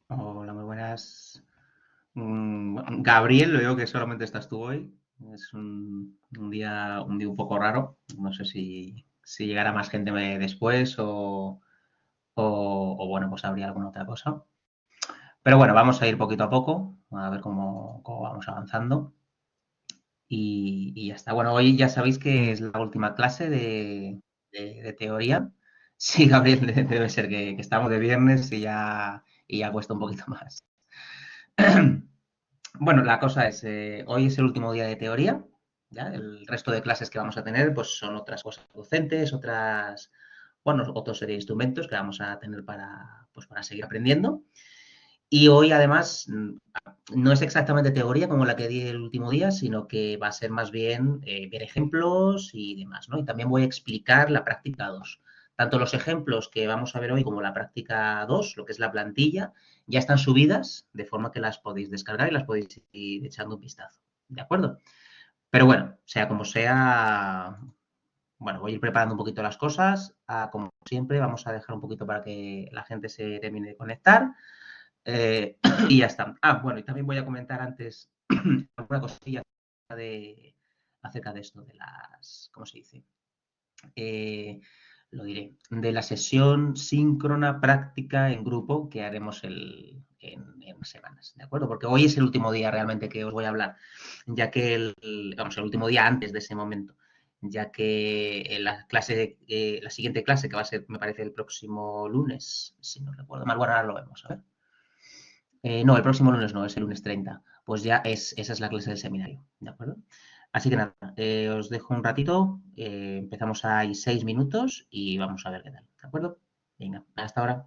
Hola, muy buenas. Gabriel, lo veo que solamente estás tú hoy. Es un día un poco raro. No sé si llegará más gente después bueno, pues habría alguna otra cosa. Pero bueno, vamos a ir poquito a poco, a ver cómo vamos avanzando. Y ya está. Bueno, hoy ya sabéis que es la última clase de teoría. Sí, Gabriel, debe ser que estamos de viernes y ya cuesta un poquito más. Bueno, la cosa es, hoy es el último día de teoría, ¿ya? El resto de clases que vamos a tener, pues son otras cosas docentes, bueno, otra serie de instrumentos que vamos a tener para seguir aprendiendo. Y hoy, además, no es exactamente teoría como la que di el último día, sino que va a ser más bien ver ejemplos y demás, ¿no? Y también voy a explicar la práctica 2. Tanto los ejemplos que vamos a ver hoy como la práctica 2, lo que es la plantilla, ya están subidas, de forma que las podéis descargar y las podéis ir echando un vistazo. ¿De acuerdo? Pero bueno, sea como sea, bueno, voy a ir preparando un poquito las cosas. Como siempre, vamos a dejar un poquito para que la gente se termine de conectar. Eh, y ya está. Bueno, y también voy a comentar antes alguna cosilla de, acerca de esto, de las, ¿cómo se dice? Eh, lo diré, de la sesión síncrona práctica en grupo que haremos en semanas, ¿de acuerdo? Porque hoy es el último día realmente que os voy a hablar, ya que vamos, el último día antes de ese momento, ya que en la siguiente clase, que va a ser, me parece, el próximo lunes, si no recuerdo mal, bueno, ahora lo vemos, a ver. No, el próximo lunes no, es el lunes 30. Pues ya esa es la clase del seminario, ¿de acuerdo? Así que nada, os dejo un ratito, empezamos ahí 6 minutos y vamos a ver qué tal, ¿de acuerdo? Venga, hasta ahora.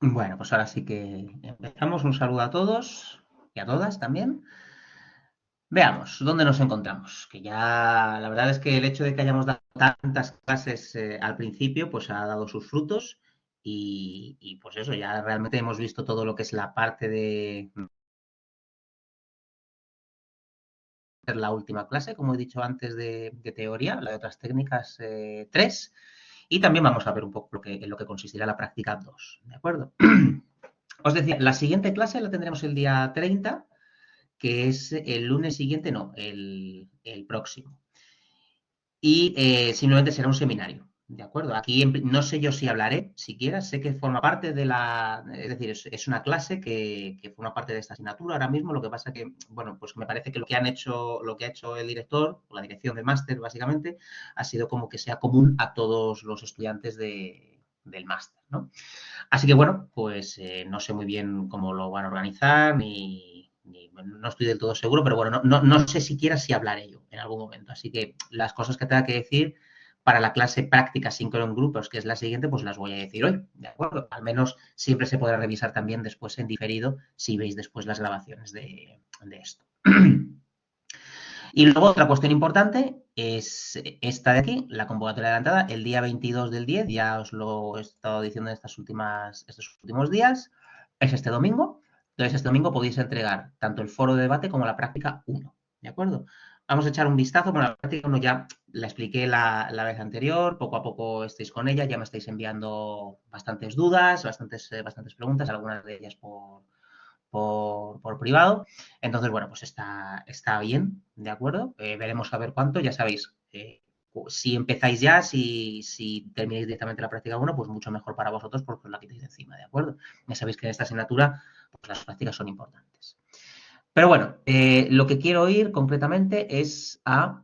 Bueno, pues ahora sí que empezamos. Un saludo a todos y a todas también. Veamos, ¿dónde nos encontramos? Que ya la verdad es que el hecho de que hayamos dado tantas clases al principio, pues ha dado sus frutos y pues eso, ya realmente hemos visto todo lo que es la parte de la última clase, como he dicho antes, de teoría, la de otras técnicas 3, y también vamos a ver un poco en lo que consistirá la práctica 2, ¿de acuerdo? Os decía, la siguiente clase la tendremos el día 30, que es el lunes siguiente, no, el próximo. Y simplemente será un seminario, ¿de acuerdo? Aquí no sé yo si hablaré, siquiera, sé que forma parte es decir, es una clase que forma parte de esta asignatura ahora mismo, lo que pasa que, bueno, pues me parece que lo que ha hecho el director, la dirección del máster, básicamente, ha sido como que sea común a todos los estudiantes del máster, ¿no? Así que, bueno, pues no sé muy bien cómo lo van a organizar, no estoy del todo seguro, pero bueno, no sé siquiera si hablaré yo en algún momento. Así que las cosas que tenga que decir para la clase práctica síncrono en grupos, que es la siguiente, pues las voy a decir hoy, ¿de acuerdo? Al menos siempre se podrá revisar también después en diferido si veis después las grabaciones de esto. Y luego otra cuestión importante es esta de aquí, la convocatoria adelantada, el día 22 del 10, ya os lo he estado diciendo en estos últimos días, es este domingo. Entonces, este domingo podéis entregar tanto el foro de debate como la práctica 1, ¿de acuerdo? Vamos a echar un vistazo, bueno, la práctica 1 ya la expliqué la vez anterior, poco a poco estáis con ella, ya me estáis enviando bastantes dudas, bastantes preguntas, algunas de ellas por privado. Entonces, bueno, pues está bien, ¿de acuerdo? Veremos a ver cuánto, ya sabéis, si empezáis ya, si termináis directamente la práctica 1, pues mucho mejor para vosotros porque os la quitéis de encima, ¿de acuerdo? Ya sabéis que en esta asignatura pues las prácticas son importantes. Pero bueno, lo que quiero ir concretamente es a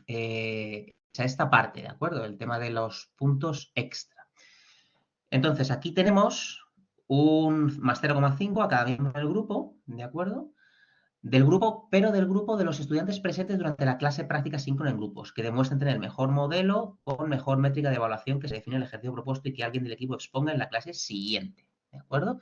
esta parte, ¿de acuerdo? El tema de los puntos extra. Entonces, aquí tenemos un más 0,5 a cada miembro del grupo, ¿de acuerdo? Del grupo, pero del grupo de los estudiantes presentes durante la clase práctica síncrona en grupos, que demuestren tener mejor modelo con mejor métrica de evaluación que se define en el ejercicio propuesto y que alguien del equipo exponga en la clase siguiente, ¿de acuerdo?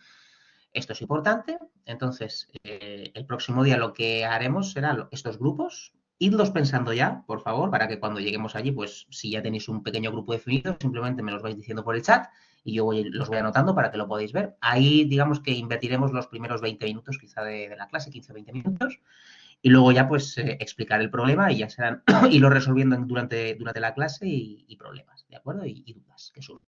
Esto es importante. Entonces, el próximo día lo que haremos será estos grupos. Idlos pensando ya, por favor, para que cuando lleguemos allí, pues si ya tenéis un pequeño grupo definido, simplemente me los vais diciendo por el chat y yo los voy anotando para que lo podáis ver. Ahí, digamos que invertiremos los primeros 20 minutos quizá de la clase, 15-20 minutos, y luego ya pues explicar el problema y ya serán irlo resolviendo durante la clase y problemas, ¿de acuerdo? Y dudas que surgen.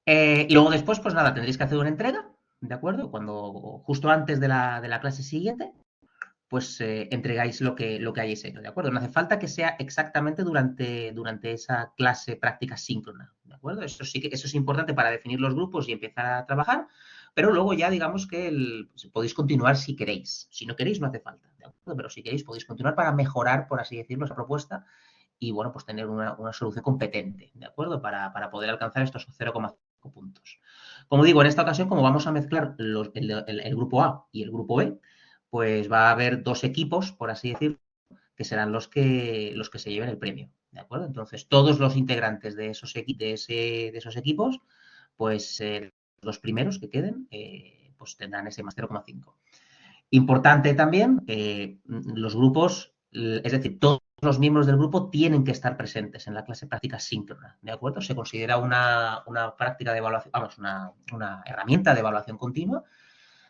Y luego después, pues nada, tendréis que hacer una entrega, ¿de acuerdo? Justo antes de la clase siguiente, pues entregáis lo que hayáis hecho, ¿de acuerdo? No hace falta que sea exactamente durante esa clase práctica síncrona, ¿de acuerdo? Eso es importante para definir los grupos y empezar a trabajar, pero luego ya digamos que podéis continuar si queréis. Si no queréis, no hace falta, ¿de acuerdo? Pero si queréis, podéis continuar para mejorar, por así decirlo, esa propuesta y, bueno, pues tener una solución competente, ¿de acuerdo? Para poder alcanzar estos 0,5 puntos. Como digo, en esta ocasión, como vamos a mezclar el grupo A y el grupo B, pues va a haber dos equipos, por así decirlo, que serán los que se lleven el premio, ¿de acuerdo? Entonces, todos los integrantes de esos equipos, pues los primeros que queden, pues tendrán ese más 0,5. Importante también, los grupos, es decir, todos los miembros del grupo tienen que estar presentes en la clase práctica síncrona, ¿de acuerdo? Se considera una práctica de evaluación, vamos, una herramienta de evaluación continua,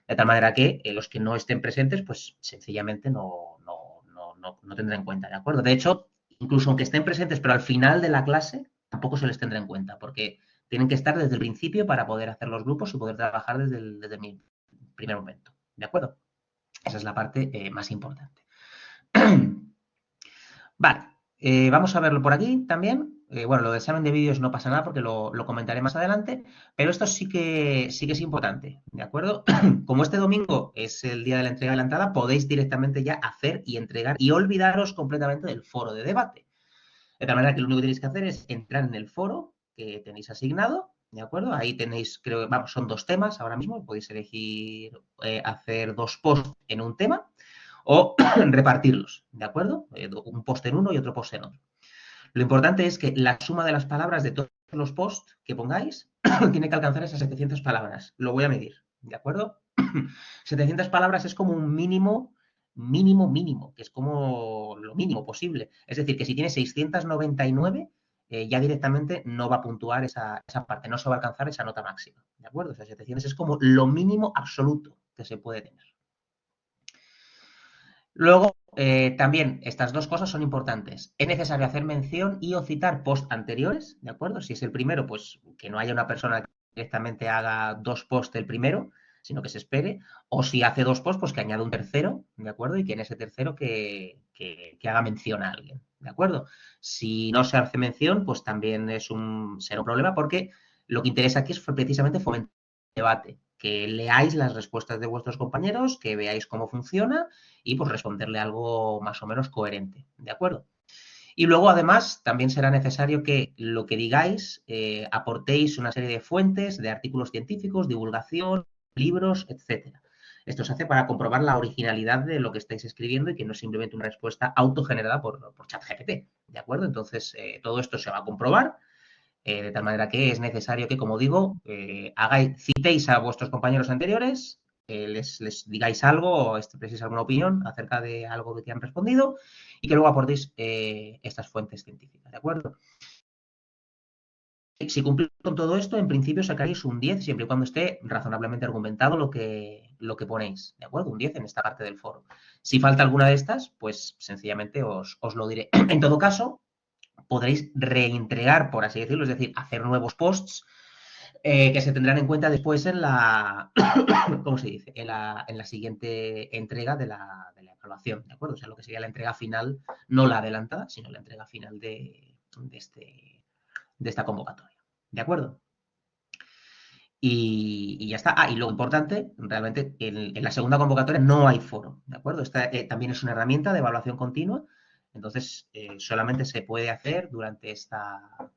de tal manera que los que no estén presentes, pues sencillamente no tendrán en cuenta, ¿de acuerdo? De hecho, incluso aunque estén presentes, pero al final de la clase, tampoco se les tendrá en cuenta, porque tienen que estar desde el principio para poder hacer los grupos y poder trabajar desde el primer momento, ¿de acuerdo? Esa es la parte más importante. Vale, vamos a verlo por aquí también. Bueno, lo del examen de vídeos no pasa nada porque lo comentaré más adelante, pero esto sí que es importante, ¿de acuerdo? Como este domingo es el día de la entrega adelantada, podéis directamente ya hacer y entregar y olvidaros completamente del foro de debate. De tal manera que lo único que tenéis que hacer es entrar en el foro que tenéis asignado, ¿de acuerdo? Ahí tenéis, creo, vamos, son 2 temas ahora mismo, podéis elegir hacer 2 posts en un tema o repartirlos, ¿de acuerdo? Un post en uno y otro post en otro. Lo importante es que la suma de las palabras de todos los posts que pongáis tiene que alcanzar esas 700 palabras. Lo voy a medir, ¿de acuerdo? 700 palabras es como un mínimo, que es como lo mínimo posible. Es decir, que si tiene 699, ya directamente no va a puntuar esa parte, no se va a alcanzar esa nota máxima, ¿de acuerdo? O sea, 700 es como lo mínimo absoluto que se puede tener. Luego, también estas dos cosas son importantes. Es necesario hacer mención y o citar posts anteriores, ¿de acuerdo? Si es el primero, pues que no haya una persona que directamente haga 2 posts del primero, sino que se espere. O si hace 2 posts, pues que añada un tercero, ¿de acuerdo? Y que en ese tercero que haga mención a alguien, ¿de acuerdo? Si no se hace mención, pues también será un problema porque lo que interesa aquí es precisamente fomentar el debate, que leáis las respuestas de vuestros compañeros, que veáis cómo funciona y pues responderle algo más o menos coherente, ¿de acuerdo? Y luego, además, también será necesario que lo que digáis aportéis una serie de fuentes, de artículos científicos, divulgación, libros, etcétera. Esto se hace para comprobar la originalidad de lo que estáis escribiendo y que no es simplemente una respuesta autogenerada por ChatGPT, ¿de acuerdo? Entonces, todo esto se va a comprobar, de tal manera que es necesario que, como digo, citéis a vuestros compañeros anteriores, les digáis algo o expreséis alguna opinión acerca de algo que han respondido y que luego aportéis estas fuentes científicas, ¿de acuerdo? Si cumplís con todo esto, en principio sacaréis un 10 siempre y cuando esté razonablemente argumentado lo que ponéis, ¿de acuerdo? Un 10 en esta parte del foro. Si falta alguna de estas, pues sencillamente os lo diré. En todo caso, podréis reentregar, por así decirlo, es decir, hacer nuevos posts que se tendrán en cuenta después en la, ¿cómo se dice? En la siguiente entrega de la evaluación, ¿de acuerdo? O sea, lo que sería la entrega final, no la adelantada, sino la entrega final de esta convocatoria, ¿de acuerdo? Y ya está. Y lo importante, realmente, en la segunda convocatoria no hay foro, ¿de acuerdo? Esta también es una herramienta de evaluación continua, entonces solamente se puede hacer durante esta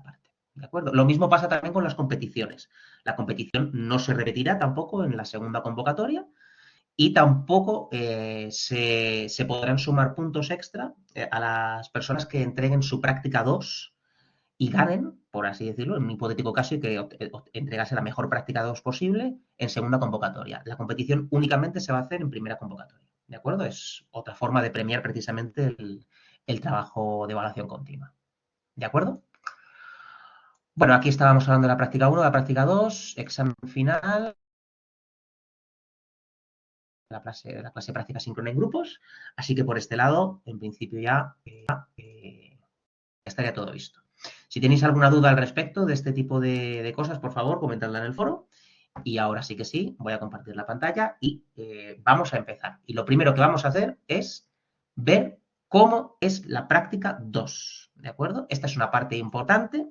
parte, ¿de acuerdo? Lo mismo pasa también con las competiciones. La competición no se repetirá tampoco en la segunda convocatoria y tampoco se podrán sumar puntos extra a las personas que entreguen su práctica 2 y ganen, por así decirlo, en un hipotético caso, y que entregase la mejor práctica 2 posible en segunda convocatoria. La competición únicamente se va a hacer en primera convocatoria, ¿de acuerdo? Es otra forma de premiar precisamente el trabajo de evaluación continua, ¿de acuerdo? Bueno, aquí estábamos hablando de la práctica 1, de la práctica 2, examen final, la clase práctica síncrona en grupos, así que por este lado, en principio estaría todo visto. Si tenéis alguna duda al respecto de este tipo de cosas, por favor, comentadla en el foro. Y ahora sí que sí, voy a compartir la pantalla y vamos a empezar. Y lo primero que vamos a hacer es ver cómo es la práctica 2, ¿de acuerdo? Esta es una parte importante,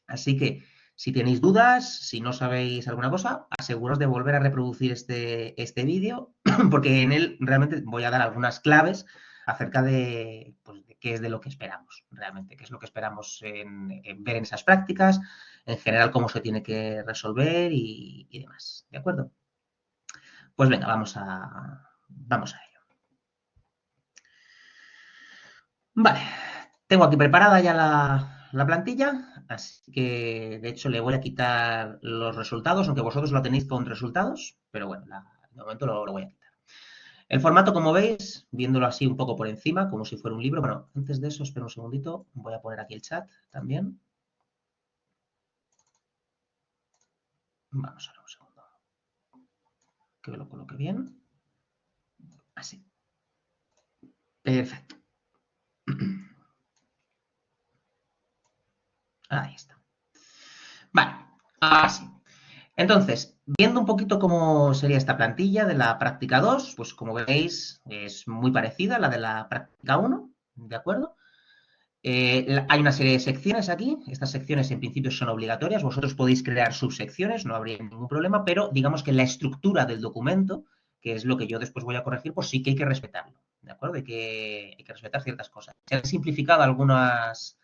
así que si tenéis dudas, si no sabéis alguna cosa, aseguraos de volver a reproducir este vídeo, porque en él realmente voy a dar algunas claves acerca pues, de qué es de lo que esperamos, realmente, qué es lo que esperamos en ver en esas prácticas, en general cómo se tiene que resolver y demás, ¿de acuerdo? Pues venga, vamos a ello. Vale, tengo aquí preparada ya la plantilla, así que de hecho le voy a quitar los resultados, aunque vosotros lo tenéis con resultados, pero bueno, de momento lo voy a quitar. El formato, como veis, viéndolo así un poco por encima, como si fuera un libro. Bueno, antes de eso, espera un segundito, voy a poner aquí el chat también. Vamos a ver un segundo. Que lo coloque bien. Así. Perfecto. Ahí está. Vale, así. Entonces, viendo un poquito cómo sería esta plantilla de la práctica 2, pues como veis es muy parecida a la de la práctica 1, ¿de acuerdo? Hay una serie de secciones aquí, estas secciones en principio son obligatorias, vosotros podéis crear subsecciones, no habría ningún problema, pero digamos que la estructura del documento, que es lo que yo después voy a corregir, pues sí que hay que respetarlo, ¿de acuerdo? Hay que respetar ciertas cosas. Se han simplificado algunas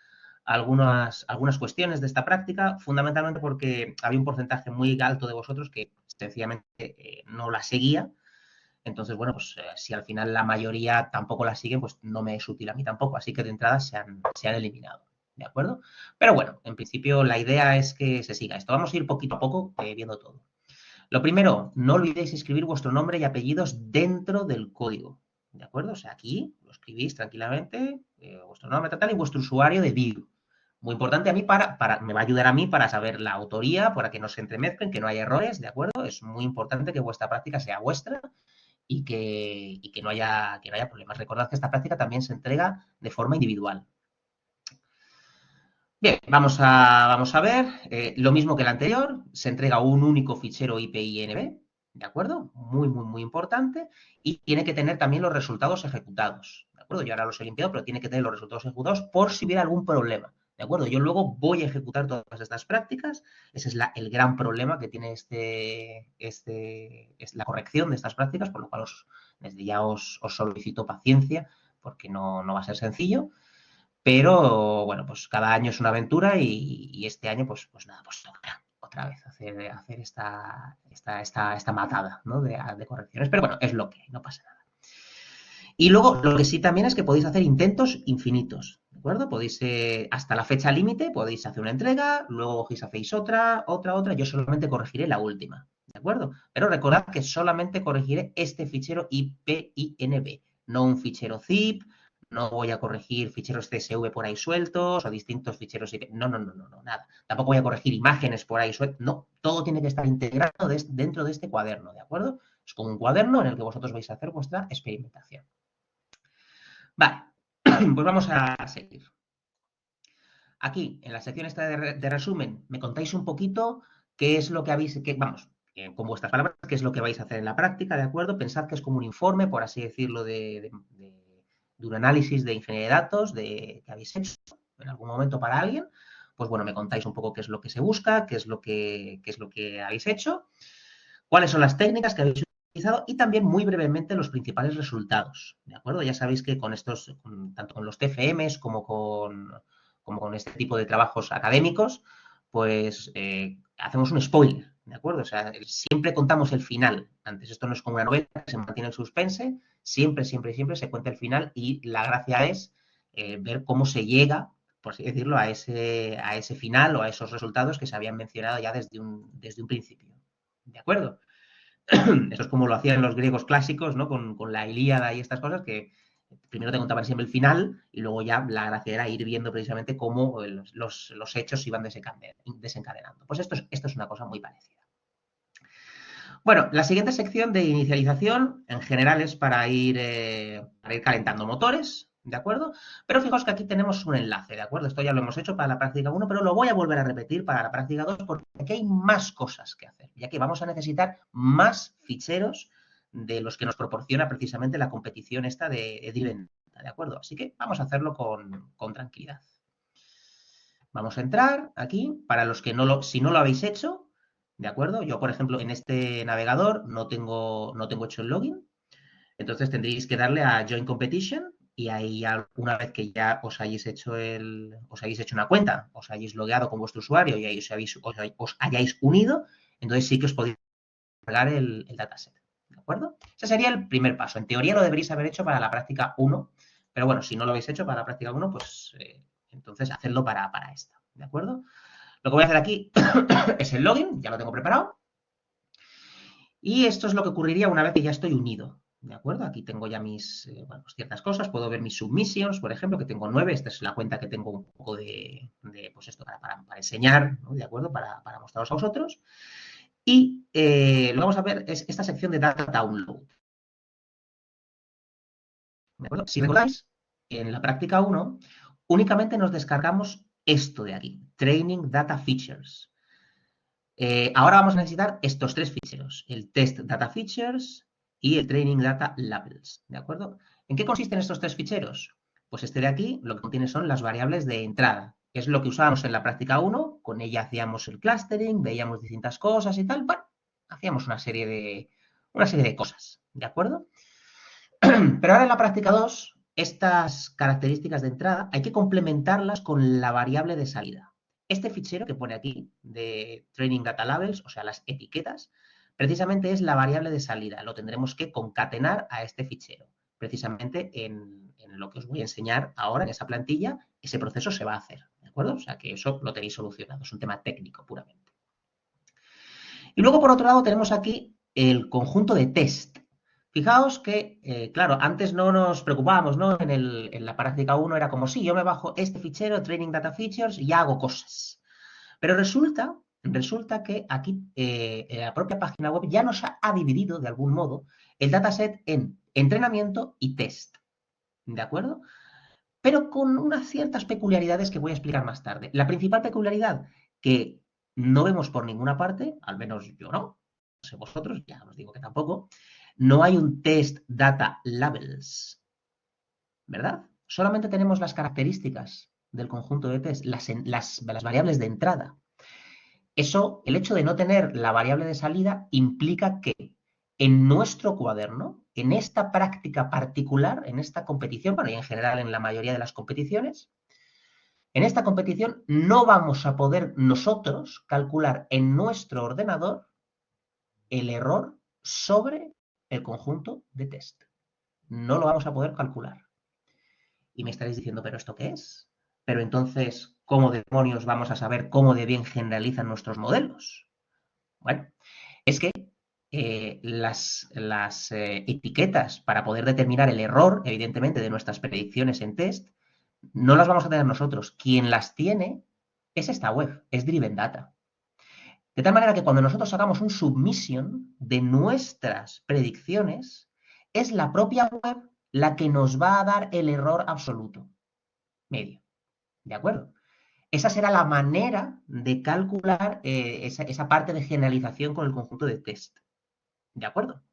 cuestiones de esta práctica, fundamentalmente porque había un porcentaje muy alto de vosotros que sencillamente no la seguía. Entonces, bueno, pues si al final la mayoría tampoco la siguen, pues no me es útil a mí tampoco. Así que de entrada se han eliminado. ¿De acuerdo? Pero bueno, en principio la idea es que se siga esto. Vamos a ir poquito a poco viendo todo. Lo primero, no olvidéis escribir vuestro nombre y apellidos dentro del código. ¿De acuerdo? O sea, aquí lo escribís tranquilamente, vuestro nombre, tal, y vuestro usuario de vídeo. Muy importante a mí me va a ayudar a mí para saber la autoría, para que no se entremezclen, que no haya errores, ¿de acuerdo? Es muy importante que vuestra práctica sea vuestra y que no haya problemas. Recordad que esta práctica también se entrega de forma individual. Bien, vamos a ver. Lo mismo que el anterior, se entrega un único fichero IPINB, ¿de acuerdo? Muy, muy, muy importante. Y tiene que tener también los resultados ejecutados, ¿de acuerdo? Yo ahora los he limpiado, pero tiene que tener los resultados ejecutados por si hubiera algún problema, ¿de acuerdo? Yo luego voy a ejecutar todas estas prácticas. Ese es el gran problema que tiene es la corrección de estas prácticas, por lo cual desde ya os solicito paciencia, porque no va a ser sencillo. Pero, bueno, pues cada año es una aventura y este año, pues nada, pues otra vez hacer esta matada, ¿no? de correcciones. Pero bueno, es lo que hay, no pasa nada. Y luego, lo que sí también es que podéis hacer intentos infinitos, ¿de acuerdo? Podéis, hasta la fecha límite, podéis hacer una entrega, luego cogéis, hacéis otra. Yo solamente corregiré la última, ¿de acuerdo? Pero recordad que solamente corregiré este fichero IPINB, no un fichero zip, no voy a corregir ficheros CSV por ahí sueltos o distintos ficheros IP. No, nada. Tampoco voy a corregir imágenes por ahí sueltas. No, todo tiene que estar integrado dentro de este cuaderno, ¿de acuerdo? Es como un cuaderno en el que vosotros vais a hacer vuestra experimentación. Vale, pues vamos a seguir. Aquí, en la sección esta de resumen, me contáis un poquito qué es lo que habéis, vamos, con vuestras palabras, qué es lo que vais a hacer en la práctica, ¿de acuerdo? Pensad que es como un informe, por así decirlo, de un análisis de ingeniería de datos que habéis hecho en algún momento para alguien. Pues bueno, me contáis un poco qué es lo que se busca, qué es lo que habéis hecho, cuáles son las técnicas que habéis utilizado y también muy brevemente los principales resultados, ¿de acuerdo? Ya sabéis que con estos, tanto con los TFMs como con este tipo de trabajos académicos, pues hacemos un spoiler, ¿de acuerdo? O sea, siempre contamos el final. Antes, esto no es como una novela que se mantiene en suspense, siempre se cuenta el final y la gracia es ver cómo se llega, por así decirlo, a ese final o a esos resultados que se habían mencionado ya desde un principio. ¿De acuerdo? Eso es como lo hacían los griegos clásicos, ¿no? Con la Ilíada y estas cosas, que primero te contaban siempre el final y luego ya la gracia era ir viendo precisamente cómo los hechos se iban desencadenando. Pues esto es una cosa muy parecida. Bueno, la siguiente sección de inicialización en general es para ir calentando motores, ¿de acuerdo? Pero fijaos que aquí tenemos un enlace, ¿de acuerdo? Esto ya lo hemos hecho para la práctica 1, pero lo voy a volver a repetir para la práctica 2 porque aquí hay más cosas que hacer, ya que vamos a necesitar más ficheros de los que nos proporciona precisamente la competición esta de Driven, ¿de acuerdo? Así que vamos a hacerlo con tranquilidad. Vamos a entrar aquí, para los que si no lo habéis hecho, ¿de acuerdo? Yo, por ejemplo, en este navegador no tengo hecho el login, entonces tendréis que darle a Join Competition y ahí ya, una vez que ya os hayáis hecho una cuenta, os hayáis logueado con vuestro usuario y ahí os hayáis unido, entonces sí que os podéis cargar el dataset, ¿de acuerdo? Ese sería el primer paso. En teoría lo deberéis haber hecho para la práctica 1, pero bueno, si no lo habéis hecho para la práctica 1, pues entonces hacedlo para esta, ¿de acuerdo? Lo que voy a hacer aquí es el login, ya lo tengo preparado. Y esto es lo que ocurriría una vez que ya estoy unido, ¿de acuerdo? Aquí tengo ya pues ciertas cosas, puedo ver mis submissions, por ejemplo, que tengo 9, esta es la cuenta que tengo un poco pues esto, para enseñar, ¿no? ¿De acuerdo? Para mostraros a vosotros. Y lo que vamos a ver es esta sección de Data Download. ¿De acuerdo? Si recordáis, en la práctica 1 únicamente nos descargamos esto de aquí, Training Data Features. Ahora vamos a necesitar estos tres ficheros, el Test Data Features y el Training Data Labels, ¿de acuerdo? ¿En qué consisten estos tres ficheros? Pues este de aquí lo que contiene son las variables de entrada, que es lo que usábamos en la práctica 1, con ella hacíamos el clustering, veíamos distintas cosas y tal, bueno, hacíamos una serie de cosas, ¿de acuerdo? Pero ahora en la práctica 2, estas características de entrada hay que complementarlas con la variable de salida. Este fichero que pone aquí de Training Data Labels, o sea, las etiquetas, precisamente es la variable de salida. Lo tendremos que concatenar a este fichero. Precisamente en lo que os voy a enseñar ahora, en esa plantilla, ese proceso se va a hacer, ¿de acuerdo? O sea, que eso lo tenéis solucionado. Es un tema técnico puramente. Y luego, por otro lado, tenemos aquí el conjunto de test. Fijaos que, claro, antes no nos preocupábamos, ¿no? En la práctica 1 era como, sí, yo me bajo este fichero, Training Data Features, y hago cosas. Pero resulta que aquí, en la propia página web, ya nos ha dividido, de algún modo, el dataset en entrenamiento y test. ¿De acuerdo? Pero con unas ciertas peculiaridades que voy a explicar más tarde. La principal peculiaridad que no vemos por ninguna parte, al menos yo no sé vosotros, ya os digo que tampoco, no hay un test data labels, ¿verdad? Solamente tenemos las características del conjunto de test, las variables de entrada. Eso, el hecho de no tener la variable de salida implica que en nuestro cuaderno, en esta práctica particular, en esta competición, bueno, y en general en la mayoría de las competiciones, En esta competición no vamos a poder nosotros calcular en nuestro ordenador el error sobre el conjunto de test. No lo vamos a poder calcular. Y me estaréis diciendo, ¿pero esto qué es? Pero entonces, ¿cómo demonios vamos a saber cómo de bien generalizan nuestros modelos? Bueno, es que las etiquetas para poder determinar el error, evidentemente, de nuestras predicciones en test, no las vamos a tener nosotros. Quien las tiene es esta web, es Driven Data. De tal manera que cuando nosotros hagamos un submission de nuestras predicciones, es la propia web la que nos va a dar el error absoluto, medio. ¿De acuerdo? Esa será la manera de calcular esa parte de generalización con el conjunto de test. ¿De acuerdo?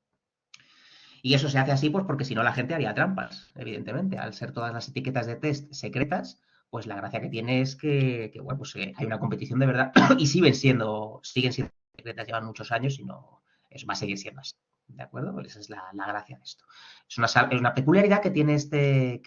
Y eso se hace así, pues porque si no la gente haría trampas, evidentemente. Al ser todas las etiquetas de test secretas, pues la gracia que tiene es que bueno, pues hay una competición de verdad y siguen siendo secretas, llevan muchos años y no, eso va a seguir siendo así. ¿De acuerdo? Pues esa es la gracia de esto. Es una peculiaridad que tiene este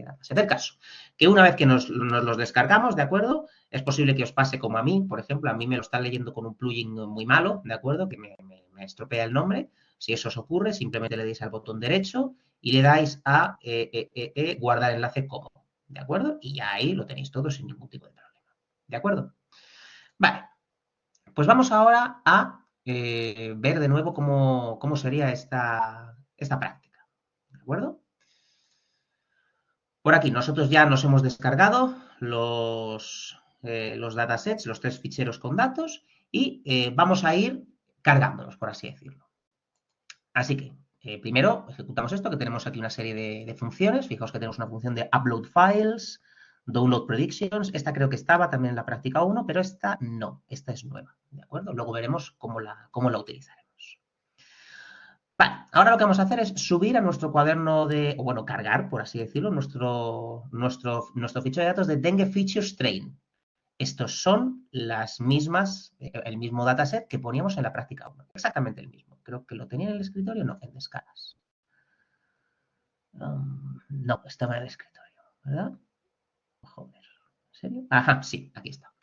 dataset. El caso, que una vez que nos los descargamos, ¿de acuerdo? Es posible que os pase como a mí, por ejemplo, a mí me lo está leyendo con un plugin muy malo, ¿de acuerdo? Que me estropea el nombre. Si eso os ocurre, simplemente le dais al botón derecho y le dais a guardar enlace como, ¿de acuerdo? Y ya ahí lo tenéis todo sin ningún tipo de problema, ¿de acuerdo? Vale, pues vamos ahora a ver de nuevo cómo sería esta práctica, ¿de acuerdo? Por aquí nosotros ya nos hemos descargado los datasets, los 3 ficheros con datos y vamos a ir cargándolos, por así decirlo. Así que, primero ejecutamos esto, que tenemos aquí una serie de funciones. Fijaos que tenemos una función de upload files, download predictions. Esta creo que estaba también en la práctica 1, pero esta no, esta es nueva, ¿de acuerdo? Luego veremos cómo la utilizaremos. Vale, ahora lo que vamos a hacer es subir a nuestro cuaderno o bueno, cargar, por así decirlo, nuestro fichero de datos de Dengue Features Train. Estos son el mismo dataset que poníamos en la práctica 1. Exactamente el mismo. Creo que lo tenía en el escritorio, no, en descargas. No, estaba en el escritorio, ¿verdad? Joder, ¿en serio? Ajá, sí, aquí está.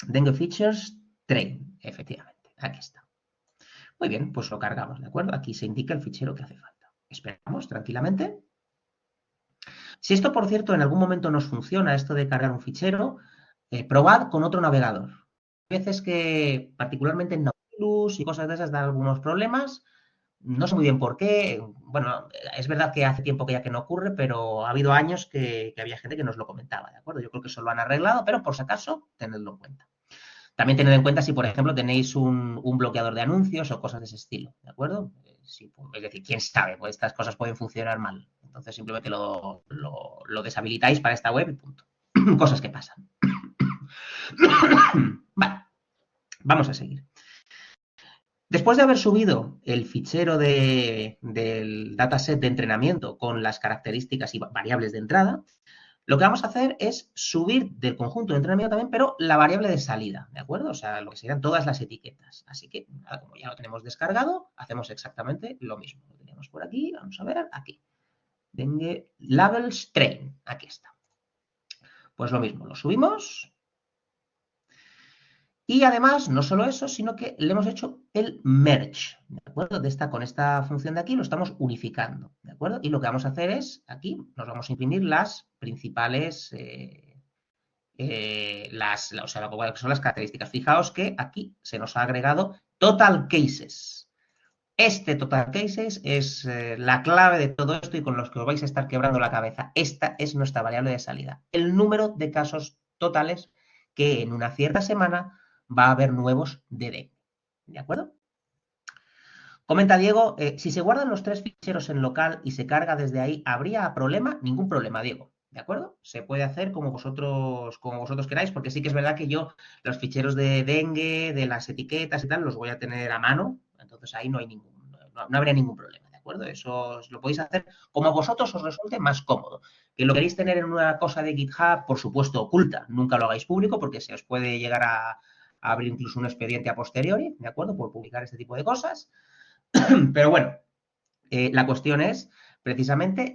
Dengue Features Train, efectivamente, aquí está. Muy bien, pues lo cargamos, ¿de acuerdo? Aquí se indica el fichero que hace falta. Esperamos tranquilamente. Si esto, por cierto, en algún momento nos funciona, esto de cargar un fichero, probad con otro navegador. Hay veces que, particularmente en Nautilus y cosas de esas, dan algunos problemas. No sé muy bien por qué. Bueno, es verdad que hace tiempo que ya que no ocurre, pero ha habido años que había gente que nos lo comentaba, ¿de acuerdo? Yo creo que eso lo han arreglado, pero por si acaso, tenedlo en cuenta. También tened en cuenta si, por ejemplo, tenéis un bloqueador de anuncios o cosas de ese estilo, ¿de acuerdo? Es decir, quién sabe, pues estas cosas pueden funcionar mal. Entonces simplemente lo deshabilitáis para esta web y punto. Cosas que pasan. Vale, vamos a seguir. Después de haber subido el fichero del dataset de entrenamiento con las características y variables de entrada, lo que vamos a hacer es subir del conjunto de entrenamiento también, pero la variable de salida, ¿de acuerdo? O sea, lo que serían todas las etiquetas. Así que, nada, como ya lo tenemos descargado, hacemos exactamente lo mismo. Lo tenemos por aquí, vamos a ver, aquí. Dengue Labels Train, aquí está. Pues lo mismo, lo subimos. Y además, no solo eso, sino que le hemos hecho el merge, ¿de acuerdo? Con esta función de aquí lo estamos unificando, ¿de acuerdo? Y lo que vamos a hacer es, aquí nos vamos a imprimir las principales, o sea, lo que son las características. Fijaos que aquí se nos ha agregado total cases. Este total cases es la clave de todo esto y con los que os vais a estar quebrando la cabeza. Esta es nuestra variable de salida. El número de casos totales que en una cierta semana va a haber nuevos de dengue. ¿De acuerdo? Comenta Diego, si se guardan los 3 ficheros en local y se carga desde ahí, ¿habría problema? Ningún problema, Diego. ¿De acuerdo? Se puede hacer como vosotros queráis, porque sí que es verdad que yo los ficheros de dengue, de las etiquetas y tal, los voy a tener a mano. Entonces ahí no habría ningún problema, ¿de acuerdo? Eso lo podéis hacer como a vosotros os resulte más cómodo. Que lo queréis tener en una cosa de GitHub, por supuesto, oculta. Nunca lo hagáis público porque se os puede llegar a abrir incluso un expediente a posteriori, ¿de acuerdo? Por publicar este tipo de cosas. Pero bueno, la cuestión es precisamente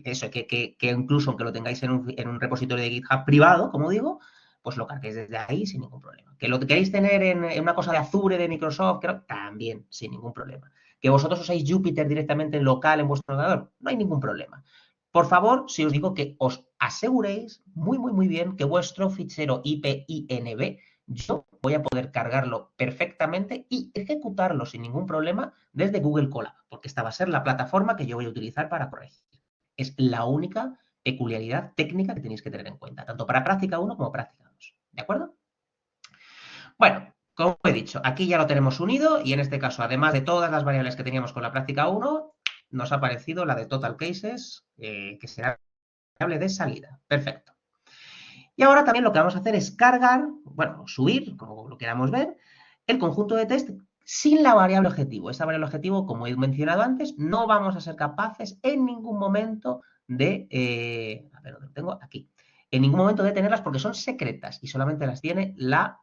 eso, que incluso aunque lo tengáis en un repositorio de GitHub privado, como digo, pues lo carguéis desde ahí sin ningún problema. Que lo queréis tener en una cosa de Azure, de Microsoft, también sin ningún problema. Que vosotros usáis Jupyter directamente en local en vuestro ordenador, no hay ningún problema. Por favor, si os digo que os aseguréis muy bien que vuestro fichero IPINB yo voy a poder cargarlo perfectamente y ejecutarlo sin ningún problema desde Google Colab, porque esta va a ser la plataforma que yo voy a utilizar para corregir. Es la única peculiaridad técnica que tenéis que tener en cuenta, tanto para práctica 1 como práctica 2. ¿De acuerdo? Bueno, como he dicho, aquí ya lo tenemos unido y en este caso, además de todas las variables que teníamos con la práctica 1, nos ha aparecido la de total cases, que será la variable de salida. Perfecto. Y ahora también lo que vamos a hacer es cargar, bueno, subir, como lo queramos ver, el conjunto de test sin la variable objetivo. Esta variable objetivo, como he mencionado antes, no vamos a ser capaces en ningún momento de, a ver, ¿dónde lo tengo? Aquí. En ningún momento de tenerlas porque son secretas y solamente las tiene la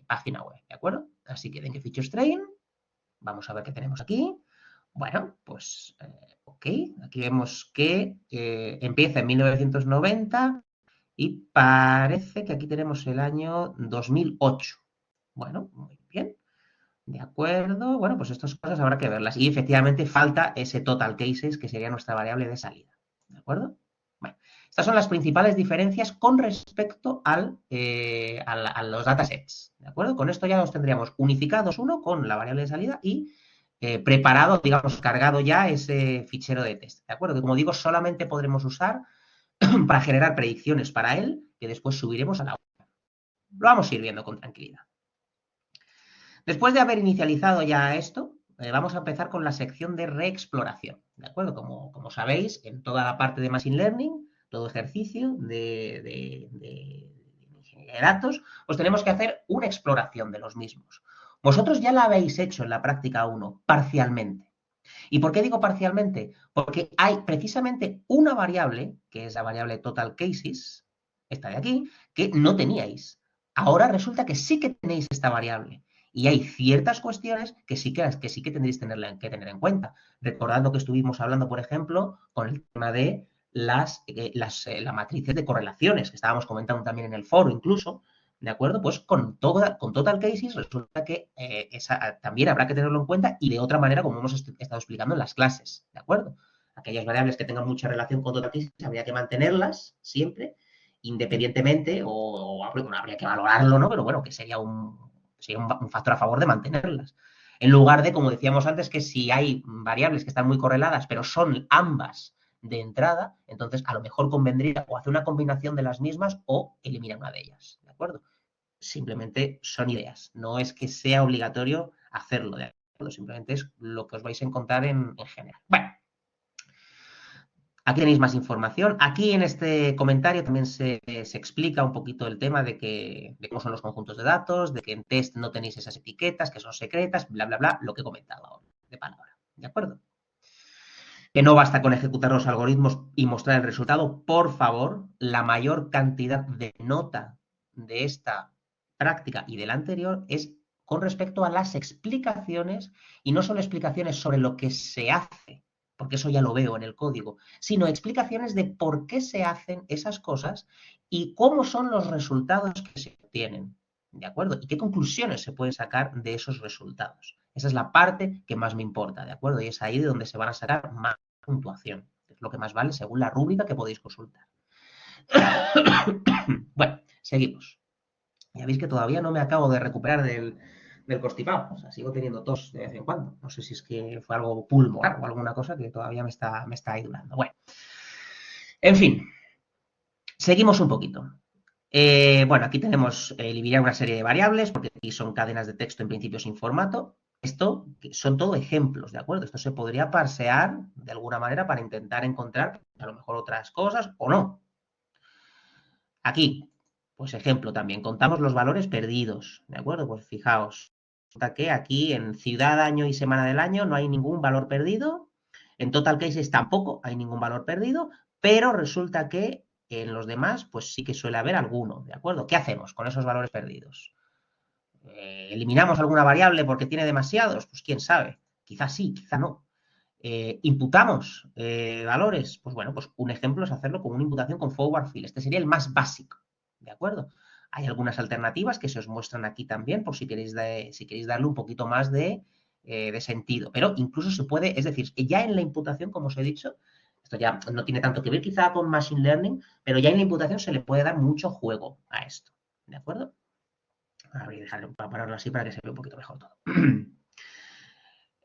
página web, ¿de acuerdo? Así que dengue features train, vamos a ver qué tenemos aquí. Bueno, pues, ok, aquí vemos que empieza en 1990 y parece que aquí tenemos el año 2008. Bueno, muy bien. De acuerdo. Bueno, pues estas cosas habrá que verlas. Y efectivamente falta ese total cases, que sería nuestra variable de salida. ¿De acuerdo? Bueno, estas son las principales diferencias con respecto a los datasets. ¿De acuerdo? Con esto ya los tendríamos unificados uno con la variable de salida y preparado, digamos, cargado ya ese fichero de test. ¿De acuerdo? Que como digo, solamente podremos usar para generar predicciones para él, que después subiremos a la web. Lo vamos a ir viendo con tranquilidad. Después de haber inicializado ya esto, vamos a empezar con la sección de reexploración. ¿De acuerdo? Como sabéis, en toda la parte de Machine Learning, todo ejercicio de ingeniería de datos, pues tenemos que hacer una exploración de los mismos. Vosotros ya la habéis hecho en la práctica 1, parcialmente. ¿Y por qué digo parcialmente? Porque hay precisamente una variable, que es la variable total cases, esta de aquí, que no teníais. Ahora resulta que sí que tenéis esta variable. Y hay ciertas cuestiones que sí que tendréis que tener en cuenta. Recordando que estuvimos hablando, por ejemplo, con el tema de las matrices de correlaciones, que estábamos comentando también en el foro incluso, ¿de acuerdo? Pues con total cases resulta que esa también habrá que tenerlo en cuenta y de otra manera, como hemos estado explicando en las clases, ¿de acuerdo? Aquellas variables que tengan mucha relación con total cases habría que mantenerlas siempre, independientemente, bueno, habría que valorarlo, ¿no? Pero bueno, que sería un factor a favor de mantenerlas. En lugar de, como decíamos antes, que si hay variables que están muy correladas, pero son ambas de entrada, entonces a lo mejor convendría o hacer una combinación de las mismas o eliminar una de ellas, ¿de acuerdo? Simplemente son ideas, no es que sea obligatorio hacerlo, ¿de acuerdo? Simplemente es lo que os vais a encontrar en general. Bueno, aquí tenéis más información. Aquí en este comentario también se explica un poquito el tema de cómo son los conjuntos de datos, de que en test no tenéis esas etiquetas, que son secretas, bla, lo que he comentado ahora, de palabra. ¿De acuerdo? Que no basta con ejecutar los algoritmos y mostrar el resultado. Por favor, la mayor cantidad de nota de esta práctica y de la anterior es con respecto a las explicaciones, y no solo explicaciones sobre lo que se hace, porque eso ya lo veo en el código, sino explicaciones de por qué se hacen esas cosas y cómo son los resultados que se obtienen, ¿de acuerdo? Y qué conclusiones se pueden sacar de esos resultados. Esa es la parte que más me importa, ¿de acuerdo? Y es ahí de donde se van a sacar más puntuación, que es lo que más vale según la rúbrica que podéis consultar. Bueno, seguimos. Ya veis que todavía no me acabo de recuperar del constipado. O sea, sigo teniendo tos de vez en cuando. No sé si es que fue algo pulmonar o alguna cosa que todavía me está ayudando. Bueno, en fin, seguimos un poquito. Bueno, aquí tenemos eliminar una serie de variables, porque aquí son cadenas de texto en principio sin formato. Esto son todo ejemplos, ¿de acuerdo? Esto se podría parsear de alguna manera para intentar encontrar a lo mejor otras cosas o no. Aquí, pues ejemplo también, contamos los valores perdidos, ¿de acuerdo? Pues fijaos, resulta que aquí en ciudad, año y semana del año no hay ningún valor perdido, en total cases tampoco hay ningún valor perdido, pero resulta que en los demás pues sí que suele haber alguno, ¿de acuerdo? ¿Qué hacemos con esos valores perdidos? ¿Eliminamos alguna variable porque tiene demasiados? Pues quién sabe, quizás sí, quizá no. ¿Imputamos valores? Pues bueno, pues un ejemplo es hacerlo con una imputación con forward fill. Este sería el más básico, ¿de acuerdo? Hay algunas alternativas que se os muestran aquí también, por si queréis, si queréis darle un poquito más de sentido. Pero incluso se puede, es decir, ya en la imputación, como os he dicho, esto ya no tiene tanto que ver quizá con Machine Learning, pero ya en la imputación se le puede dar mucho juego a esto, ¿de acuerdo? A ver, dejarlo para pararlo así para que se vea un poquito mejor todo.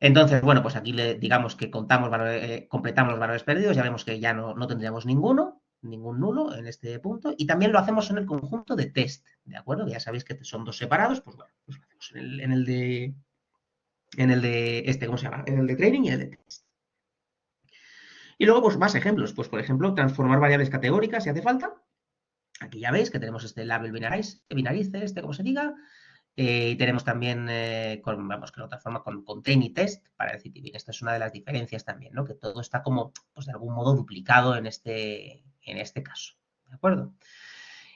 Entonces, bueno, pues aquí digamos que completamos los valores perdidos, ya vemos que ya no tendríamos ningún nulo en este punto, y también lo hacemos en el conjunto de test, ¿de acuerdo? Ya sabéis que son dos separados, pues bueno, pues lo hacemos en el de ¿cómo se llama? En el de training y en el de test. Y luego, pues más ejemplos, pues por ejemplo, transformar variables categóricas si hace falta. Aquí ya veis que tenemos este label binarize, como se diga, y tenemos también, vamos, que lo transforma con train y test para decir, bien, esta es una de las diferencias también, ¿no? Que todo está como, pues de algún modo duplicado en este caso, ¿de acuerdo?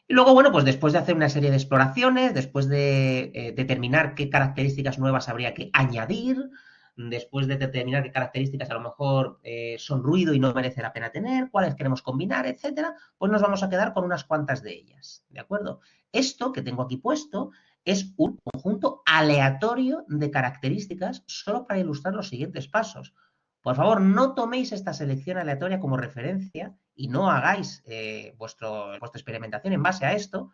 Y luego, bueno, pues después de hacer una serie de exploraciones, después de determinar qué características nuevas habría que añadir, después de determinar qué características a lo mejor son ruido y no merece la pena tener, cuáles queremos combinar, etcétera, pues nos vamos a quedar con unas cuantas de ellas, ¿de acuerdo? Esto que tengo aquí puesto es un conjunto aleatorio de características solo para ilustrar los siguientes pasos. Por favor, no toméis esta selección aleatoria como referencia y no hagáis vuestra experimentación en base a esto.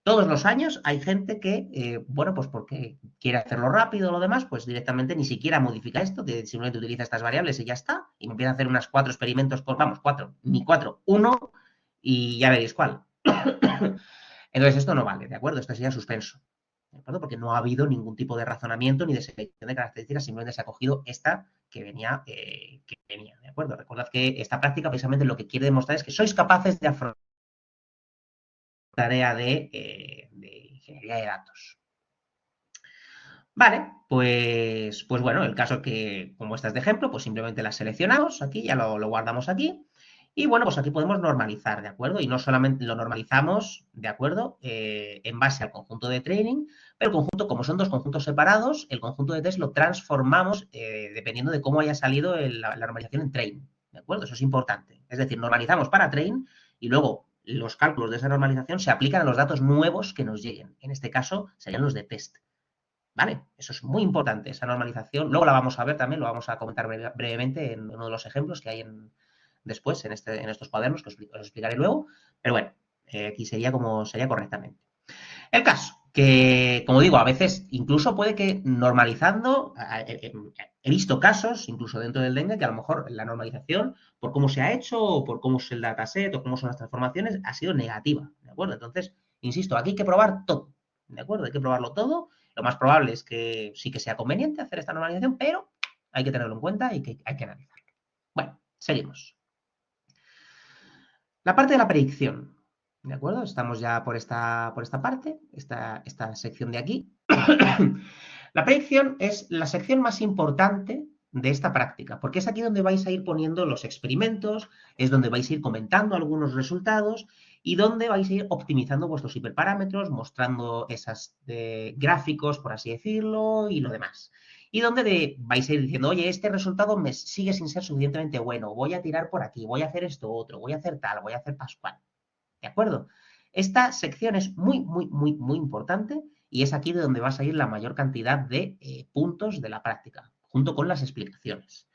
Todos los años hay gente que, bueno, pues porque quiere hacerlo rápido o lo demás, pues directamente ni siquiera modifica esto, que simplemente utiliza estas variables y ya está, y me empieza a hacer unas 4 experimentos, vamos, 4, ni 4, 1, y ya veréis cuál. Entonces esto no vale, ¿de acuerdo? Esto sería suspenso, ¿de acuerdo? Porque no ha habido ningún tipo de razonamiento ni de selección de características, simplemente se ha cogido esta que venía, ¿de acuerdo? Recordad que esta práctica precisamente lo que quiere demostrar es que sois capaces de afrontar la tarea de ingeniería de datos. Vale, pues bueno, el caso que, como estas de ejemplo, pues simplemente las seleccionamos aquí, ya lo guardamos aquí. Y bueno, pues aquí podemos normalizar, ¿de acuerdo? Y no solamente lo normalizamos, ¿de acuerdo? En base al conjunto de training, pero el conjunto, como son dos conjuntos separados, el conjunto de test lo transformamos dependiendo de cómo haya salido la normalización en train, ¿de acuerdo? Eso es importante. Es decir, normalizamos para train y luego los cálculos de esa normalización se aplican a los datos nuevos que nos lleguen. En este caso serían los de test. ¿Vale? Eso es muy importante, esa normalización. Luego la vamos a ver también, lo vamos a comentar brevemente en uno de los ejemplos que hay después en estos cuadernos que os explicaré luego. Pero bueno, aquí sería como sería correctamente. El caso, que como digo, a veces incluso puede que normalizando, he visto casos, incluso dentro del Dengue, que a lo mejor la normalización, por cómo se ha hecho, o por cómo es el dataset, o cómo son las transformaciones, ha sido negativa, ¿de acuerdo? Entonces, insisto, aquí hay que probar todo, ¿de acuerdo? Hay que probarlo todo. Lo más probable es que sí que sea conveniente hacer esta normalización, pero hay que tenerlo en cuenta y que hay que analizarlo. Bueno, seguimos. La parte de la predicción, ¿de acuerdo? Estamos ya por esta parte, esta sección de aquí. La predicción es la sección más importante de esta práctica, porque es aquí donde vais a ir poniendo los experimentos, es donde vais a ir comentando algunos resultados y donde vais a ir optimizando vuestros hiperparámetros, mostrando esos gráficos, por así decirlo, y lo demás. Y donde vais a ir diciendo, oye, este resultado me sigue sin ser suficientemente bueno, voy a tirar por aquí, voy a hacer esto otro, voy a hacer tal, voy a hacer pascual. ¿De acuerdo? Esta sección es muy, muy, muy, muy importante y es aquí de donde vas a ir la mayor cantidad de puntos de la práctica, junto con las explicaciones.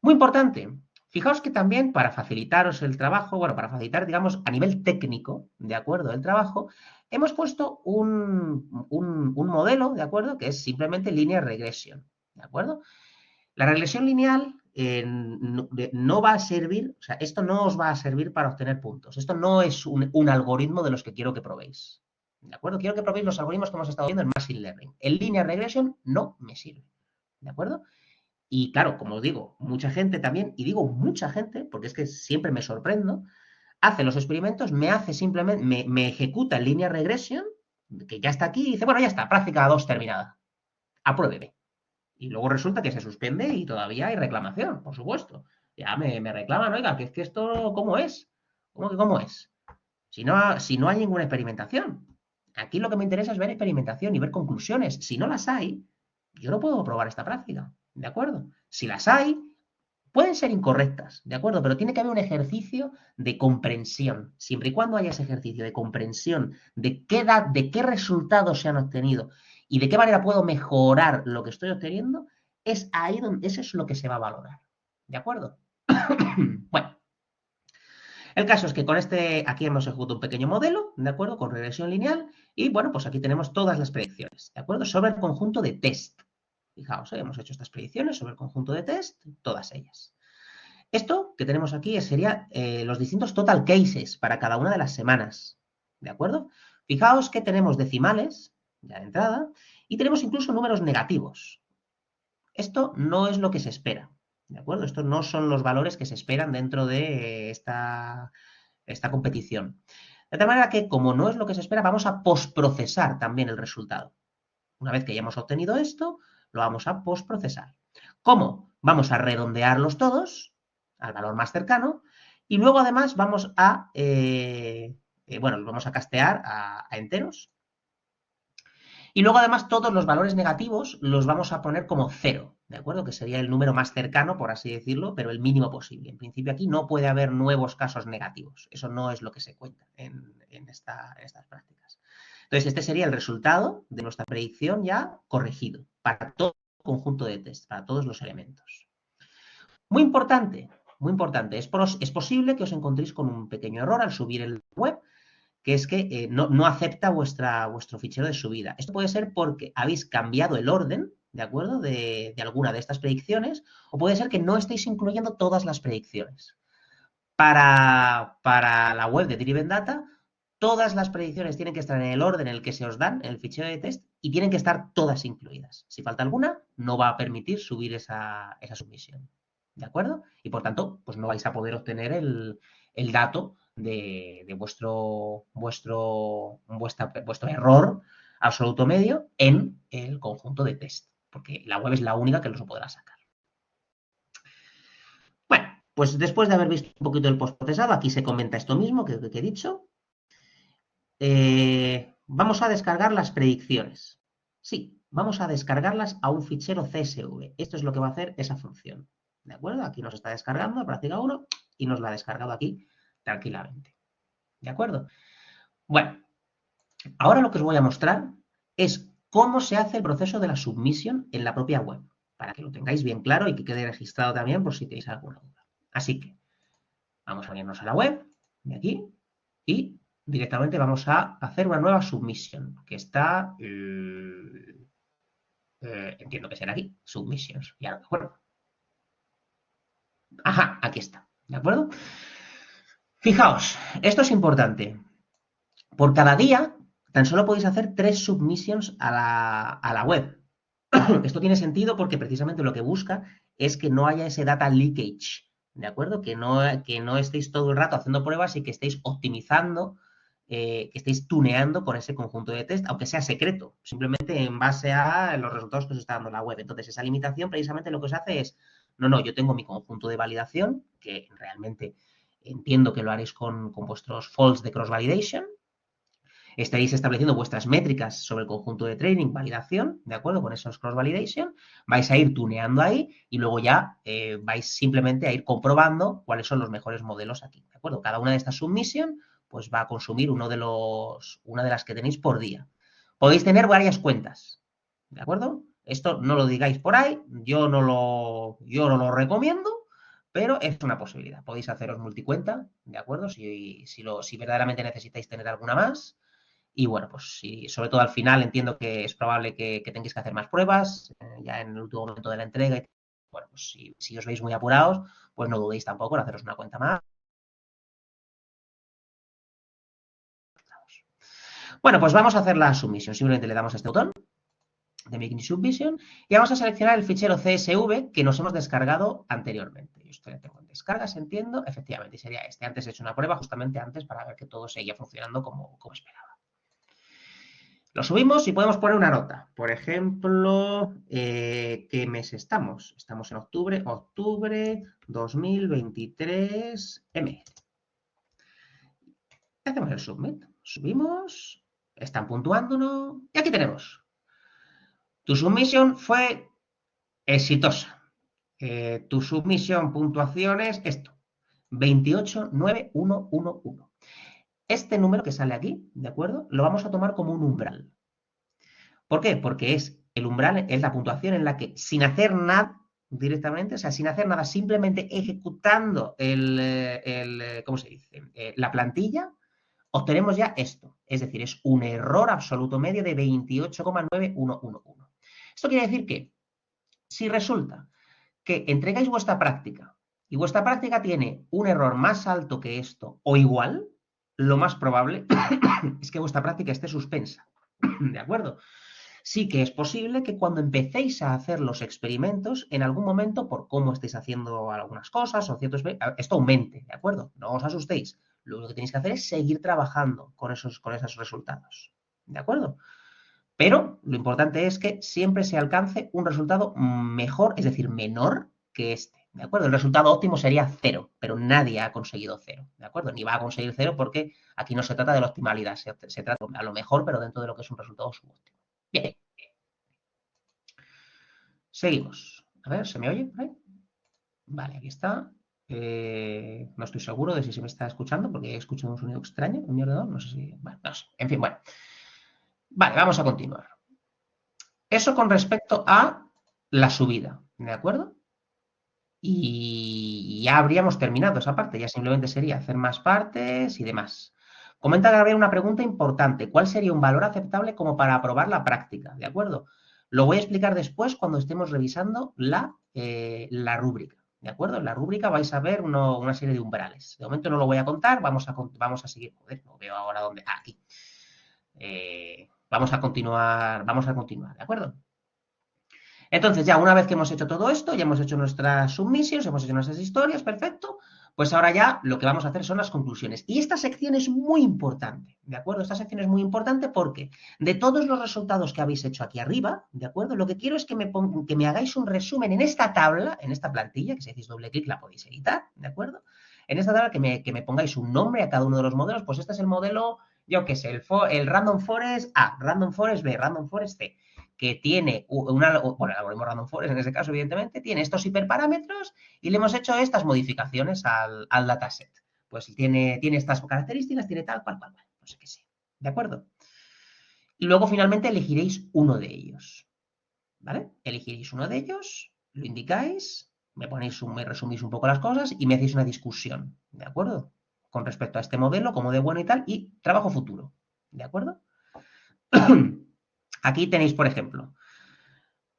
Muy importante. Fijaos que también para facilitaros el trabajo, bueno, para facilitar, digamos, a nivel técnico, ¿de acuerdo?, el trabajo, hemos puesto un modelo, ¿de acuerdo?, que es simplemente linear regression, ¿de acuerdo? La regresión lineal no va a servir, o sea, esto no os va a servir para obtener puntos. Esto no es un algoritmo de los que quiero que probéis. ¿De acuerdo? Quiero que probéis los algoritmos que hemos estado viendo en Machine Learning. El linear regression no me sirve. ¿De acuerdo? Y claro, como os digo, mucha gente también, y digo mucha gente, porque es que siempre me sorprendo, hace los experimentos, me hace simplemente, me ejecuta el linear regression, que ya está aquí, y dice, bueno, ya está, práctica 2 terminada. Apruébeme. Y luego resulta que se suspende y todavía hay reclamación, por supuesto. Ya me reclaman, oiga, que es que esto, ¿cómo es? ¿Cómo que cómo es? Si no hay ninguna experimentación. Aquí lo que me interesa es ver experimentación y ver conclusiones. Si no las hay, yo no puedo probar esta práctica. ¿De acuerdo? Si las hay, Pueden ser incorrectas, ¿de acuerdo? Pero tiene que haber un ejercicio de comprensión. Siempre y cuando haya ese ejercicio de comprensión de de qué resultados se han obtenido y de qué manera puedo mejorar lo que estoy obteniendo, es ahí donde eso es lo que se va a valorar. ¿De acuerdo? Bueno, el caso es que con aquí hemos ejecutado un pequeño modelo, ¿de acuerdo? Con regresión lineal, y bueno, pues aquí tenemos todas las predicciones, ¿de acuerdo? Sobre el conjunto de test. Fijaos, hemos hecho estas predicciones sobre el conjunto de test, todas ellas. Esto que tenemos aquí sería los distintos total cases para cada una de las semanas, ¿de acuerdo? Fijaos que tenemos decimales, ya de entrada, y tenemos incluso números negativos. Esto no es lo que se espera, ¿de acuerdo? Estos no son los valores que se esperan dentro de esta competición. De tal manera que, como no es lo que se espera, vamos a postprocesar también el resultado. Una vez que ya hemos obtenido esto, lo vamos a postprocesar. ¿Cómo? Vamos a redondearlos todos al valor más cercano y luego además vamos los vamos a castear a enteros. Y luego además todos los valores negativos los vamos a poner como cero, ¿de acuerdo? Que sería el número más cercano, por así decirlo, pero el mínimo posible. En principio aquí no puede haber nuevos casos negativos. Eso no es lo que se cuenta en estas prácticas. Entonces, este sería el resultado de nuestra predicción ya corregido para todo el conjunto de test, para todos los elementos. Muy importante, muy importante. Es posible que os encontréis con un pequeño error al subir el web, que es que no acepta vuestro fichero de subida. Esto puede ser porque habéis cambiado el orden, ¿de acuerdo? De alguna de estas predicciones, o puede ser que no estéis incluyendo todas las predicciones. Para la web de Driven Data, todas las predicciones tienen que estar en el orden en el que se os dan en el fichero de test y tienen que estar todas incluidas. Si falta alguna, no va a permitir subir esa submisión. ¿De acuerdo? Y por tanto, pues no vais a poder obtener el dato de vuestro error absoluto medio en el conjunto de test, porque la web es la única que los podrá sacar. Bueno, pues después de haber visto un poquito el postprocesado, aquí se comenta esto mismo que he dicho. Vamos a descargar las predicciones. Sí, vamos a descargarlas a un fichero CSV. Esto es lo que va a hacer esa función. ¿De acuerdo? Aquí nos está descargando la práctica 1 y nos la ha descargado aquí tranquilamente. ¿De acuerdo? Bueno, ahora lo que os voy a mostrar es cómo se hace el proceso de la submission en la propia web, para que lo tengáis bien claro y que quede registrado también por si tenéis alguna duda. Así que vamos a irnos a la web de aquí y directamente vamos a hacer una nueva submission que está, entiendo que será aquí, submissions, ya de acuerdo. Ajá, aquí está, ¿de acuerdo? Fijaos, esto es importante. Por cada día, tan solo podéis hacer 3 submissions a la web. Esto tiene sentido porque precisamente lo que busca es que no haya ese data leakage, ¿de acuerdo? Que no estéis todo el rato haciendo pruebas y que estéis optimizando, que estéis tuneando con ese conjunto de test, aunque sea secreto, simplemente en base a los resultados que os está dando la web. Entonces, esa limitación precisamente lo que os hace es, no, yo tengo mi conjunto de validación, que realmente entiendo que lo haréis con vuestros false de cross-validation, estaréis estableciendo vuestras métricas sobre el conjunto de training, validación, ¿de acuerdo? Con esos cross-validation, vais a ir tuneando ahí y luego ya vais simplemente a ir comprobando cuáles son los mejores modelos aquí, ¿de acuerdo? Cada una de estas submission pues va a consumir una de las que tenéis por día. Podéis tener varias cuentas, ¿de acuerdo? Esto no lo digáis por ahí, yo no lo recomiendo, pero es una posibilidad. Podéis haceros multicuenta, ¿de acuerdo? Si verdaderamente necesitáis tener alguna más. Y bueno, pues sí, sobre todo al final entiendo que es probable que tengáis que hacer más pruebas, ya en el último momento de la entrega. Bueno, pues si os veis muy apurados, pues no dudéis tampoco en haceros una cuenta más. Bueno, pues vamos a hacer la submission. Simplemente le damos a este botón de Making Submission y vamos a seleccionar el fichero CSV que nos hemos descargado anteriormente. Yo esto ya tengo en descargas, entiendo. Efectivamente, sería este. Antes he hecho una prueba justamente antes para ver que todo seguía funcionando como esperaba. Lo subimos y podemos poner una nota. Por ejemplo, ¿qué mes estamos? Estamos en octubre 2023 M. Hacemos el submit. Subimos, están puntuándonos y aquí tenemos. Tu submission fue exitosa. Tu submisión, puntuaciones, esto, 289111. Este número que sale aquí, ¿de acuerdo? Lo vamos a tomar como un umbral. ¿Por qué? Porque el umbral es la puntuación en la que sin hacer nada directamente, o sea, sin hacer nada, simplemente ejecutando ¿cómo se dice? La plantilla, obtenemos ya esto. Es decir, es un error absoluto medio de 28,9111. Esto quiere decir que si resulta que entregáis vuestra práctica y vuestra práctica tiene un error más alto que esto o igual, lo más probable es que vuestra práctica esté suspensa. ¿De acuerdo? Sí que es posible que cuando empecéis a hacer los experimentos, en algún momento, por cómo estéis haciendo algunas cosas o ciertos, esto aumente, ¿de acuerdo? No os asustéis. Lo único que tenéis que hacer es seguir trabajando con esos resultados, ¿de acuerdo? Pero lo importante es que siempre se alcance un resultado mejor, es decir, menor que este, ¿de acuerdo? El resultado óptimo sería 0, pero nadie ha conseguido 0, ¿de acuerdo? Ni va a conseguir 0 porque aquí no se trata de la optimalidad, se trata a lo mejor, pero dentro de lo que es un resultado subóptimo. Bien, seguimos. A ver, ¿se me oye por ahí? Vale, aquí está. No estoy seguro de si se me está escuchando porque he escuchado un sonido extraño en mi ordenador. No sé si. Bueno, no sé. En fin, bueno. Vale, vamos a continuar. Eso con respecto a la subida, ¿de acuerdo? Y ya habríamos terminado esa parte, ya simplemente sería hacer más partes y demás. Comenta Gabriel una pregunta importante. ¿Cuál sería un valor aceptable como para aprobar la práctica? ¿De acuerdo? Lo voy a explicar después cuando estemos revisando la rúbrica. ¿De acuerdo? En la rúbrica vais a ver una serie de umbrales. De momento no lo voy a contar, vamos a seguir. Joder, no veo ahora dónde. Aquí. Vamos a continuar, ¿de acuerdo? Entonces, ya una vez que hemos hecho todo esto, ya hemos hecho nuestras submisiones, hemos hecho nuestras historias, perfecto, pues ahora ya lo que vamos a hacer son las conclusiones. Y esta sección es muy importante, ¿de acuerdo? Esta sección es muy importante porque de todos los resultados que habéis hecho aquí arriba, ¿de acuerdo? Lo que quiero es que me hagáis un resumen en esta tabla, en esta plantilla, que si hacéis doble clic la podéis editar, ¿de acuerdo? En esta tabla que me pongáis un nombre a cada uno de los modelos, pues este es el modelo, yo qué sé, el Random Forest A, Random Forest B, Random Forest C, que tiene bueno, el algoritmo Random Forest en este caso, evidentemente, tiene estos hiperparámetros y le hemos hecho estas modificaciones al dataset. Pues tiene estas características, tiene tal, cual, no sé qué sé. ¿De acuerdo? Y luego finalmente elegiréis uno de ellos. ¿Vale? Elegiréis uno de ellos, lo indicáis, me resumís un poco las cosas y me hacéis una discusión. ¿De acuerdo? Con respecto a este modelo, como de bueno y tal, y trabajo futuro. ¿De acuerdo? Aquí tenéis, por ejemplo,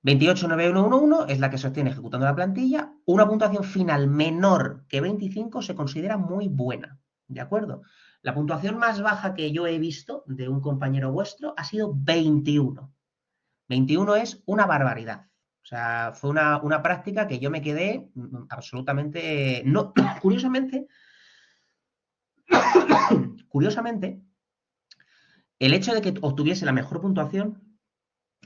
289111 es la que se obtiene ejecutando la plantilla. Una puntuación final menor que 25 se considera muy buena. ¿De acuerdo? La puntuación más baja que yo he visto de un compañero vuestro ha sido 21. 21 es una barbaridad. O sea, fue una práctica que yo me quedé absolutamente. No, curiosamente, el hecho de que obtuviese la mejor puntuación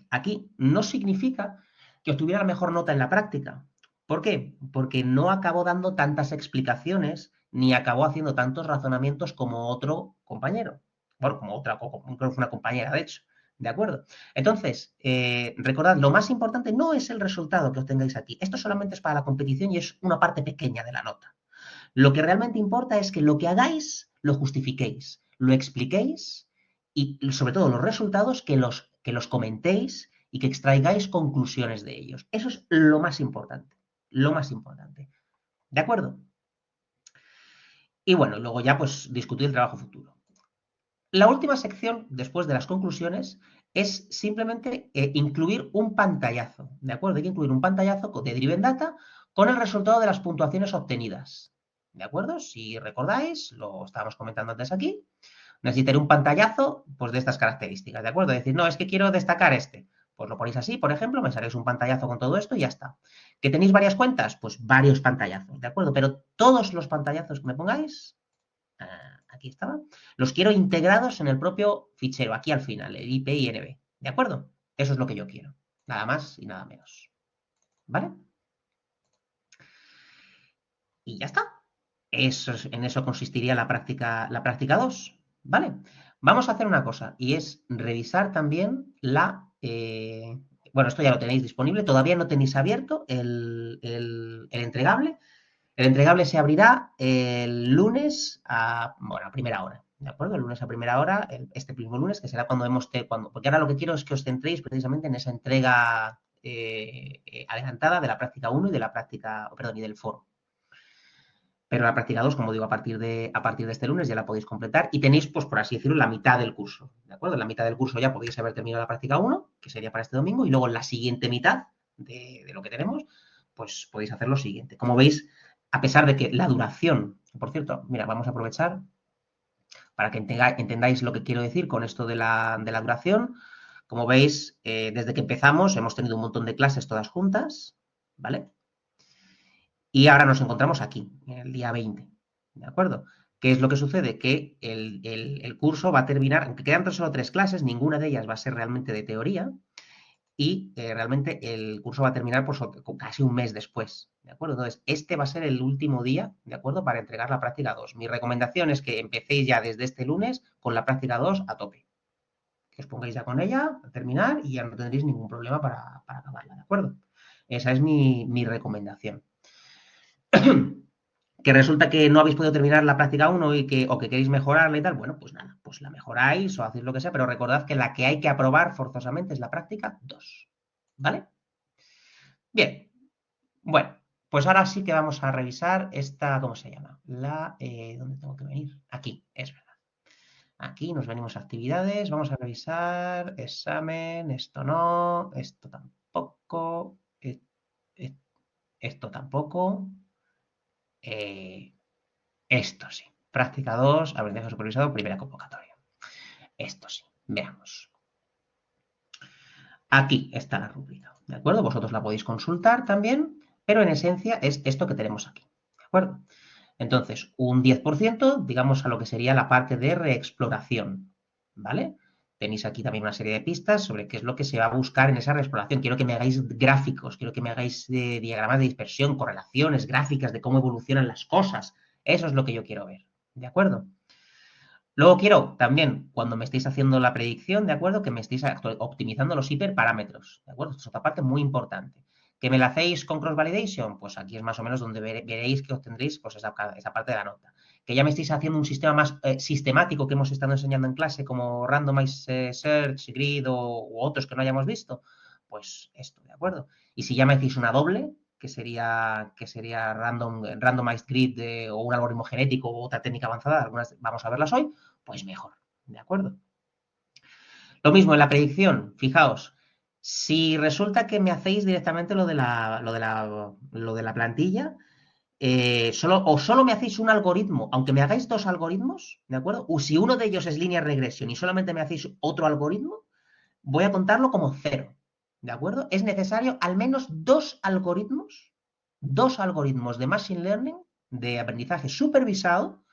aquí no significa que obtuviera la mejor nota en la práctica. ¿Por qué? Porque no acabó dando tantas explicaciones ni acabó haciendo tantos razonamientos como otro compañero. Bueno, como otra, creo que fue una compañera, de hecho. ¿De acuerdo? Entonces, recordad, lo más importante no es el resultado que obtengáis aquí. Esto solamente es para la competición y es una parte pequeña de la nota. Lo que realmente importa es que lo que hagáis lo justifiquéis, lo expliquéis y sobre todo los resultados que los comentéis y que extraigáis conclusiones de ellos. Eso es lo más importante, lo más importante. ¿De acuerdo? Y bueno, luego ya pues discutir el trabajo futuro. La última sección, después de las conclusiones, es simplemente incluir un pantallazo, ¿de acuerdo? Hay que incluir un pantallazo de Driven Data con el resultado de las puntuaciones obtenidas, ¿de acuerdo? Si recordáis, lo estábamos comentando antes aquí, necesitaré un pantallazo pues, de estas características, ¿de acuerdo? Es decir, no, es que quiero destacar este. Pues lo ponéis así, por ejemplo, me saléis un pantallazo con todo esto y ya está. ¿Que tenéis varias cuentas? Pues varios pantallazos, ¿de acuerdo? Pero todos los pantallazos que me pongáis, aquí estaba, los quiero integrados en el propio fichero, aquí al final, el IPINB, ¿de acuerdo? Eso es lo que yo quiero, nada más y nada menos, ¿vale? Y ya está. En eso consistiría la práctica 2, ¿vale? Vamos a hacer una cosa, y es revisar también bueno, esto ya lo tenéis disponible, todavía no tenéis abierto el entregable. El entregable se abrirá el lunes a primera hora, ¿de acuerdo? El lunes a primera hora, este mismo lunes, que será cuando porque ahora lo que quiero es que os centréis precisamente en esa entrega adelantada de la práctica uno y de la práctica, perdón, y del foro. Pero la práctica 2, como digo, a partir de este lunes ya la podéis completar y tenéis, pues por así decirlo, la mitad del curso, ¿de acuerdo? En la mitad del curso ya podéis haber terminado la práctica uno, que sería para este domingo, y luego en la siguiente mitad de lo que tenemos, pues podéis hacer lo siguiente. Como veis, a pesar de que la duración, por cierto, mira, vamos a aprovechar para que entendáis lo que quiero decir con esto de la duración. Como veis, desde que empezamos hemos tenido un montón de clases todas juntas, ¿vale? Y ahora nos encontramos aquí, en el día 20, ¿de acuerdo? ¿Qué es lo que sucede? Que el curso va a terminar, aunque quedan solo 3 clases, ninguna de ellas va a ser realmente de teoría y realmente el curso va a terminar pues, casi un mes después, ¿de acuerdo? Entonces, este va a ser el último día, ¿de acuerdo? Para entregar la práctica 2. Mi recomendación es que empecéis ya desde este lunes con la práctica 2 a tope. Que os pongáis ya con ella, a terminar y ya no tendréis ningún problema para acabarla, ¿de acuerdo? Esa es mi recomendación. Que resulta que no habéis podido terminar la práctica 1 o que queréis mejorarla y tal, bueno, pues nada, pues la mejoráis o hacéis lo que sea, pero recordad que la que hay que aprobar forzosamente es la práctica 2, ¿vale? Bien, bueno, pues ahora sí que vamos a revisar esta, ¿cómo se llama? ¿Dónde tengo que venir? Aquí, es verdad. Aquí nos venimos a actividades, vamos a revisar examen, esto no, esto tampoco, esto tampoco, eh, esto sí. Práctica 2, aprendizaje supervisado, primera convocatoria. Esto sí, veamos. Aquí está la rúbrica, ¿de acuerdo? Vosotros la podéis consultar también, pero en esencia es esto que tenemos aquí, ¿de acuerdo? Entonces, un 10%, digamos, a lo que sería la parte de reexploración, ¿vale? Tenéis aquí también una serie de pistas sobre qué es lo que se va a buscar en esa reexploración. Quiero que me hagáis gráficos, quiero que me hagáis diagramas de dispersión, correlaciones, gráficas de cómo evolucionan las cosas. Eso es lo que yo quiero ver, ¿de acuerdo? Luego quiero también, cuando me estéis haciendo la predicción, ¿de acuerdo? Que me estéis optimizando los hiperparámetros, ¿de acuerdo? Esto es otra parte muy importante. ¿Que me la hacéis con cross validation? Pues aquí es más o menos donde veréis que obtendréis pues, esa parte de la nota. Que ya me estéis haciendo un sistema más sistemático que hemos estado enseñando en clase, como Randomized Search, Grid u otros que no hayamos visto, pues esto, ¿de acuerdo? Y si ya me hacéis una doble, que sería randomized grid o un algoritmo genético u otra técnica avanzada, algunas vamos a verlas hoy, pues mejor, ¿de acuerdo? Lo mismo en la predicción, fijaos, si resulta que me hacéis directamente lo de la plantilla, solo me hacéis un algoritmo, aunque me hagáis 2 algoritmos, ¿de acuerdo? O si uno de ellos es linear regression y solamente me hacéis otro algoritmo, voy a contarlo como 0, ¿de acuerdo? Es necesario al menos 2 algoritmos de Machine Learning, de aprendizaje supervisado,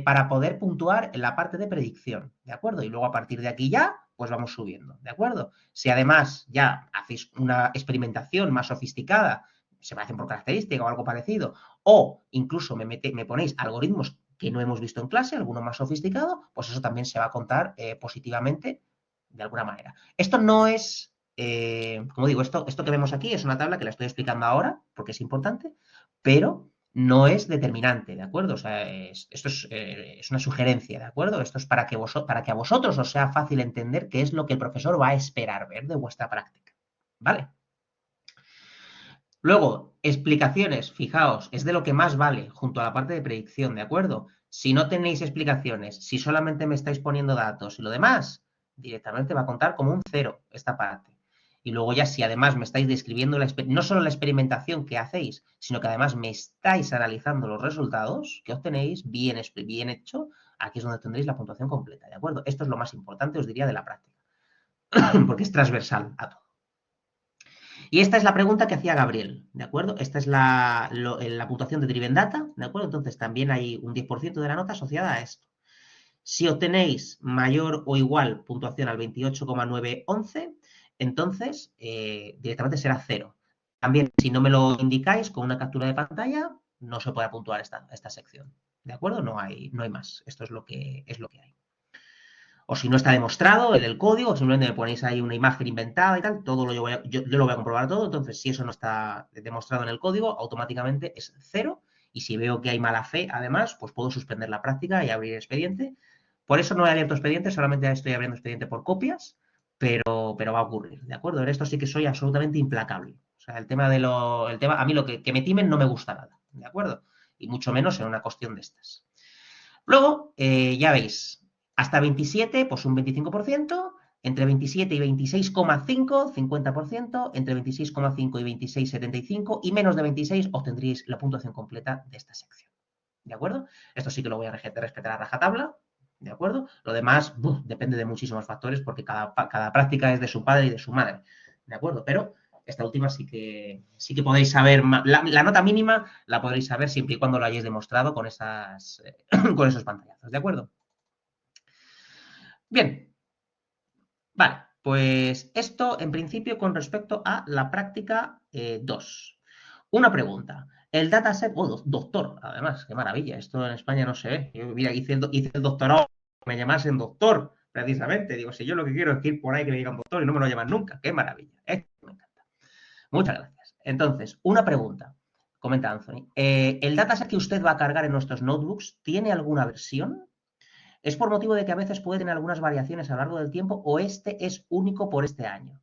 para poder puntuar en la parte de predicción, ¿de acuerdo? Y luego a partir de aquí ya, pues vamos subiendo, ¿de acuerdo? Si además ya hacéis una experimentación más sofisticada, se me hacen por característica o algo parecido, o incluso me ponéis algoritmos que no hemos visto en clase, alguno más sofisticado, pues eso también se va a contar positivamente de alguna manera. Esto no es, como digo, esto que vemos aquí es una tabla que la estoy explicando ahora porque es importante, pero no es determinante, ¿de acuerdo? O sea, esto es una sugerencia, ¿de acuerdo? Esto es para que a vosotros os sea fácil entender qué es lo que el profesor va a esperar ver de vuestra práctica, ¿vale? Luego, explicaciones, fijaos, es de lo que más vale junto a la parte de predicción, ¿de acuerdo? Si no tenéis explicaciones, si solamente me estáis poniendo datos y lo demás, directamente va a contar como un 0 esta parte. Y luego ya si además me estáis describiendo no solo la experimentación que hacéis, sino que además me estáis analizando los resultados que obtenéis bien hecho, aquí es donde tendréis la puntuación completa, ¿de acuerdo? Esto es lo más importante, os diría, de la práctica, porque es transversal a todo. Y esta es la pregunta que hacía Gabriel, ¿de acuerdo? Esta es la puntuación de Driven Data, ¿de acuerdo? Entonces también hay un 10% de la nota asociada a esto. Si obtenéis mayor o igual puntuación al 28,911, entonces directamente será 0. También, si no me lo indicáis con una captura de pantalla, no se puede puntuar esta sección, ¿de acuerdo? No hay más. Esto es lo que hay. O si no está demostrado en el código, simplemente me ponéis ahí una imagen inventada y tal, todo yo lo voy a comprobar todo. Entonces, si eso no está demostrado en el código, automáticamente es 0. Y si veo que hay mala fe, además, pues puedo suspender la práctica y abrir expediente. Por eso no he abierto expediente, solamente estoy abriendo expediente por copias, pero va a ocurrir, ¿de acuerdo? En esto sí que soy absolutamente implacable. O sea, el tema a mí lo que me timen no me gusta nada, ¿de acuerdo? Y mucho menos en una cuestión de estas. Luego, ya veis, hasta 27, pues un 25%, entre 27 y 26,5, 50%, entre 26,5 y 26, 75, y menos de 26 obtendréis la puntuación completa de esta sección. ¿De acuerdo? Esto sí que lo voy a respetar a rajatabla, ¿de acuerdo? Lo demás depende de muchísimos factores porque cada práctica es de su padre y de su madre, ¿de acuerdo? Pero esta última sí que podéis saber, la nota mínima la podréis saber siempre y cuando lo hayáis demostrado con, con esos pantallazos, ¿de acuerdo? Bien, vale, pues esto en principio con respecto a la práctica 2. Una pregunta. El dataset, doctor, además, qué maravilla, esto en España no se ve. Yo, mira, hice el doctorado, me llamasen doctor, precisamente. Digo, si yo lo que quiero es que ir por ahí que me digan doctor y no me lo llaman nunca, qué maravilla. Esto me encanta. Muchas gracias. Entonces, una pregunta, comenta Anthony. ¿El dataset que usted va a cargar en nuestros notebooks tiene alguna versión? ¿Es por motivo de que a veces puede tener algunas variaciones a lo largo del tiempo o este es único por este año?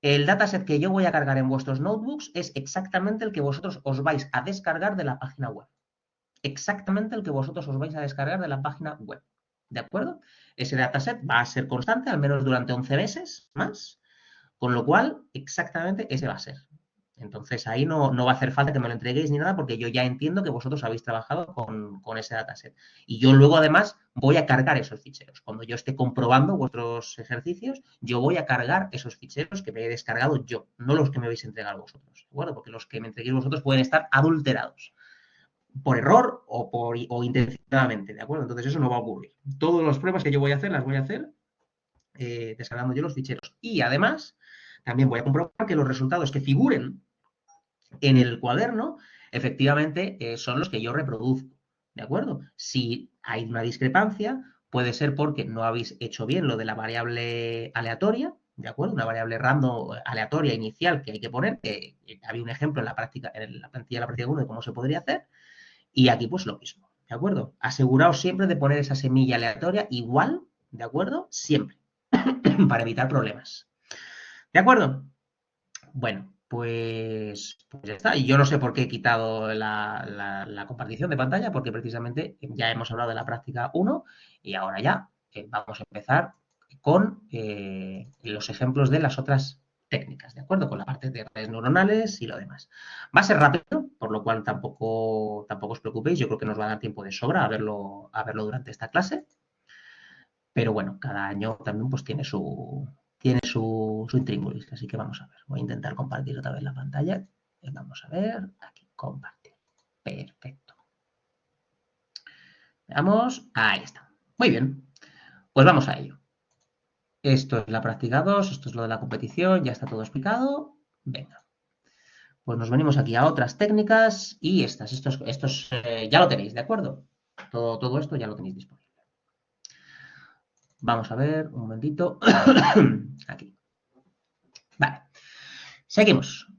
El dataset que yo voy a cargar en vuestros notebooks es exactamente el que vosotros os vais a descargar de la página web. Exactamente el que vosotros os vais a descargar de la página web. ¿De acuerdo? Ese dataset va a ser constante, al menos durante 11 meses más, con lo cual exactamente ese va a ser. Entonces ahí no va a hacer falta que me lo entreguéis ni nada porque yo ya entiendo que vosotros habéis trabajado con ese dataset. Y yo luego además voy a cargar esos ficheros. Cuando yo esté comprobando vuestros ejercicios, yo voy a cargar esos ficheros que me he descargado yo, no los que me vais a entregar vosotros. ¿De acuerdo? Porque los que me entreguéis vosotros pueden estar adulterados por error o intencionadamente. ¿De acuerdo? Entonces eso no va a ocurrir. Todas las pruebas que yo voy a hacer, las voy a hacer descargando yo los ficheros. Y además, también voy a comprobar que los resultados que figuren en el cuaderno, efectivamente, son los que yo reproduzco. ¿De acuerdo? Si hay una discrepancia, puede ser porque no habéis hecho bien lo de la variable aleatoria, ¿de acuerdo? Una variable random aleatoria inicial que hay que poner. Había un ejemplo en la práctica, en la plantilla de la práctica 1 de cómo se podría hacer. Y aquí, pues lo mismo. ¿De acuerdo? Aseguraos siempre de poner esa semilla aleatoria igual, ¿de acuerdo? Siempre. Para evitar problemas. ¿De acuerdo? Bueno, pues ya está. Y yo no sé por qué he quitado la compartición de pantalla, porque precisamente ya hemos hablado de la práctica 1 y ahora ya vamos a empezar con los ejemplos de las otras técnicas, ¿de acuerdo? Con la parte de redes neuronales y lo demás. Va a ser rápido, por lo cual tampoco os preocupéis. Yo creo que nos va a dar tiempo de sobra a verlo durante esta clase. Pero bueno, cada año también pues tiene su intríngulis, así que vamos a ver. Voy a intentar compartir otra vez la pantalla. Vamos a ver, aquí, compartir. Perfecto. Veamos, ahí está. Muy bien, pues vamos a ello. Esto es la práctica 2, esto es lo de la competición, ya está todo explicado. Venga, pues nos venimos aquí a otras técnicas y estos ya lo tenéis, ¿de acuerdo? Todo esto ya lo tenéis disponible. Vamos a ver, un momentito. Aquí. Vale. Seguimos.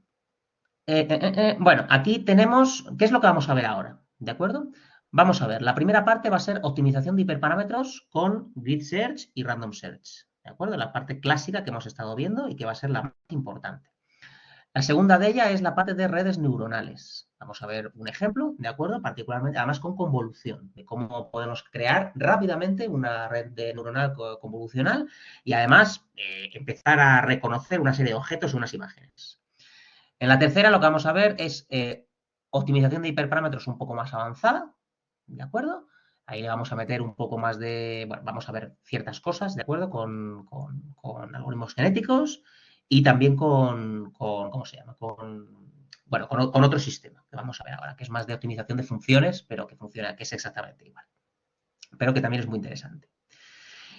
Bueno, aquí tenemos, ¿qué es lo que vamos a ver ahora? ¿De acuerdo? Vamos a ver, la primera parte va a ser optimización de hiperparámetros con grid search y random search. ¿De acuerdo? La parte clásica que hemos estado viendo y que va a ser la más importante. La segunda de ellas es la parte de redes neuronales. Vamos a ver un ejemplo, ¿de acuerdo? Particularmente, además con convolución, de cómo podemos crear rápidamente una red neuronal convolucional y además empezar a reconocer una serie de objetos o unas imágenes. En la tercera lo que vamos a ver es optimización de hiperparámetros un poco más avanzada, ¿de acuerdo? Ahí le vamos a meter un poco más de, bueno, vamos a ver ciertas cosas, ¿de acuerdo? Con algoritmos genéticos y también ¿cómo se llama? Con otro sistema que vamos a ver ahora, que es más de optimización de funciones, pero que funciona, que es exactamente igual. Pero que también es muy interesante.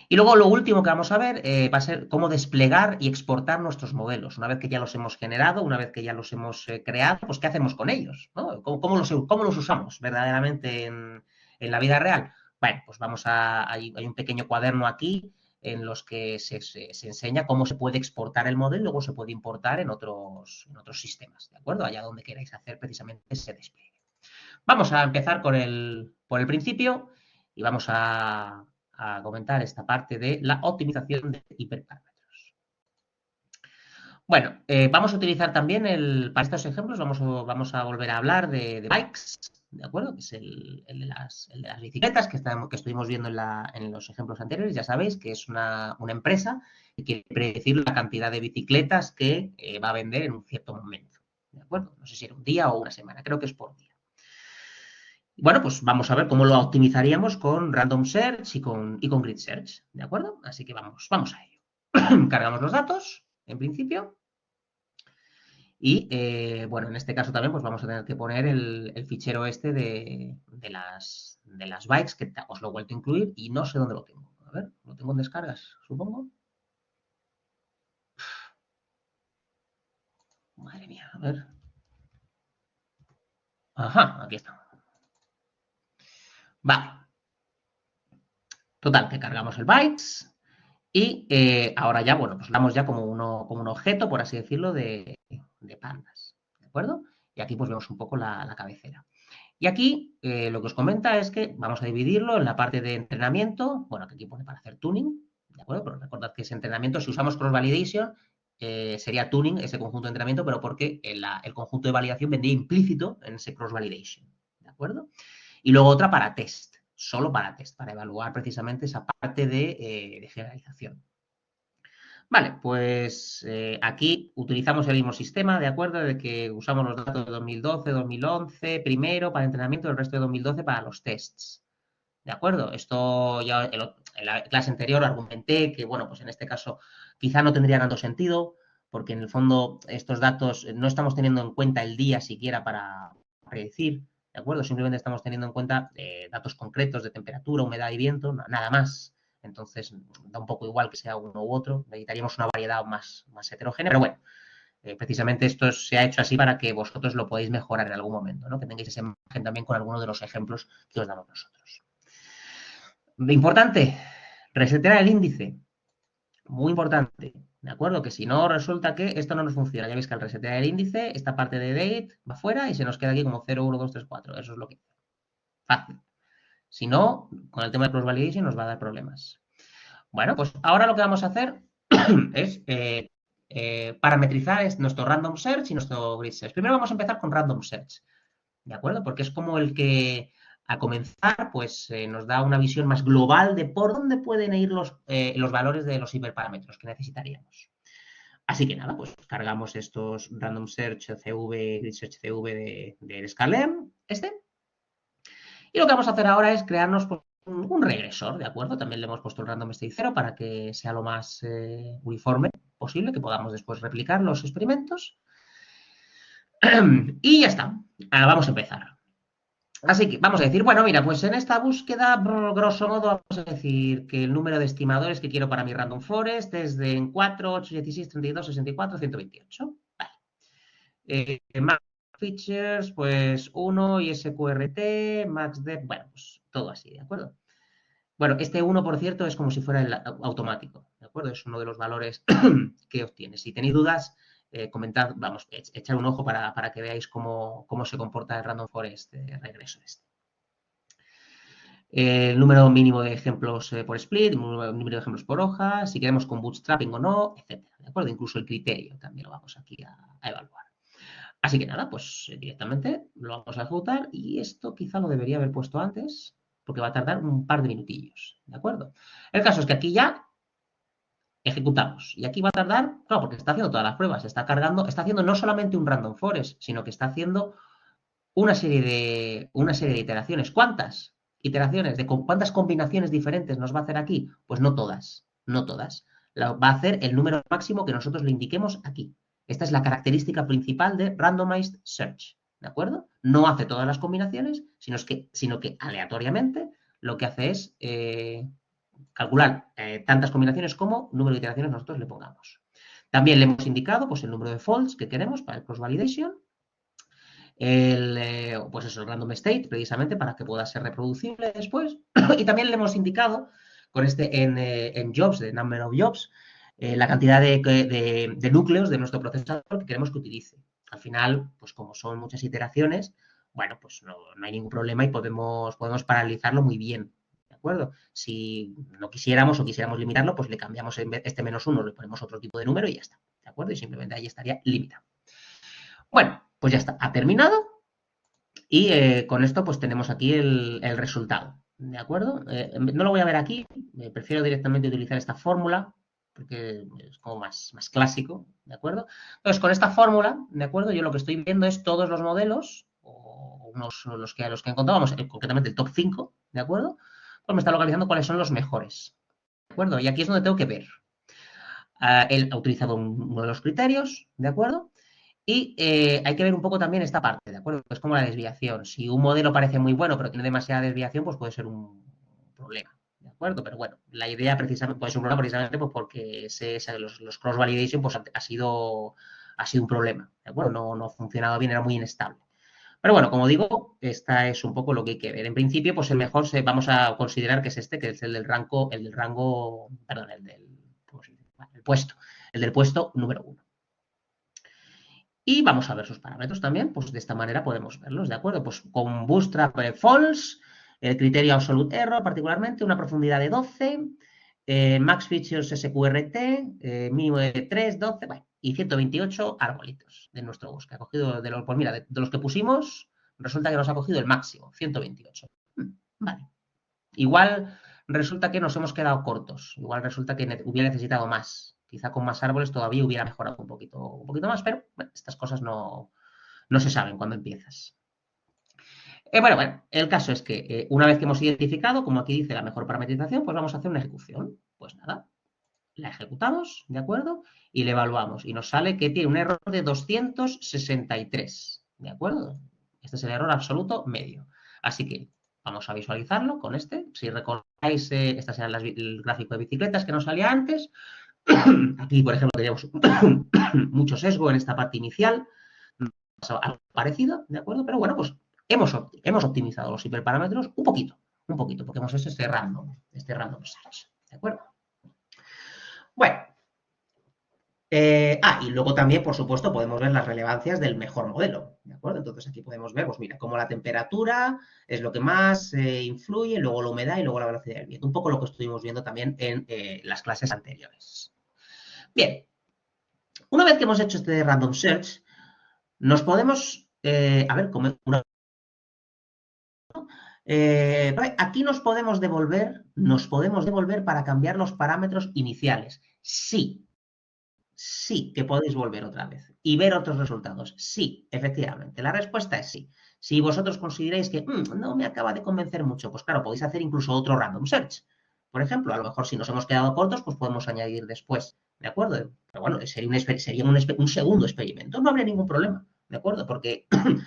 Y luego lo último que vamos a ver va a ser cómo desplegar y exportar nuestros modelos. Una vez que ya los hemos generado, una vez que ya los hemos creado, pues ¿qué hacemos con ellos? ¿No? ¿Cómo los usamos verdaderamente en la vida real? Bueno, pues hay un pequeño cuaderno aquí en los que se enseña cómo se puede exportar el modelo y luego se puede importar en otros sistemas, ¿de acuerdo? Allá donde queráis hacer precisamente ese despliegue. Vamos a empezar por el principio y vamos a comentar esta parte de la optimización de hiperparámetros. Bueno, vamos a utilizar también, para estos ejemplos, vamos a volver a hablar de bikes, ¿de acuerdo? Que es el de las bicicletas que estuvimos viendo en los ejemplos anteriores. Ya sabéis que es una empresa que quiere predecir la cantidad de bicicletas que va a vender en un cierto momento, ¿de acuerdo? No sé si era un día o una semana, creo que es por día. Bueno, pues vamos a ver cómo lo optimizaríamos con Random Search y con Grid Search, ¿de acuerdo? Así que vamos a ello. Cargamos los datos, en principio. Y, bueno, en este caso también pues vamos a tener que poner el fichero este de las bikes, que os lo he vuelto a incluir y no sé dónde lo tengo. A ver, lo tengo en descargas, supongo. Madre mía, a ver. Ajá, aquí está. Vale. Total, que cargamos el bikes y ahora ya, bueno, pues damos ya como un objeto, por así decirlo, de pandas. ¿De acuerdo? Y aquí pues vemos un poco la cabecera. Y aquí lo que os comenta es que vamos a dividirlo en la parte de entrenamiento, bueno, que aquí pone para hacer tuning, ¿de acuerdo? Pero recordad que ese entrenamiento, si usamos cross-validation, sería tuning ese conjunto de entrenamiento, pero porque el conjunto de validación vendría implícito en ese cross-validation, ¿de acuerdo? Y luego otra para test, solo para test, para evaluar precisamente esa parte de generalización. Vale, pues aquí utilizamos el mismo sistema, ¿de acuerdo? De que usamos los datos de 2012, 2011 primero para entrenamiento y el resto de 2012 para los tests. ¿De acuerdo? Esto ya en la clase anterior argumenté que, bueno, pues en este caso quizá no tendría tanto sentido, porque en el fondo estos datos no estamos teniendo en cuenta el día siquiera para predecir, ¿de acuerdo? Simplemente estamos teniendo en cuenta datos concretos de temperatura, humedad y viento, nada más. Entonces, da un poco igual que sea uno u otro, necesitaríamos una variedad más heterogénea, pero bueno, precisamente esto se ha hecho así para que vosotros lo podáis mejorar en algún momento, ¿no? Que tengáis esa imagen también con alguno de los ejemplos que os damos nosotros. Importante, resetear el índice. Muy importante. ¿De acuerdo? Que si no, resulta que esto no nos funciona. Ya veis que al resetear el índice, esta parte de date va fuera y se nos queda aquí como 0, 1, 2, 3, 4. Eso es lo que fácil. Si no, con el tema de cross-validation nos va a dar problemas. Bueno, pues ahora lo que vamos a hacer es parametrizar nuestro random search y nuestro grid search. Primero vamos a empezar con random search, ¿de acuerdo? Porque es como el que a comenzar pues nos da una visión más global de por dónde pueden ir los valores de los hiperparámetros que necesitaríamos. Así que nada, pues cargamos estos random search CV, grid search CV del Scalem, y lo que vamos a hacer ahora es crearnos pues, un regresor, ¿de acuerdo? También le hemos puesto el random state 0 para que sea lo más uniforme posible, que podamos después replicar los experimentos. Y ya está. Ahora vamos a empezar. Así que vamos a decir, bueno, mira, pues en esta búsqueda, grosso modo, vamos a decir que el número de estimadores que quiero para mi random forest es de 4, 8, 16, 32, 64, 128. Vale. Max features, pues 1 y SQRT, max depth, bueno, pues todo así, ¿de acuerdo? Bueno, este 1, por cierto, es como si fuera el automático, ¿de acuerdo? Es uno de los valores que obtienes. Si tenéis dudas, comentad, vamos, echar un ojo para que veáis cómo se comporta el random forest de regreso este. El número mínimo de ejemplos por split, el número de ejemplos por hoja, si queremos con bootstrapping o no, etcétera, ¿de acuerdo? Incluso el criterio también lo vamos aquí a evaluar. Así que nada, pues directamente lo vamos a ejecutar y esto quizá lo debería haber puesto antes porque va a tardar un par de minutillos, ¿de acuerdo? El caso es que aquí ya ejecutamos y aquí va a tardar, claro, porque está haciendo todas las pruebas, está cargando, está haciendo no solamente un random forest, sino que está haciendo una serie de iteraciones. ¿Cuántas iteraciones? ¿Cuántas combinaciones diferentes nos va a hacer aquí? Pues no todas, no todas. Va a hacer el número máximo que nosotros le indiquemos aquí. Esta es la característica principal de Randomized Search, ¿de acuerdo? No hace todas las combinaciones, sino que aleatoriamente lo que hace es calcular tantas combinaciones como número de iteraciones nosotros le pongamos. También le hemos indicado pues, el número de faults que queremos para el cross-validation. pues eso, el random state, precisamente para que pueda ser reproducible después. Y también le hemos indicado con este en jobs, de number of jobs, la cantidad de núcleos de nuestro procesador que queremos que utilice. Al final, pues como son muchas iteraciones, bueno, pues no hay ningún problema y podemos paralizarlo muy bien. ¿De acuerdo? Si no quisiéramos o quisiéramos limitarlo, pues le cambiamos en vez este -1, le ponemos otro tipo de número y ya está. ¿De acuerdo? Y simplemente ahí estaría limitado. Bueno, pues ya está. Ha terminado. Y con esto pues tenemos aquí el resultado, ¿de acuerdo? No lo voy a ver aquí, prefiero directamente utilizar esta fórmula porque es como más clásico, ¿de acuerdo? Entonces, con esta fórmula, ¿de acuerdo? Yo lo que estoy viendo es todos los modelos, o los que encontrábamos, concretamente el top 5, ¿de acuerdo? Pues me está localizando cuáles son los mejores, ¿de acuerdo? Y aquí es donde tengo que ver. Él ha utilizado uno de los criterios, ¿de acuerdo? Y hay que ver un poco también esta parte, ¿de acuerdo? Es como la desviación. Si un modelo parece muy bueno, pero tiene demasiada desviación, pues puede ser un problema, ¿de acuerdo? Pero bueno, la idea precisamente puede ser un problema precisamente pues porque los cross-validation pues, ha sido un problema, ¿de acuerdo? No ha funcionado bien, era muy inestable. Pero bueno, como digo, esta es un poco lo que hay que ver. En principio, pues el mejor vamos a considerar que es este, que es el del rango, perdón, el del puesto número 1. Y vamos a ver sus parámetros también, pues de esta manera podemos verlos, ¿de acuerdo? Pues con Bootstrap false, el criterio absolute error particularmente, una profundidad de 12, max features SQRT, mínimo de 3, 12, bueno, y 128 arbolitos de nuestro bosque. Ha cogido pues mira, de los que pusimos, resulta que nos ha cogido el máximo, 128. Vale. Igual resulta que nos hemos quedado cortos, igual resulta que hubiera necesitado más. Quizá con más árboles todavía hubiera mejorado un poquito más, pero bueno, estas cosas no se saben cuando empiezas. Bueno, el caso es que una vez que hemos identificado, como aquí dice, la mejor parametrización, pues vamos a hacer una ejecución. Pues nada, la ejecutamos, ¿de acuerdo? Y le evaluamos. Y nos sale que tiene un error de 263, ¿de acuerdo? Este es el error absoluto medio. Así que vamos a visualizarlo con este. Si recordáis, este era el gráfico de bicicletas que nos salía antes. Aquí, por ejemplo, teníamos mucho sesgo en esta parte inicial. Algo parecido, ¿de acuerdo? Pero bueno, pues hemos optimizado los hiperparámetros un poquito, porque hemos hecho este random search, ¿de acuerdo? Bueno, y luego también, por supuesto, podemos ver las relevancias del mejor modelo, ¿de acuerdo? Entonces aquí podemos ver, pues mira, cómo la temperatura es lo que más influye, luego la humedad y luego la velocidad del viento. Un poco lo que estuvimos viendo también en las clases anteriores. Bien, una vez que hemos hecho este random search, nos podemos, como aquí nos podemos devolver para cambiar los parámetros iniciales. Sí que podéis volver otra vez y ver otros resultados. Sí, efectivamente. La respuesta es sí. Si vosotros consideráis que no me acaba de convencer mucho, pues claro, podéis hacer incluso otro random search. Por ejemplo, a lo mejor si nos hemos quedado cortos, pues podemos añadir después. ¿De acuerdo? Pero bueno, sería un segundo experimento. No habría ningún problema. ¿De acuerdo? Porque,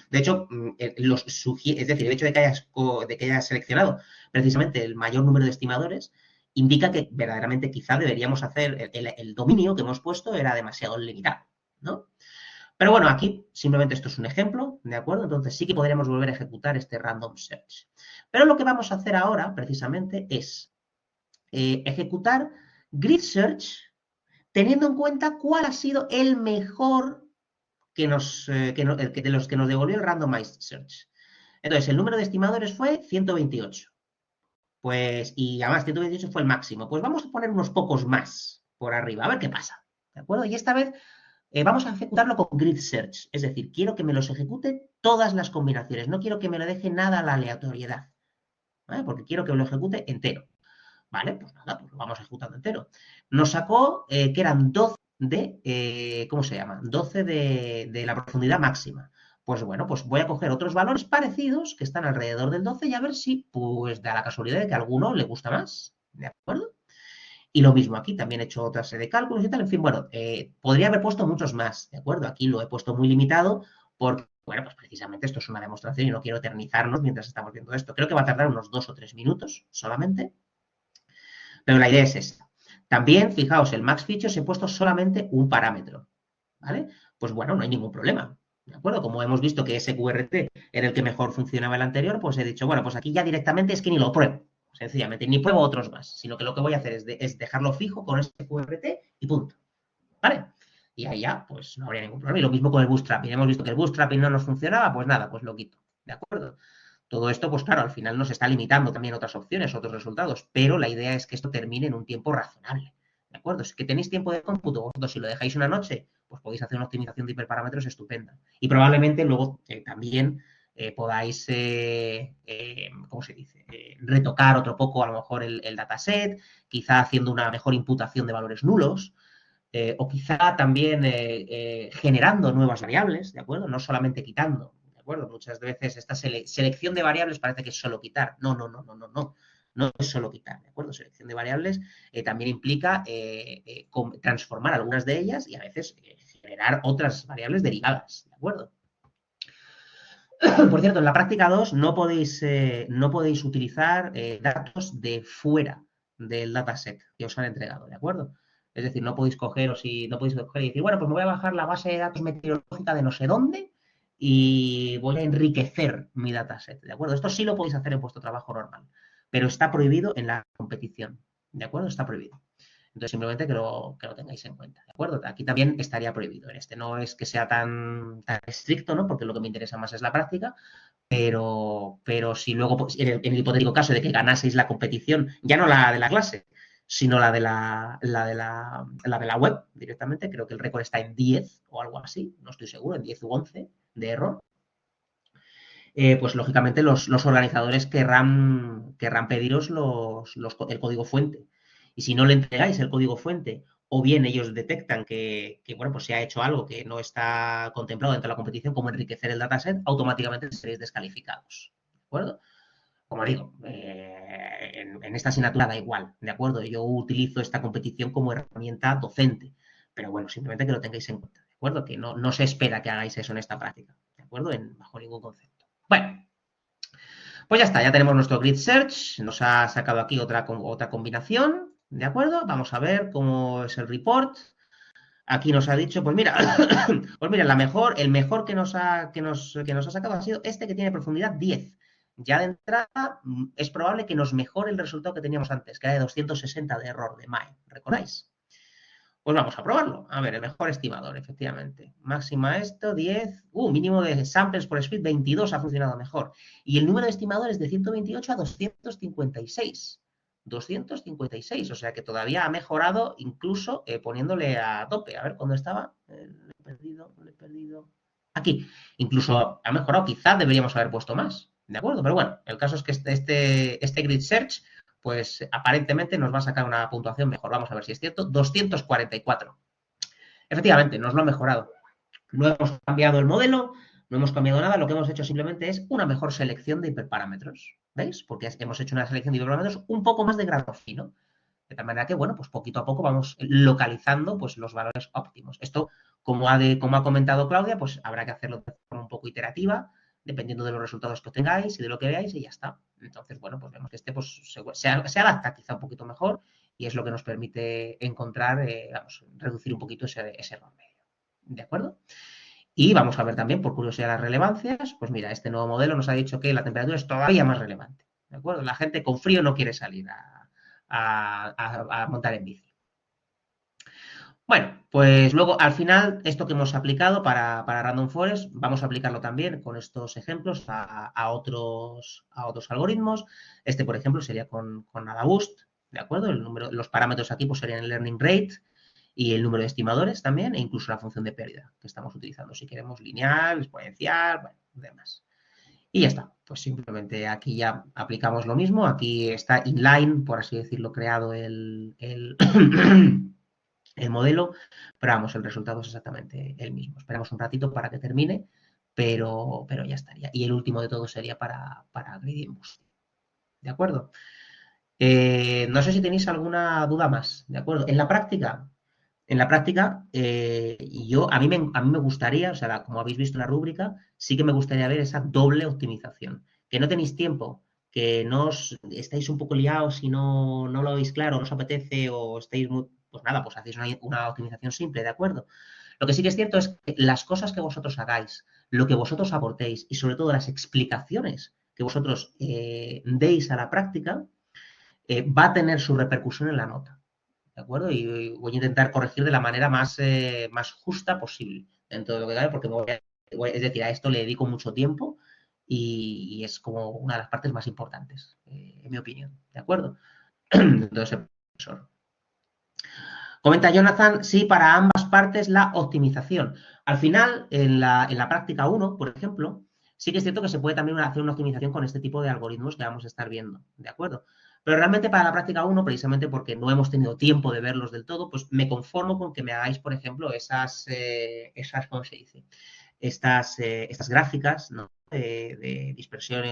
de hecho, es decir, el hecho de que hayas seleccionado precisamente el mayor número de estimadores indica que verdaderamente quizá deberíamos hacer, el dominio que hemos puesto era demasiado limitado, ¿no? Pero bueno, aquí simplemente esto es un ejemplo, ¿de acuerdo? Entonces sí que podríamos volver a ejecutar este random search. Pero lo que vamos a hacer ahora, precisamente, es ejecutar grid search teniendo en cuenta cuál ha sido el mejor de los que nos devolvió el randomized search. Entonces, el número de estimadores fue 128. Pues, y además 128 fue el máximo. Pues vamos a poner unos pocos más por arriba, a ver qué pasa. ¿De acuerdo? Y esta vez vamos a ejecutarlo con grid search. Es decir, quiero que me los ejecute todas las combinaciones. No quiero que me lo deje nada a la aleatoriedad. ¿Vale? Porque quiero que lo ejecute entero. Vale, pues nada, pues lo vamos ejecutando entero. Nos sacó que eran 12 de, ¿cómo se llama? 12 de la profundidad máxima. Pues bueno, pues voy a coger otros valores parecidos que están alrededor del 12 y a ver si, pues, da la casualidad de que a alguno le gusta más. ¿De acuerdo? Y lo mismo aquí, también he hecho otra serie de cálculos y tal. En fin, bueno, podría haber puesto muchos más, ¿de acuerdo? Aquí lo he puesto muy limitado porque, bueno, pues precisamente esto es una demostración y no quiero eternizarnos mientras estamos viendo esto. Creo que va a tardar unos 2 o 3 minutos solamente. Pero la idea es esta. También, fijaos, el max features he puesto solamente un parámetro, ¿vale? Pues bueno, no hay ningún problema, ¿De acuerdo? Como hemos visto que SQRT era el que mejor funcionaba el anterior, pues he dicho, bueno, pues aquí ya directamente es que ni lo pruebo, sencillamente, ni pruebo otros más, sino que lo que voy a hacer es dejarlo fijo con SQRT y punto. ¿Vale? Y ahí ya, pues no habría ningún problema. Y lo mismo con el bootstrapping. Hemos visto que el bootstrapping no nos funcionaba, pues nada, pues lo quito. ¿De acuerdo? Todo esto, pues claro, al final nos está limitando también otras opciones, otros resultados, pero la idea es que esto termine en un tiempo razonable. ¿De acuerdo? Si que tenéis tiempo de cómputo, vosotros si lo dejáis una noche, pues podéis hacer una optimización de hiperparámetros estupenda. Y probablemente luego también podáis, ¿cómo se dice? Retocar otro poco a lo mejor el dataset, quizá haciendo una mejor imputación de valores nulos, o quizá también generando nuevas variables, ¿de acuerdo? No solamente quitando, ¿de acuerdo? Muchas veces esta selección de variables parece que es solo quitar. No, no, no, no, no, no. No es solo quitar, ¿de acuerdo? Selección de variables también implica transformar algunas de ellas y a veces generar otras variables derivadas, ¿de acuerdo? Por cierto, en la práctica 2 no podéis utilizar datos de fuera del dataset que os han entregado, ¿de acuerdo? Es decir, no podéis coger o si no podéis coger y decir, bueno, pues me voy a bajar la base de datos meteorológica de no sé dónde y voy a enriquecer mi dataset, ¿de acuerdo? Esto sí lo podéis hacer en vuestro trabajo normal, pero está prohibido en la competición, ¿de acuerdo? Está prohibido. Entonces, simplemente que lo tengáis en cuenta, ¿de acuerdo? Aquí también estaría prohibido. En este no es que sea tan estricto, ¿no? Porque lo que me interesa más es la práctica, pero si luego, pues, en el hipotético caso de que ganaseis la competición, ya no la de la clase, sino la de la web directamente, creo que el récord está en 10 o algo así, no estoy seguro, en 10 u 11 de error, pues lógicamente los organizadores querrán pediros el código fuente. Y si no le entregáis el código fuente, o bien ellos detectan bueno, pues se ha hecho algo que no está contemplado dentro de la competición, como enriquecer el dataset, automáticamente seréis descalificados. ¿De acuerdo? Como digo, en esta asignatura da igual, ¿de acuerdo? Yo utilizo esta competición como herramienta docente, pero bueno, simplemente que lo tengáis en cuenta, ¿de acuerdo? Que no se espera que hagáis eso en esta práctica, ¿de acuerdo? Bajo ningún concepto. Bueno, pues ya está, ya tenemos nuestro grid search, nos ha sacado aquí otra combinación, ¿de acuerdo? Vamos a ver cómo es el report. Aquí nos ha dicho, pues mira, pues mira, el mejor que nos ha sacado ha sido este que tiene profundidad 10. Ya de entrada es probable que nos mejore el resultado que teníamos antes, que era de 260 de error de MAE, ¿recordáis? Pues vamos a probarlo. A ver, el mejor estimador, efectivamente. Máxima esto, 10. Mínimo de samples por speed, 22 ha funcionado mejor. Y el número de estimadores de 128 a 256. 256, o sea que todavía ha mejorado incluso poniéndole a tope. A ver, ¿cuándo estaba? Le he perdido. Aquí. Incluso ha mejorado, quizás deberíamos haber puesto más. ¿De acuerdo? Pero bueno, el caso es que este grid search pues aparentemente nos va a sacar una puntuación mejor. Vamos a ver si es cierto. 244. Efectivamente, nos lo ha mejorado. No hemos cambiado el modelo, no hemos cambiado nada, lo que hemos hecho simplemente es una mejor selección de hiperparámetros. ¿Veis? Porque hemos hecho una selección de hiperparámetros un poco más de grado fino. De tal manera que, bueno, pues poquito a poco vamos localizando pues, los valores óptimos. Esto, como ha comentado Claudia, pues habrá que hacerlo de forma un poco iterativa, dependiendo de los resultados que tengáis y de lo que veáis, y ya está. Entonces, bueno, pues vemos que este pues, se adapta quizá un poquito mejor y es lo que nos permite encontrar, reducir un poquito ese error medio. ¿De acuerdo? Y vamos a ver también, por curiosidad, las relevancias. Pues mira, este nuevo modelo nos ha dicho que la temperatura es todavía más relevante. ¿De acuerdo? La gente con frío no quiere salir a montar en bici. Bueno, pues luego al final esto que hemos aplicado para Random Forest, vamos a aplicarlo también con estos ejemplos a otros algoritmos. Este, por ejemplo, sería con AdaBoost, ¿de acuerdo? Los parámetros aquí pues, serían el learning rate y el número de estimadores también, e incluso la función de pérdida que estamos utilizando. Si queremos lineal, exponencial, bueno, demás. Y ya está. Pues simplemente aquí ya aplicamos lo mismo. Aquí está inline, por así decirlo, creado el modelo, pero vamos, el resultado es exactamente el mismo. Esperamos un ratito para que termine, pero ya estaría. Y el último de todo sería para Gradient Boost. ¿De acuerdo? No sé si tenéis alguna duda más, ¿de acuerdo? En la práctica, a mí me gustaría, o sea, como habéis visto en la rúbrica, sí que me gustaría ver esa doble optimización. Que no tenéis tiempo, que estáis un poco liados y no lo veis claro, no os apetece o estáis muy, pues nada, pues hacéis una optimización simple, ¿de acuerdo? Lo que sí que es cierto es que las cosas que vosotros hagáis, lo que vosotros aportéis y sobre todo las explicaciones que vosotros deis a la práctica, va a tener su repercusión en la nota. ¿De acuerdo? Y voy a intentar corregir de la manera más justa posible dentro de lo que cabe, porque es decir, a esto le dedico mucho tiempo y es como una de las partes más importantes, en mi opinión. ¿De acuerdo? Entonces, profesor. Comenta Jonathan, sí, para ambas partes la optimización. Al final, en la práctica 1, por ejemplo, sí que es cierto que se puede también hacer una optimización con este tipo de algoritmos que vamos a estar viendo, ¿de acuerdo? Pero realmente para la práctica 1, precisamente porque no hemos tenido tiempo de verlos del todo, pues me conformo con que me hagáis, por ejemplo, ¿cómo se dice? Estas gráficas, ¿no? De dispersión,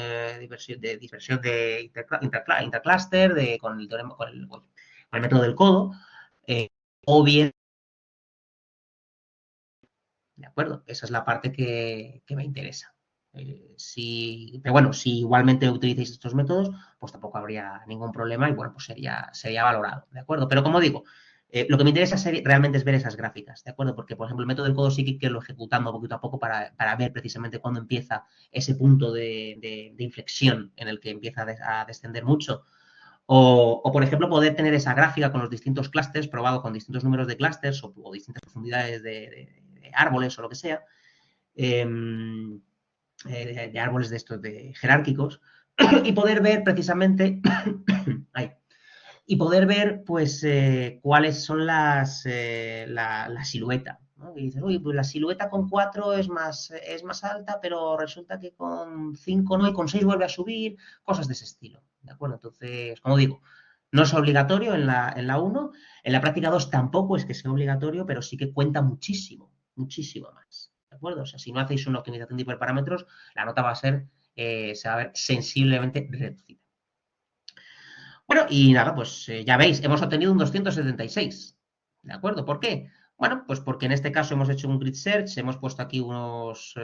intercluster, con el método del codo, o bien, ¿de acuerdo? Esa es la parte que me interesa. Pero bueno, si igualmente utilicéis estos métodos, pues tampoco habría ningún problema y bueno, pues sería valorado, ¿de acuerdo? Pero como digo, lo que me interesa realmente es ver esas gráficas, ¿de acuerdo? Porque, por ejemplo, el método del codo sí que lo ejecutando poquito a poco para ver precisamente cuándo empieza ese punto de inflexión en el que empieza a descender mucho. Por ejemplo, poder tener esa gráfica con los distintos clústeres, probado con distintos números de clústeres o distintas profundidades de árboles o lo que sea, eh, de árboles de estos jerárquicos, y poder ver precisamente, ay, y poder ver pues cuáles son la silueta. ¿No? Y dices, uy, pues la silueta con 4 es más alta, pero resulta que con 5 no, y con 6 vuelve a subir, cosas de ese estilo. ¿De acuerdo? Entonces, como digo, no es obligatorio en la 1, en la práctica 2 tampoco es que sea obligatorio, pero sí que cuenta muchísimo, muchísimo más. ¿De acuerdo? O sea, si no hacéis una optimización de hiperparámetros, la nota se va a ver sensiblemente reducida. Bueno, y nada, pues ya veis, hemos obtenido un 276. ¿De acuerdo? ¿Por qué? Bueno, pues porque en este caso hemos hecho un grid search, hemos puesto aquí unos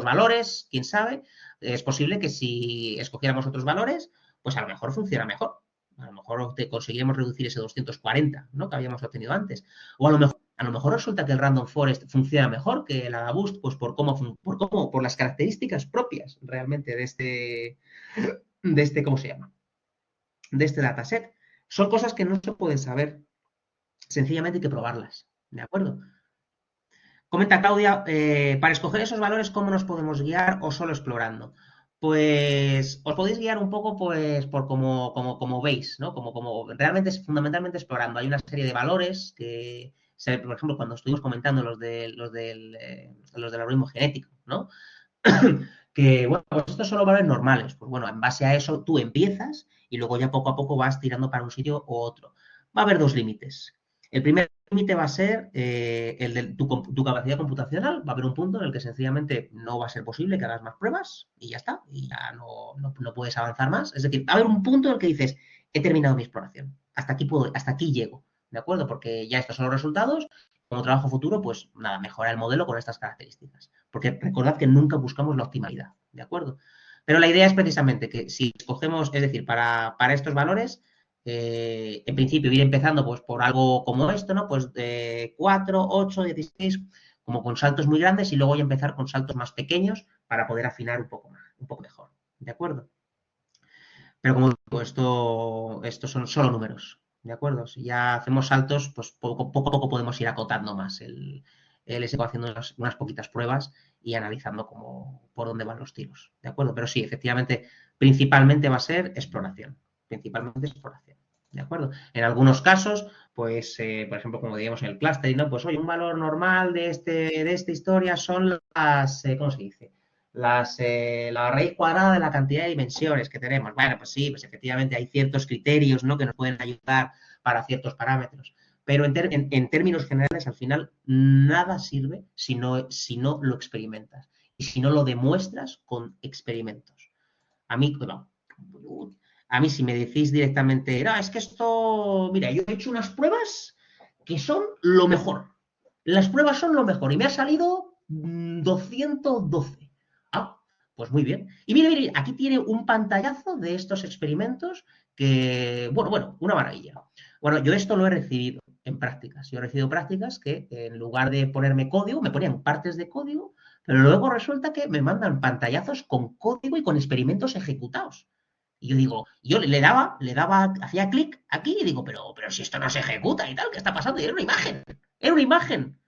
valores, quién sabe. Es posible que si escogiéramos otros valores, pues a lo mejor funciona mejor. A lo mejor conseguiremos reducir ese 240, ¿no? Que habíamos obtenido antes. O a lo mejor resulta que el Random Forest funciona mejor que el AdaBoost, pues por las características propias realmente ¿cómo se llama? De este dataset. Son cosas que no se pueden saber, sencillamente hay que probarlas, ¿de acuerdo? Comenta Claudia, para escoger esos valores, ¿cómo nos podemos guiar o solo explorando? Pues os podéis guiar un poco pues, por como veis, ¿no? Como realmente es fundamentalmente explorando. Hay una serie de valores que, por ejemplo, cuando estuvimos comentando los del algoritmo genético, ¿no? Que, bueno, pues estos son los valores normales. Pues bueno, en base a eso tú empiezas y luego ya poco a poco vas tirando para un sitio u otro. Va a haber dos límites. El primer límite va a ser el de tu capacidad computacional. Va a haber un punto en el que sencillamente no va a ser posible que hagas más pruebas y ya está. Y ya no puedes avanzar más. Es decir, va a haber un punto en el que dices, he terminado mi exploración. Hasta aquí llego. ¿De acuerdo? Porque ya estos son los resultados. Como trabajo futuro, pues nada, mejorar el modelo con estas características. Porque recordad que nunca buscamos la optimalidad, ¿de acuerdo? Pero la idea es precisamente que si escogemos, es decir, para estos valores, en principio ir empezando pues por algo como esto, ¿no? Pues de 4, 8, 16, como con saltos muy grandes y luego ya empezar con saltos más pequeños para poder afinar un poco más, un poco mejor, ¿de acuerdo? Pero como digo, estos son solo números, ¿de acuerdo? Si ya hacemos saltos, pues poco a poco podemos ir acotando más el SQL haciendo unas poquitas pruebas y analizando por dónde van los tiros, ¿de acuerdo? Pero sí, efectivamente, principalmente va a ser exploración, principalmente exploración, ¿de acuerdo? En algunos casos, pues, por ejemplo, como diríamos en el clustering, ¿no? Pues, oye, un valor normal de esta historia son ¿cómo se dice? La raíz cuadrada de la cantidad de dimensiones que tenemos. Bueno, pues sí, pues efectivamente hay ciertos criterios, ¿no? Que nos pueden ayudar para ciertos parámetros. Pero en términos generales, al final, nada sirve si no lo experimentas y si no lo demuestras con experimentos. A mí, bueno, a mí si me decís directamente, no, es que esto, mira, yo he hecho unas pruebas que son lo mejor. Las pruebas son lo mejor y me ha salido 212. Ah, pues muy bien. Y mire, aquí tiene un pantallazo de estos experimentos que, bueno, una maravilla. Bueno, yo esto lo he recibido. en prácticas. Yo he recibido prácticas que en lugar de ponerme código, me ponían partes de código, pero luego resulta que me mandan pantallazos con código y con experimentos ejecutados. Y yo digo, yo hacía clic aquí y digo, pero si esto no se ejecuta y tal, ¿qué está pasando? Y era una imagen, era una imagen.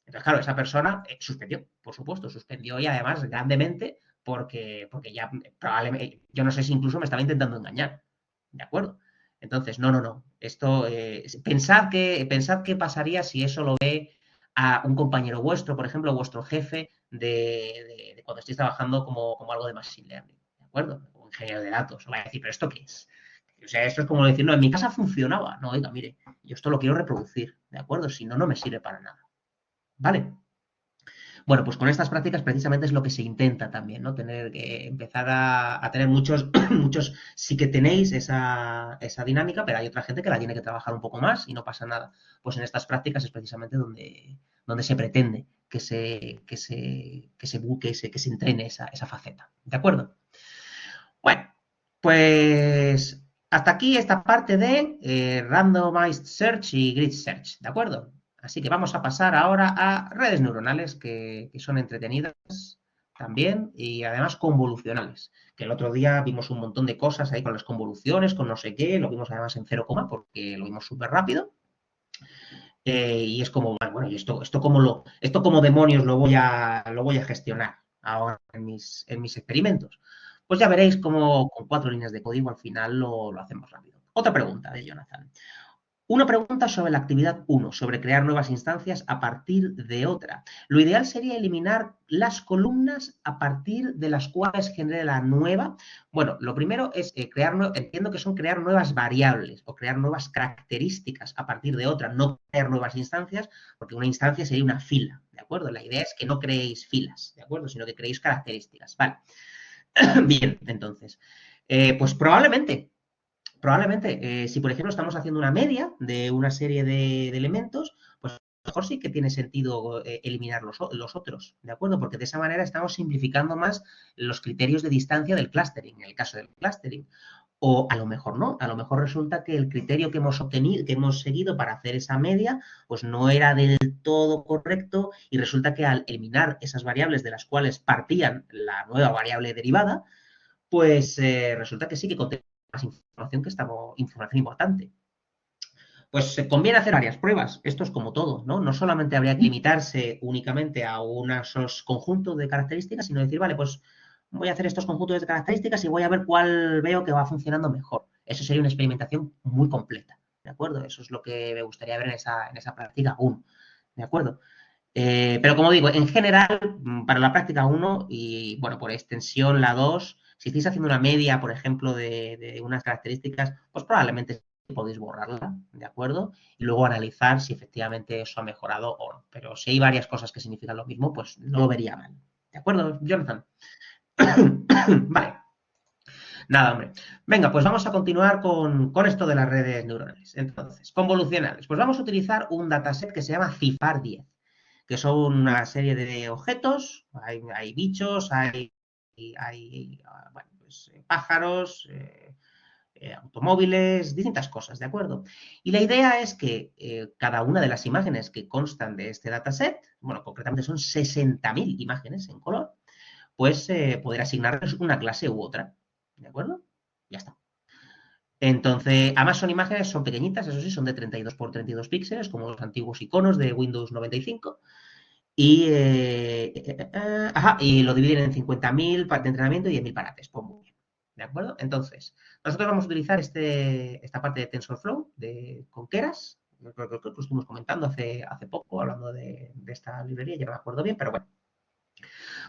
Entonces, claro, esa persona suspendió, por supuesto, suspendió y además grandemente porque ya probablemente, yo no sé si incluso me estaba intentando engañar, ¿de acuerdo? Entonces, no, no, no. Esto, pensad qué pasaría si eso lo ve a un compañero vuestro, por ejemplo, vuestro jefe de cuando estéis trabajando como algo de machine learning, ¿de acuerdo? Como ingeniero de datos. Os va a decir, ¿pero esto qué es? O sea, esto es como decir, no, en mi casa funcionaba. No, oiga, mire, yo esto lo quiero reproducir, ¿de acuerdo? Si no, no me sirve para nada. ¿Vale? Bueno, pues con estas prácticas precisamente es lo que se intenta también, ¿no? Tener que empezar a tener muchos, muchos, sí que tenéis esa dinámica, pero hay otra gente que la tiene que trabajar un poco más y no pasa nada. Pues en estas prácticas es precisamente donde se pretende que se entrene esa faceta. ¿De acuerdo? Bueno, pues hasta aquí esta parte de Randomized Search y Grid Search, ¿de acuerdo? Así que vamos a pasar ahora a redes neuronales que son entretenidas también y además convolucionales. Que el otro día vimos un montón de cosas ahí con las convoluciones, con no sé qué, lo vimos además en 0, porque lo vimos súper rápido. Y es como, bueno, ¿y esto como demonios lo voy a gestionar ahora en mis experimentos? Pues ya veréis cómo con 4 líneas de código al final lo hacemos rápido. Otra pregunta de Jonathan. Una pregunta sobre la actividad 1, sobre crear nuevas instancias a partir de otra. Lo ideal sería eliminar las columnas a partir de las cuales genere la nueva. Bueno, lo primero es entiendo que son crear nuevas variables o crear nuevas características a partir de otra, no crear nuevas instancias, porque una instancia sería una fila, ¿de acuerdo? La idea es que no creéis filas, ¿de acuerdo? Sino que creéis características. Vale. Bien, entonces, pues probablemente, si por ejemplo estamos haciendo una media de una serie de elementos, pues a lo mejor sí que tiene sentido eliminar los otros, ¿de acuerdo? Porque de esa manera estamos simplificando más los criterios de distancia del clustering, en el caso del clustering. O a lo mejor no, a lo mejor resulta que el criterio que hemos obtenido, que hemos seguido para hacer esa media, pues no era del todo correcto y resulta que al eliminar esas variables de las cuales partían la nueva variable derivada, pues resulta que sí que contiene más información información importante. Pues se conviene hacer varias pruebas. Esto es como todo, ¿no? No solamente habría que limitarse únicamente a unos conjuntos de características, sino decir, vale, pues voy a hacer estos conjuntos de características y voy a ver cuál veo que va funcionando mejor. Eso sería una experimentación muy completa, ¿de acuerdo? Eso es lo que me gustaría ver en esa práctica 1, ¿de acuerdo? Pero como digo, en general, para la práctica 1 y, bueno, por extensión la 2, si estáis haciendo una media, por ejemplo, de unas características, pues probablemente podéis borrarla, ¿de acuerdo? Y luego analizar si efectivamente eso ha mejorado o no. Pero si hay varias cosas que significan lo mismo, pues no lo vería mal. ¿De acuerdo, Jonathan? Vale. Nada, hombre. Venga, pues vamos a continuar con esto de las redes neuronales. Entonces, convolucionales. Pues vamos a utilizar un dataset que se llama CIFAR 10, que son una serie de objetos, hay bichos, hay bueno, pues, pájaros, automóviles, distintas cosas, ¿de acuerdo? Y la idea es que cada una de las imágenes que constan de este dataset, bueno, concretamente son 60.000 imágenes en color, pues poder asignarles una clase u otra, ¿de acuerdo? Ya está. Entonces, además son pequeñitas, eso sí, son de 32 por 32 píxeles, como los antiguos iconos de Windows 95. Y lo dividen en 50.000 de entrenamiento y 10.000 para test. Pues muy bien. ¿De acuerdo? Entonces, nosotros vamos a utilizar esta parte de TensorFlow con Keras. Creo que lo estuvimos comentando hace poco, hablando de esta librería, ya no me acuerdo bien, pero bueno.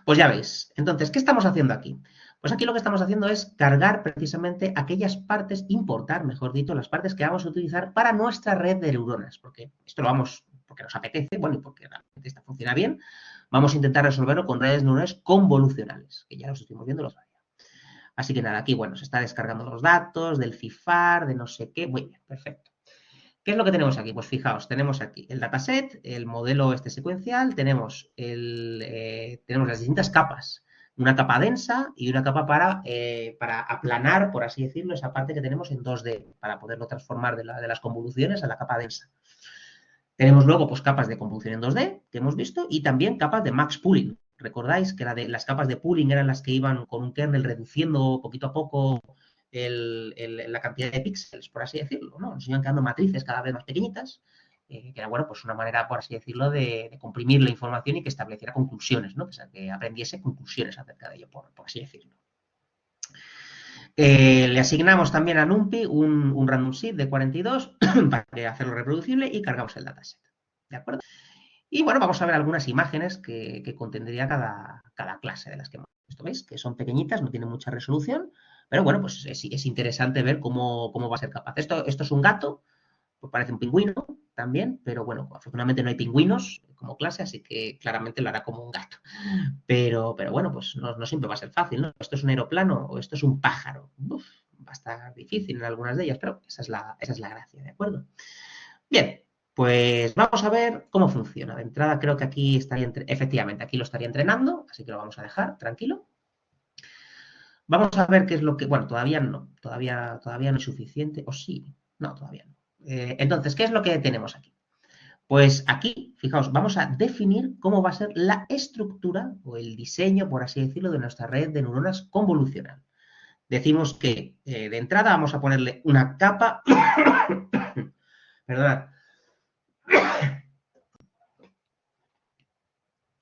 Pues ya veis. Entonces, ¿qué estamos haciendo aquí? Pues aquí lo que estamos haciendo es cargar precisamente aquellas partes, importar, mejor dicho, las partes que vamos a utilizar para nuestra red de neuronas, porque esto lo vamos, porque nos apetece, bueno, y porque realmente esta funciona bien, vamos a intentar resolverlo con redes neuronales convolucionales, que ya los estuvimos viendo los días. Así que nada, aquí, bueno, se está descargando los datos del CIFAR, de no sé qué, muy bien, perfecto. ¿Qué es lo que tenemos aquí? Pues fijaos, tenemos aquí el dataset, el modelo secuencial, tenemos las distintas capas. Una capa densa y una capa para aplanar, por así decirlo, esa parte que tenemos en 2D, para poderlo transformar de las convoluciones a la capa densa. Tenemos luego pues, capas de convolución en 2D, que hemos visto, y también capas de max pooling. ¿Recordáis que las capas de pooling eran las que iban con un kernel reduciendo poquito a poco la cantidad de píxeles, por así decirlo, ¿no? Nos iban quedando matrices cada vez más pequeñitas, que era, bueno, pues una manera, por así decirlo, de comprimir la información y que estableciera conclusiones, ¿no? Que aprendiese conclusiones acerca de ello, por así decirlo. Le asignamos también a NumPy un random seed de 42 para hacerlo reproducible y cargamos el dataset. ¿De acuerdo? Y bueno, vamos a ver algunas imágenes que contendría cada clase de las que hemos visto. ¿Veis? Que son pequeñitas, no tienen mucha resolución, pero bueno, pues es interesante ver cómo va a ser capaz. Esto es un gato, pues parece un pingüino también, pero bueno, afortunadamente no hay pingüinos como clase, así que claramente lo hará como un gato. Pero bueno, pues no siempre va a ser fácil, ¿no? Esto es un aeroplano o esto es un pájaro. Uf, va a estar difícil en algunas de ellas, pero esa es la gracia, ¿de acuerdo? Bien, pues vamos a ver cómo funciona. De entrada creo que aquí estaría, efectivamente, aquí lo estaría entrenando, así que lo vamos a dejar tranquilo. Vamos a ver qué es lo que, bueno, todavía no es suficiente, o sí, no, todavía no. Entonces, ¿qué es lo que tenemos aquí? Pues aquí, fijaos, vamos a definir cómo va a ser la estructura o el diseño, por así decirlo, de nuestra red de neuronas convolucional. Decimos que de entrada vamos a ponerle una capa, perdonad,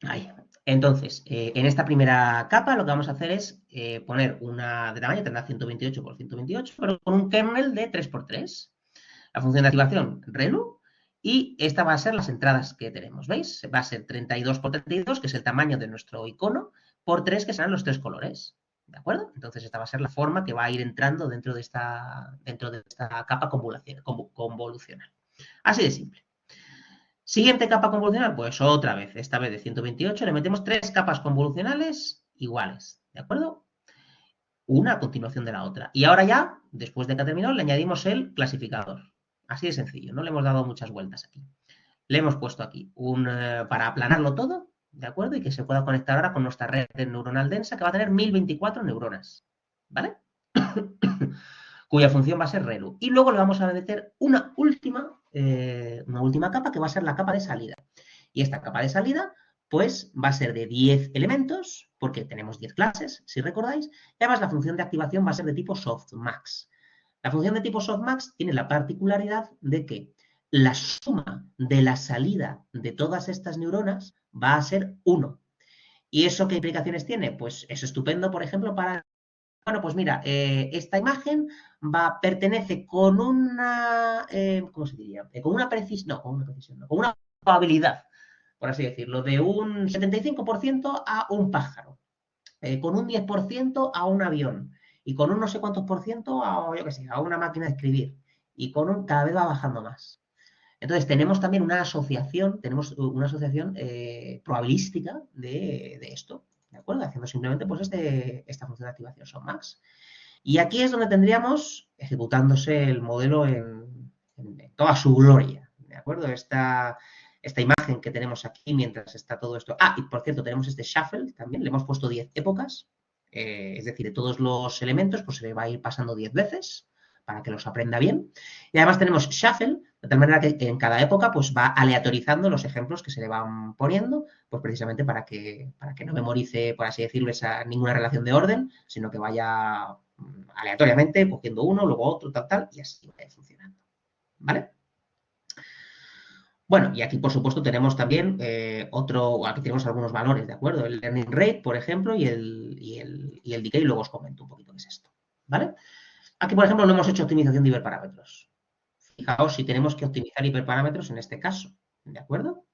ahí. Entonces, en esta primera capa lo que vamos a hacer es poner una de tamaño, tendrá 128 por 128, pero con un kernel de 3x3. La función de activación, relu, y esta va a ser las entradas que tenemos, ¿veis? Va a ser 32 por 32, que es el tamaño de nuestro icono, por 3, que serán los 3 colores, ¿de acuerdo? Entonces esta va a ser la forma que va a ir entrando dentro de esta capa convolucional. Así de simple. Siguiente capa convolucional, pues otra vez, esta vez de 128, le metemos 3 capas convolucionales iguales, ¿de acuerdo? Una a continuación de la otra. Y ahora ya, después de que ha terminado, le añadimos el clasificador. Así de sencillo, no le hemos dado muchas vueltas aquí. Le hemos puesto aquí para aplanarlo todo, ¿de acuerdo? Y que se pueda conectar ahora con nuestra red neuronal densa, que va a tener 1024 neuronas, ¿vale? Cuya función va a ser relu. Y luego le vamos a meter una última capa, que va a ser la capa de salida. Y esta capa de salida, pues, va a ser de 10 elementos, porque tenemos 10 clases, si recordáis, y además la función de activación va a ser de tipo softmax. La función de tipo softmax tiene la particularidad de que la suma de la salida de todas estas neuronas va a ser 1. ¿Y eso qué implicaciones tiene? Pues es estupendo, por ejemplo, para... Bueno, pues mira, esta imagen pertenece con una... ¿cómo se diría? Con una precisión... No, con una precisión, no, con una probabilidad, por así decirlo, de un 75% a un pájaro, con un 10% a un avión, y con un no sé cuántos por ciento a, yo qué sé, a una máquina de escribir, y cada vez va bajando más. Entonces, tenemos una asociación probabilística de esto, ¿de acuerdo? Haciendo simplemente pues esta función de activación softmax. Y aquí es donde tendríamos ejecutándose el modelo en toda su gloria, ¿de acuerdo? Esta imagen que tenemos aquí mientras está todo esto. Ah, y por cierto, tenemos este shuffle también, le hemos puesto 10 épocas, es decir, de todos los elementos, pues se le va a ir pasando 10 veces para que los aprenda bien. Y además tenemos shuffle, de tal manera que en cada época pues va aleatorizando los ejemplos que se le van poniendo, pues precisamente para que no memorice, por así decirlo, ninguna relación de orden, sino que vaya aleatoriamente cogiendo uno, luego otro, tal, y así vaya funcionando. ¿Vale? Bueno, y aquí, por supuesto, tenemos también aquí tenemos algunos valores, ¿de acuerdo? El learning rate, por ejemplo, y el decay, luego os comento un poquito qué es esto, ¿vale? Aquí, por ejemplo, no hemos hecho optimización de hiperparámetros. Fijaos si tenemos que optimizar hiperparámetros en este caso, ¿de acuerdo?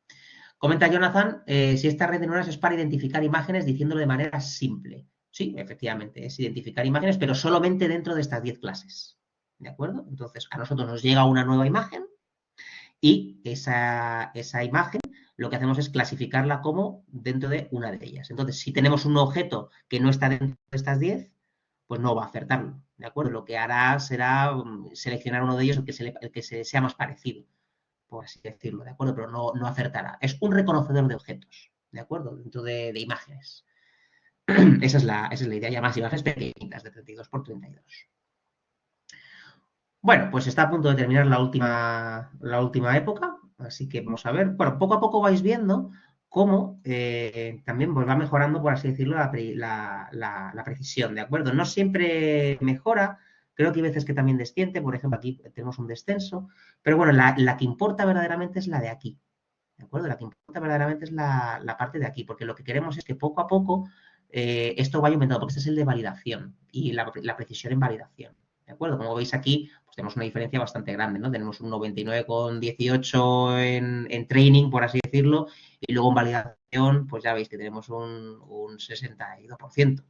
Comenta Jonathan si esta red de neuronas es para identificar imágenes diciéndolo de manera simple. Sí, efectivamente, es identificar imágenes, pero solamente dentro de estas 10 clases, ¿de acuerdo? Entonces, a nosotros nos llega una nueva imagen y esa imagen lo que hacemos es clasificarla como dentro de una de ellas. Entonces, si tenemos un objeto que no está dentro de estas 10, pues no va a acertarlo, ¿de acuerdo? Lo que hará será seleccionar uno de ellos, el que se sea más parecido, por así decirlo, ¿de acuerdo? Pero no acertará. Es un reconocedor de objetos, ¿de acuerdo? Dentro de imágenes. Esa es la idea, ya más imágenes pequeñitas, de 32 por 32. Bueno, pues está a punto de terminar la última época, Así que vamos a ver, bueno, poco a poco vais viendo cómo también pues, va mejorando, por así decirlo, la precisión, ¿de acuerdo? No siempre mejora, creo que hay veces que también desciende, por ejemplo, aquí tenemos un descenso, pero bueno, la que importa verdaderamente es la de aquí, ¿de acuerdo? La que importa verdaderamente es la parte de aquí, porque lo que queremos es que poco a poco esto vaya aumentando, porque este es el de validación y la precisión en validación, ¿de acuerdo? Como veis aquí, pues tenemos una diferencia bastante grande, ¿no? Tenemos un 99,18 en training, por así decirlo, y luego en validación, pues ya veis que tenemos un 62%.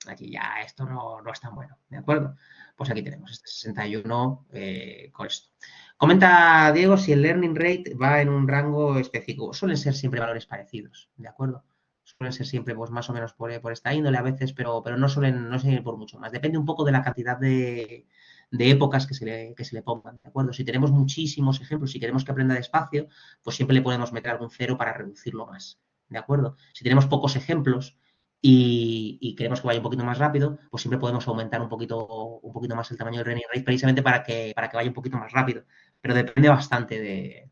Aquí ya esto no es tan bueno, ¿de acuerdo? Pues aquí tenemos este 61 con esto. Comenta Diego si el learning rate va en un rango específico. Suelen ser siempre valores parecidos, ¿de acuerdo? Suelen ser siempre pues, más o menos por esta índole a veces, pero no suelen ir por mucho más. Depende un poco de la cantidad de épocas que se le pongan, ¿de acuerdo? Si tenemos muchísimos ejemplos, si queremos que aprenda despacio, pues siempre le podemos meter algún cero para reducirlo más, ¿de acuerdo? Si tenemos pocos ejemplos y queremos que vaya un poquito más rápido, pues siempre podemos aumentar un poquito más el tamaño del learning rate precisamente para que vaya un poquito más rápido, pero depende bastante de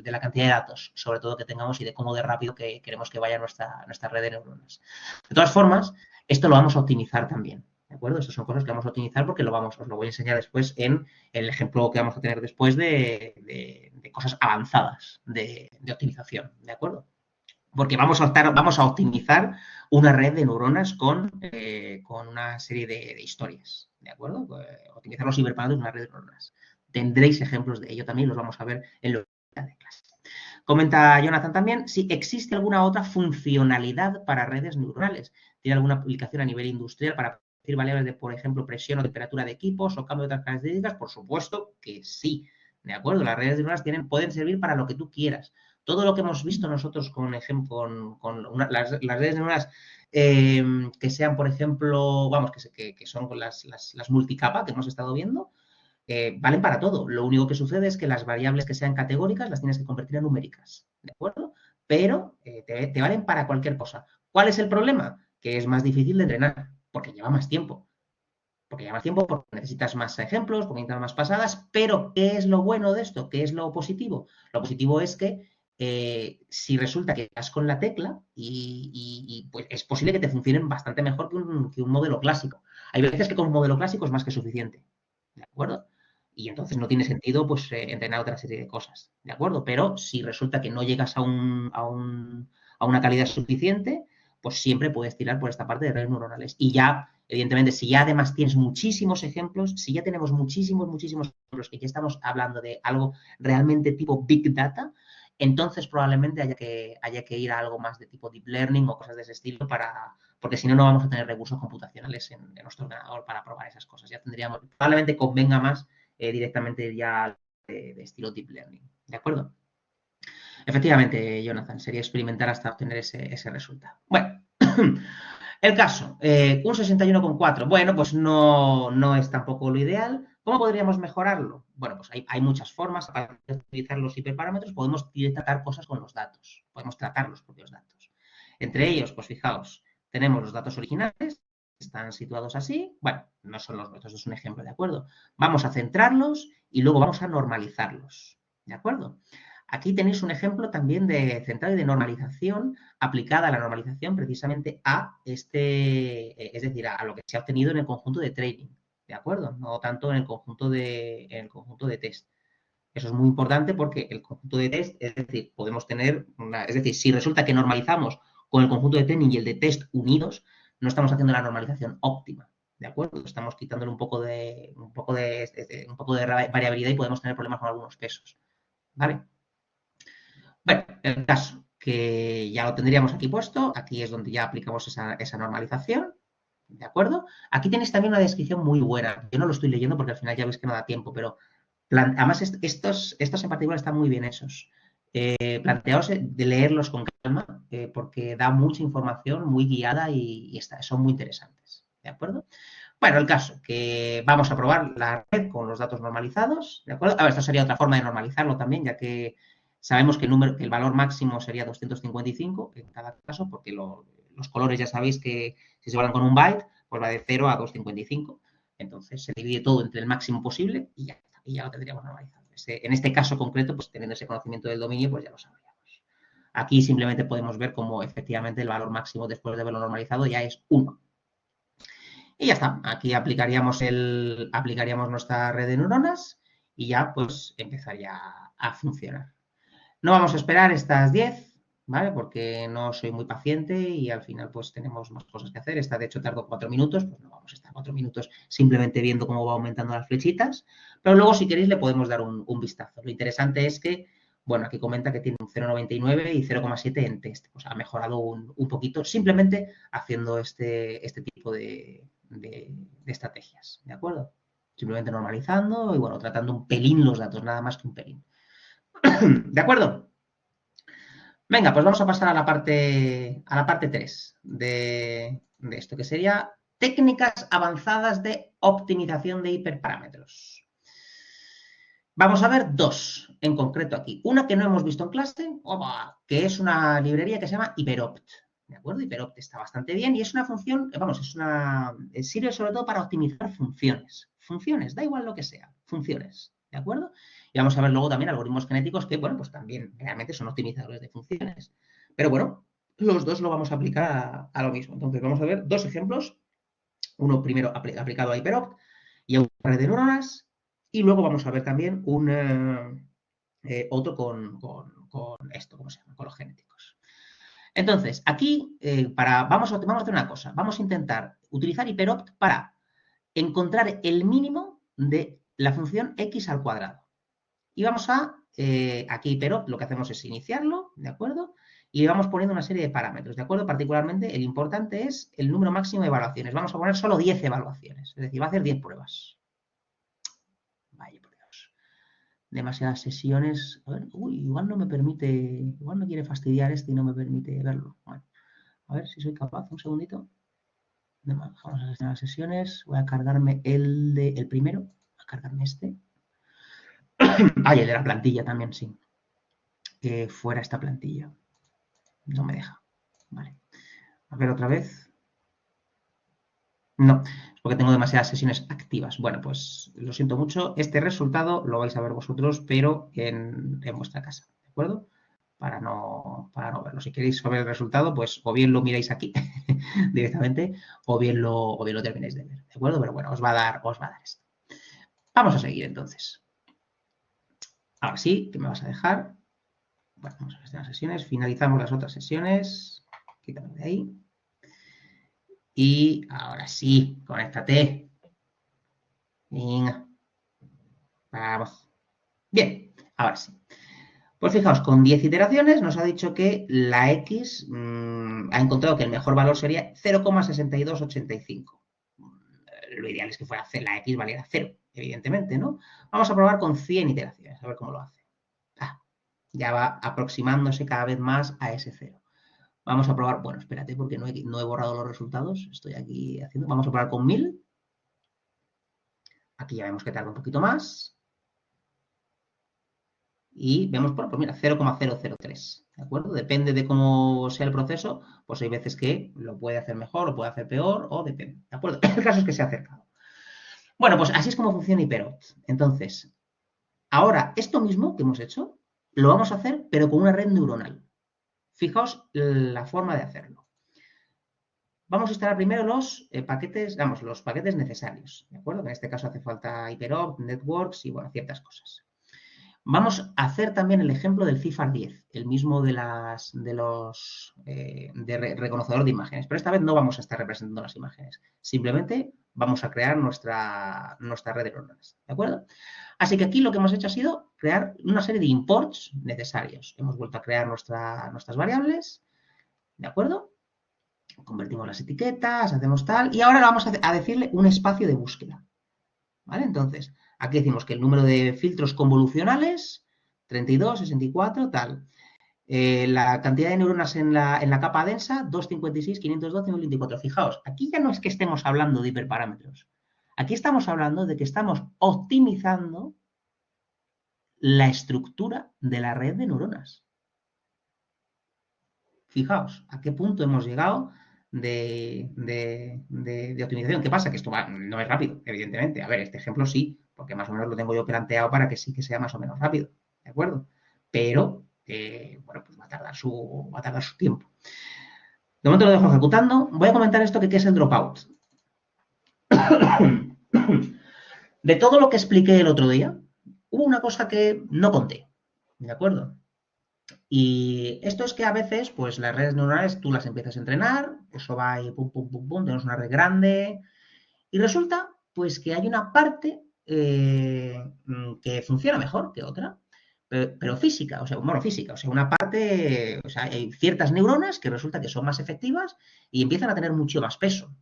la cantidad de datos, sobre todo que tengamos y de cómo de rápido que queremos que vaya nuestra red de neuronas. De todas formas, esto lo vamos a optimizar también, ¿de acuerdo? Estas son cosas que vamos a optimizar porque os lo voy a enseñar después en el ejemplo que vamos a tener después de cosas avanzadas de optimización, ¿de acuerdo? Porque vamos a optimizar una red de neuronas con una serie de historias, ¿de acuerdo? Optimizar los hiperparámetros de una red de neuronas. Tendréis ejemplos de ello también, los vamos a ver en la de clase. Comenta Jonathan también si existe alguna otra funcionalidad para redes neuronales. ¿Tiene alguna aplicación a nivel industrial para predecir variables de, por ejemplo, presión o temperatura de equipos o cambio de otras características? Por supuesto que sí. ¿De acuerdo? Las redes neuronales pueden servir para lo que tú quieras. Todo lo que hemos visto nosotros con las redes neuronales que sean, por ejemplo, vamos, que son con las multicapa que hemos estado viendo, valen para todo. Lo único que sucede es que las variables que sean categóricas las tienes que convertir a numéricas, ¿de acuerdo? Pero te valen para cualquier cosa. ¿Cuál es el problema? Que es más difícil de entrenar, porque lleva más tiempo. Porque lleva más tiempo, porque necesitas más ejemplos, porque necesitas más pasadas, pero ¿qué es lo bueno de esto? ¿Qué es lo positivo? Lo positivo es que si resulta que vas con la tecla pues es posible que te funcionen bastante mejor que un modelo clásico. Hay veces que con un modelo clásico es más que suficiente, ¿de acuerdo? Y entonces no tiene sentido pues entrenar otra serie de cosas, ¿de acuerdo? Pero si resulta que no llegas a una calidad suficiente, pues siempre puedes tirar por esta parte de redes neuronales. Y ya, evidentemente, si ya además tienes muchísimos ejemplos, si ya tenemos muchísimos ejemplos, que ya estamos hablando de algo realmente tipo Big Data, entonces probablemente haya que ir a algo más de tipo Deep Learning o cosas de ese estilo porque si no, no vamos a tener recursos computacionales en nuestro ordenador para probar esas cosas. Ya tendríamos, probablemente convenga más directamente ya de estilo Deep Learning. ¿De acuerdo? Efectivamente, Jonathan, sería experimentar hasta obtener ese resultado. Bueno, el caso, un 61,4. Bueno, pues no es tampoco lo ideal. ¿Cómo podríamos mejorarlo? Bueno, pues hay muchas formas. Para utilizar los hiperparámetros, podemos tratar cosas con los datos. Podemos tratar los propios datos. Entre ellos, pues fijaos, tenemos los datos originales, están situados así. Bueno, no son los nuestros, es un ejemplo, ¿de acuerdo? Vamos a centrarlos y luego vamos a normalizarlos, ¿de acuerdo? Aquí tenéis un ejemplo también de centrado y de normalización aplicada a la normalización precisamente es decir, a lo que se ha obtenido en el conjunto de training, ¿de acuerdo? No tanto en el conjunto de test. Eso es muy importante porque el conjunto de test, es decir, si resulta que normalizamos con el conjunto de training y el de test unidos, no estamos haciendo la normalización óptima, ¿de acuerdo? Estamos quitándole un poco de variabilidad y podemos tener problemas con algunos pesos, ¿vale? Bueno, el caso que ya lo tendríamos aquí puesto, aquí es donde ya aplicamos esa normalización, ¿de acuerdo? Aquí tenéis también una descripción muy buena. Yo no lo estoy leyendo porque al final ya veis que no da tiempo, pero además estos en particular están muy bien hechos. Planteaos de leerlos con calma porque da mucha información muy guiada y son muy interesantes, ¿de acuerdo? Bueno, el caso, que vamos a probar la red con los datos normalizados, ¿de acuerdo? A ver, esto sería otra forma de normalizarlo también, ya que sabemos que el valor máximo sería 255 en cada caso, porque los colores ya sabéis que si se guardan con un byte, pues va de 0 a 255. Entonces se divide todo entre el máximo posible y ya lo tendríamos normalizado. en este caso concreto, pues teniendo ese conocimiento del dominio, pues ya lo sabríamos. Aquí simplemente podemos ver cómo efectivamente el valor máximo después de verlo normalizado ya es 1. Y ya está. Aquí aplicaríamos nuestra red de neuronas y ya pues empezaría a funcionar. No vamos a esperar estas 10, ¿vale? Porque no soy muy paciente y al final pues tenemos más cosas que hacer. Esta de hecho tardó 4 minutos, pues no vamos a estar 4 minutos simplemente viendo cómo va aumentando las flechitas, pero luego si queréis le podemos dar un vistazo. Lo interesante es que, bueno, aquí comenta que tiene un 0,99 y 0,7 en test. Pues ha mejorado un poquito simplemente haciendo este tipo de estrategias, ¿de acuerdo? Simplemente normalizando y, bueno, tratando un pelín los datos, nada más que un pelín. ¿De acuerdo? Venga, pues vamos a pasar a la parte 3 de esto, que sería técnicas avanzadas de optimización de hiperparámetros. Vamos a ver dos en concreto aquí. Una que no hemos visto en clase, que es una librería que se llama HyperOpt. ¿De acuerdo? HyperOpt está bastante bien y es una función, vamos, sirve sobre todo para optimizar funciones. Funciones, da igual lo que sea, funciones. ¿De acuerdo? Y vamos a ver luego también algoritmos genéticos que, bueno, pues también realmente son optimizadores de funciones. Pero bueno, los dos lo vamos a aplicar a lo mismo. Entonces vamos a ver dos ejemplos. Uno primero aplicado a HyperOpt y a una red de neuronas. Y luego vamos a ver también otro con esto, ¿cómo se llama? Con los genéticos. Entonces, aquí vamos a hacer una cosa. Vamos a intentar utilizar HyperOpt para encontrar el mínimo de la función x al cuadrado. Y vamos aquí HyperOpt lo que hacemos es iniciarlo, ¿de acuerdo? Y le vamos poniendo una serie de parámetros, ¿de acuerdo? Particularmente, el importante es el número máximo de evaluaciones. Vamos a poner solo 10 evaluaciones, es decir, va a hacer 10 pruebas. Vaya, por Dios. Demasiadas sesiones. A ver, igual no me permite, igual no quiere fastidiar este y no me permite verlo. Bueno, a ver si soy capaz, un segundito. Vamos a seleccionar las sesiones. Voy a cargarme el primero. Voy a cargarme este. El de la plantilla también, sí. Fuera esta plantilla. No me deja. Vale. A ver otra vez. No, es porque tengo demasiadas sesiones activas. Bueno, pues lo siento mucho. Este resultado lo vais a ver vosotros, pero en vuestra casa, ¿de acuerdo? Para no verlo. Si queréis saber el resultado, pues o bien lo miráis aquí directamente, o bien lo termináis de ver, ¿de acuerdo? Pero bueno, os va a dar esto. Vamos a seguir entonces. Ahora sí, ¿qué me vas a dejar? Bueno, vamos a gestionar sesiones. Finalizamos las otras sesiones. Quítame de ahí. Y ahora sí, conéctate. Venga. Vamos. Bien, ahora sí. Pues fijaos, con 10 iteraciones nos ha dicho que la X ha encontrado que el mejor valor sería 0,6285. Lo ideal es que fuera la X valiera 0, evidentemente, ¿no? Vamos a probar con 100 iteraciones, a ver cómo lo hace. Ya va aproximándose cada vez más a ese 0. Vamos a probar, bueno, espérate, porque no he borrado los resultados, estoy aquí haciendo, vamos a probar con 1000. Aquí ya vemos que tarda un poquito más. Y vemos, bueno, pues mira, 0,003, ¿de acuerdo? Depende de cómo sea el proceso, pues hay veces que lo puede hacer mejor, lo puede hacer peor, o depende, ¿de acuerdo? El caso es que se ha acercado. Bueno, pues así es como funciona HyperOpt. Entonces, ahora, esto mismo que hemos hecho, lo vamos a hacer, pero con una red neuronal. Fijaos la forma de hacerlo. Vamos a instalar primero los paquetes necesarios, ¿de acuerdo? En este caso hace falta HyperOpt, Networks y, bueno, ciertas cosas. Vamos a hacer también el ejemplo del CIFAR 10, el mismo de reconocedor de imágenes, pero esta vez no vamos a estar representando las imágenes, simplemente vamos a crear nuestra red de neuronas, ¿de acuerdo? Así que aquí lo que hemos hecho ha sido crear una serie de imports necesarios. Hemos vuelto a crear nuestras variables, ¿de acuerdo? Convertimos las etiquetas, hacemos tal, y ahora vamos a decirle un espacio de búsqueda, ¿vale? Entonces, aquí decimos que el número de filtros convolucionales, 32, 64, tal. La cantidad de neuronas en la capa densa, 256, 512, 1024. Fijaos, aquí ya no es que estemos hablando de hiperparámetros. Aquí estamos hablando de que estamos optimizando la estructura de la red de neuronas. Fijaos, a qué punto hemos llegado de optimización. ¿Qué pasa? Que esto no es rápido, evidentemente. A ver, este ejemplo sí, porque más o menos lo tengo yo planteado para que sí que sea más o menos rápido, ¿de acuerdo? Pero, bueno, pues va a tardar su tiempo. De momento lo dejo ejecutando. Voy a comentar esto que qué es el dropout. De todo lo que expliqué el otro día, hubo una cosa que no conté, ¿de acuerdo? Y esto es que a veces, pues las redes neuronales tú las empiezas a entrenar, eso va ahí, pum, pum, pum, pum, tenemos una red grande, y resulta, pues, que hay una parte que funciona mejor que otra, pero física, o sea, bueno, física, o sea, una parte, o sea, hay ciertas neuronas que resulta que son más efectivas y empiezan a tener mucho más peso,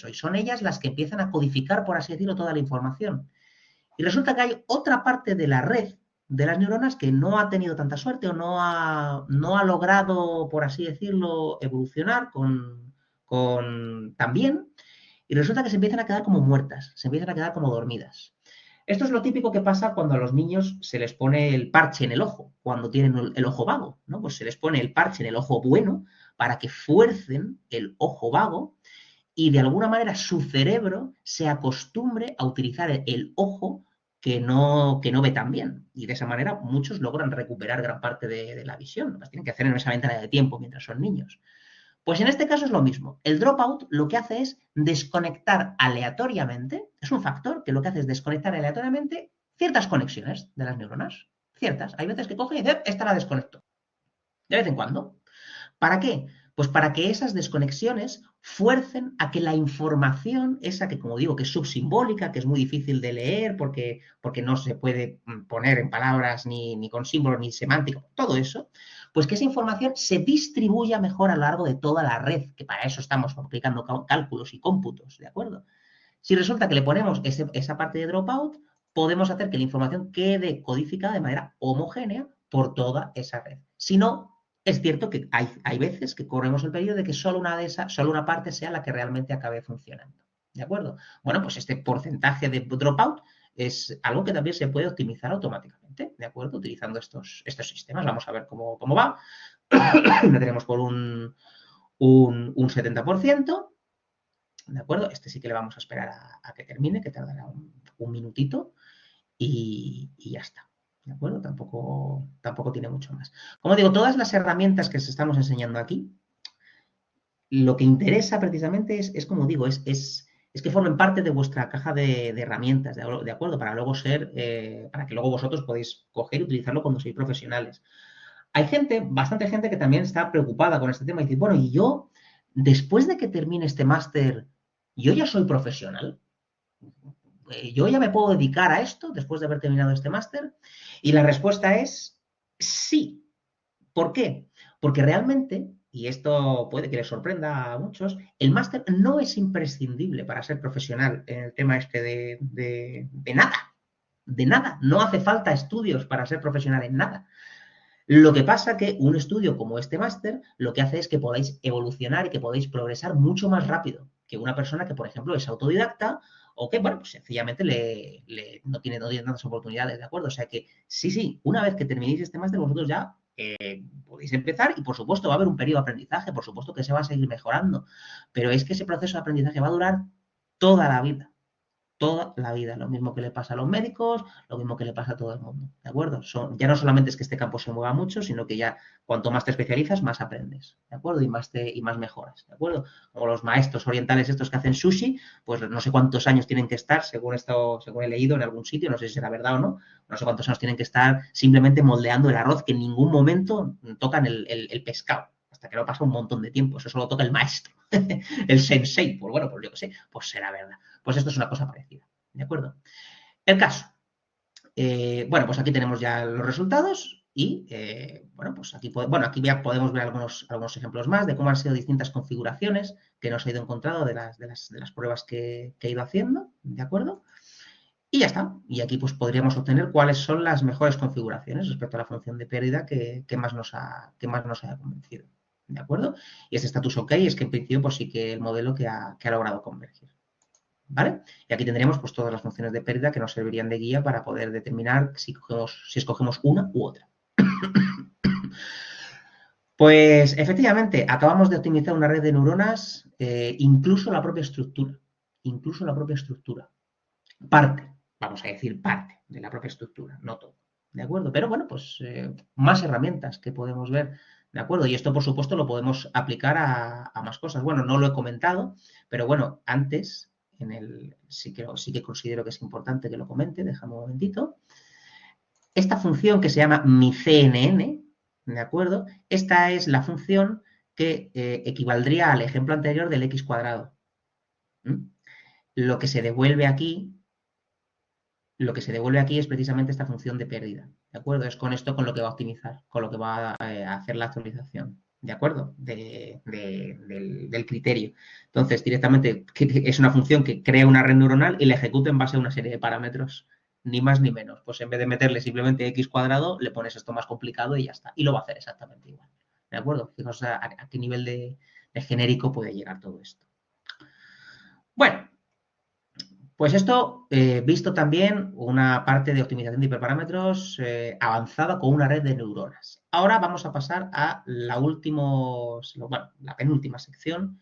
y son ellas las que empiezan a codificar, por así decirlo, toda la información. Y resulta que hay otra parte de la red de las neuronas que no ha tenido tanta suerte o no ha logrado, por así decirlo, evolucionar tan bien, y resulta que se empiezan a quedar como muertas, se empiezan a quedar como dormidas. Esto es lo típico que pasa cuando a los niños se les pone el parche en el ojo, cuando tienen el ojo vago, ¿no? Pues se les pone el parche en el ojo bueno para que fuercen el ojo vago y de alguna manera su cerebro se acostumbre a utilizar el ojo que no ve tan bien. Y de esa manera muchos logran recuperar gran parte de la visión. Lo tienen que hacer en esa ventana de tiempo mientras son niños. Pues en este caso es lo mismo. El dropout lo que hace es desconectar aleatoriamente, es un factor que lo que hace es desconectar aleatoriamente ciertas conexiones de las neuronas. Ciertas. Hay veces que coge y dice, esta la desconecto. De vez en cuando. ¿Para qué? Pues para que esas desconexiones fuercen a que la información, esa que como digo que es subsimbólica, que es muy difícil de leer porque no se puede poner en palabras ni con símbolos ni semántico, todo eso, pues que esa información se distribuya mejor a lo largo de toda la red, que para eso estamos aplicando cálculos y cómputos, ¿de acuerdo? Si resulta que le ponemos esa parte de dropout, podemos hacer que la información quede codificada de manera homogénea por toda esa red. Si no, es cierto que hay veces que corremos el peligro de que solo una parte sea la que realmente acabe funcionando. ¿De acuerdo? Bueno, pues este porcentaje de dropout es algo que también se puede optimizar automáticamente, ¿de acuerdo? Utilizando estos sistemas. Vamos a ver cómo va. Lo tenemos por un 70%. ¿De acuerdo? Este sí que le vamos a esperar a que termine, que tardará un minutito y ya está. ¿De acuerdo? Tampoco tiene mucho más. Como digo, todas las herramientas que os estamos enseñando aquí, lo que interesa precisamente es como digo, es que formen parte de vuestra caja de herramientas, ¿de acuerdo? Para luego para que luego vosotros podéis coger y utilizarlo cuando sois profesionales. Hay bastante gente que también está preocupada con este tema y dice, bueno, y yo, después de que termine este máster, ¿yo ya soy profesional? ¿Yo ya me puedo dedicar a esto después de haber terminado este máster? Y la respuesta es sí. ¿Por qué? Porque realmente, y esto puede que les sorprenda a muchos, el máster no es imprescindible para ser profesional en el tema este de nada. De nada. No hace falta estudios para ser profesional en nada. Lo que pasa que un estudio como este máster lo que hace es que podáis evolucionar y que podáis progresar mucho más rápido que una persona que, por ejemplo, es autodidacta o que, bueno, pues sencillamente no tiene tantas oportunidades, ¿de acuerdo? O sea que sí, una vez que terminéis este máster, vosotros ya podéis empezar y, por supuesto, va a haber un periodo de aprendizaje, por supuesto que se va a seguir mejorando, pero es que ese proceso de aprendizaje va a durar toda la vida. Toda la vida. Lo mismo que le pasa a los médicos, lo mismo que le pasa a todo el mundo. ¿De acuerdo? Ya no solamente es que este campo se mueva mucho, sino que ya cuanto más te especializas, más aprendes. ¿De acuerdo? Y más mejoras. ¿De acuerdo? Como los maestros orientales estos que hacen sushi, pues no sé cuántos años tienen que estar, según he leído en algún sitio, no sé si será verdad o no, no sé cuántos años tienen que estar simplemente moldeando el arroz, que en ningún momento tocan el pescado. Hasta que no pasa un montón de tiempo. Eso solo toca el maestro, el sensei. Pues bueno, pues yo qué sé, pues será verdad. Pues esto es una cosa parecida, ¿de acuerdo? El caso. Bueno, pues aquí tenemos ya los resultados y, bueno, pues aquí ya podemos ver algunos ejemplos más de cómo han sido distintas configuraciones que nos ha ido encontrando de las pruebas que he ido haciendo, ¿de acuerdo? Y ya está. Y aquí pues podríamos obtener cuáles son las mejores configuraciones respecto a la función de pérdida que más nos haya convencido, ¿de acuerdo? Y este status OK es que en principio pues sí que el modelo que ha logrado convergir. ¿Vale? Y aquí tendríamos pues todas las funciones de pérdida que nos servirían de guía para poder determinar si escogemos una u otra. Pues efectivamente, acabamos de optimizar una red de neuronas, incluso la propia estructura. Parte vamos a decir, parte de la propia estructura, no todo. ¿De acuerdo? Pero bueno, pues más herramientas que podemos ver. ¿De acuerdo? Y esto, por supuesto, lo podemos aplicar a más cosas. Bueno, no lo he comentado, pero bueno, antes, sí que considero que es importante que lo comente. Déjame un momentito. Esta función que se llama miCNN, ¿de acuerdo? Esta es la función que equivaldría al ejemplo anterior del x cuadrado. ¿Mm? Lo que se devuelve aquí lo que se devuelve aquí es precisamente esta función de pérdida, ¿de acuerdo? Es con esto con lo que va a optimizar, con lo que va a hacer la actualización, ¿de acuerdo? Del criterio. Entonces, directamente es una función que crea una red neuronal y la ejecuta en base a una serie de parámetros, ni más ni menos. Pues en vez de meterle simplemente x cuadrado, le pones esto más complicado y ya está. Y lo va a hacer exactamente igual, ¿de acuerdo? Fijaos a qué nivel de genérico puede llegar todo esto. Bueno, pues esto, visto también una parte de optimización de hiperparámetros avanzada con una red de neuronas. Ahora vamos a pasar a la penúltima sección,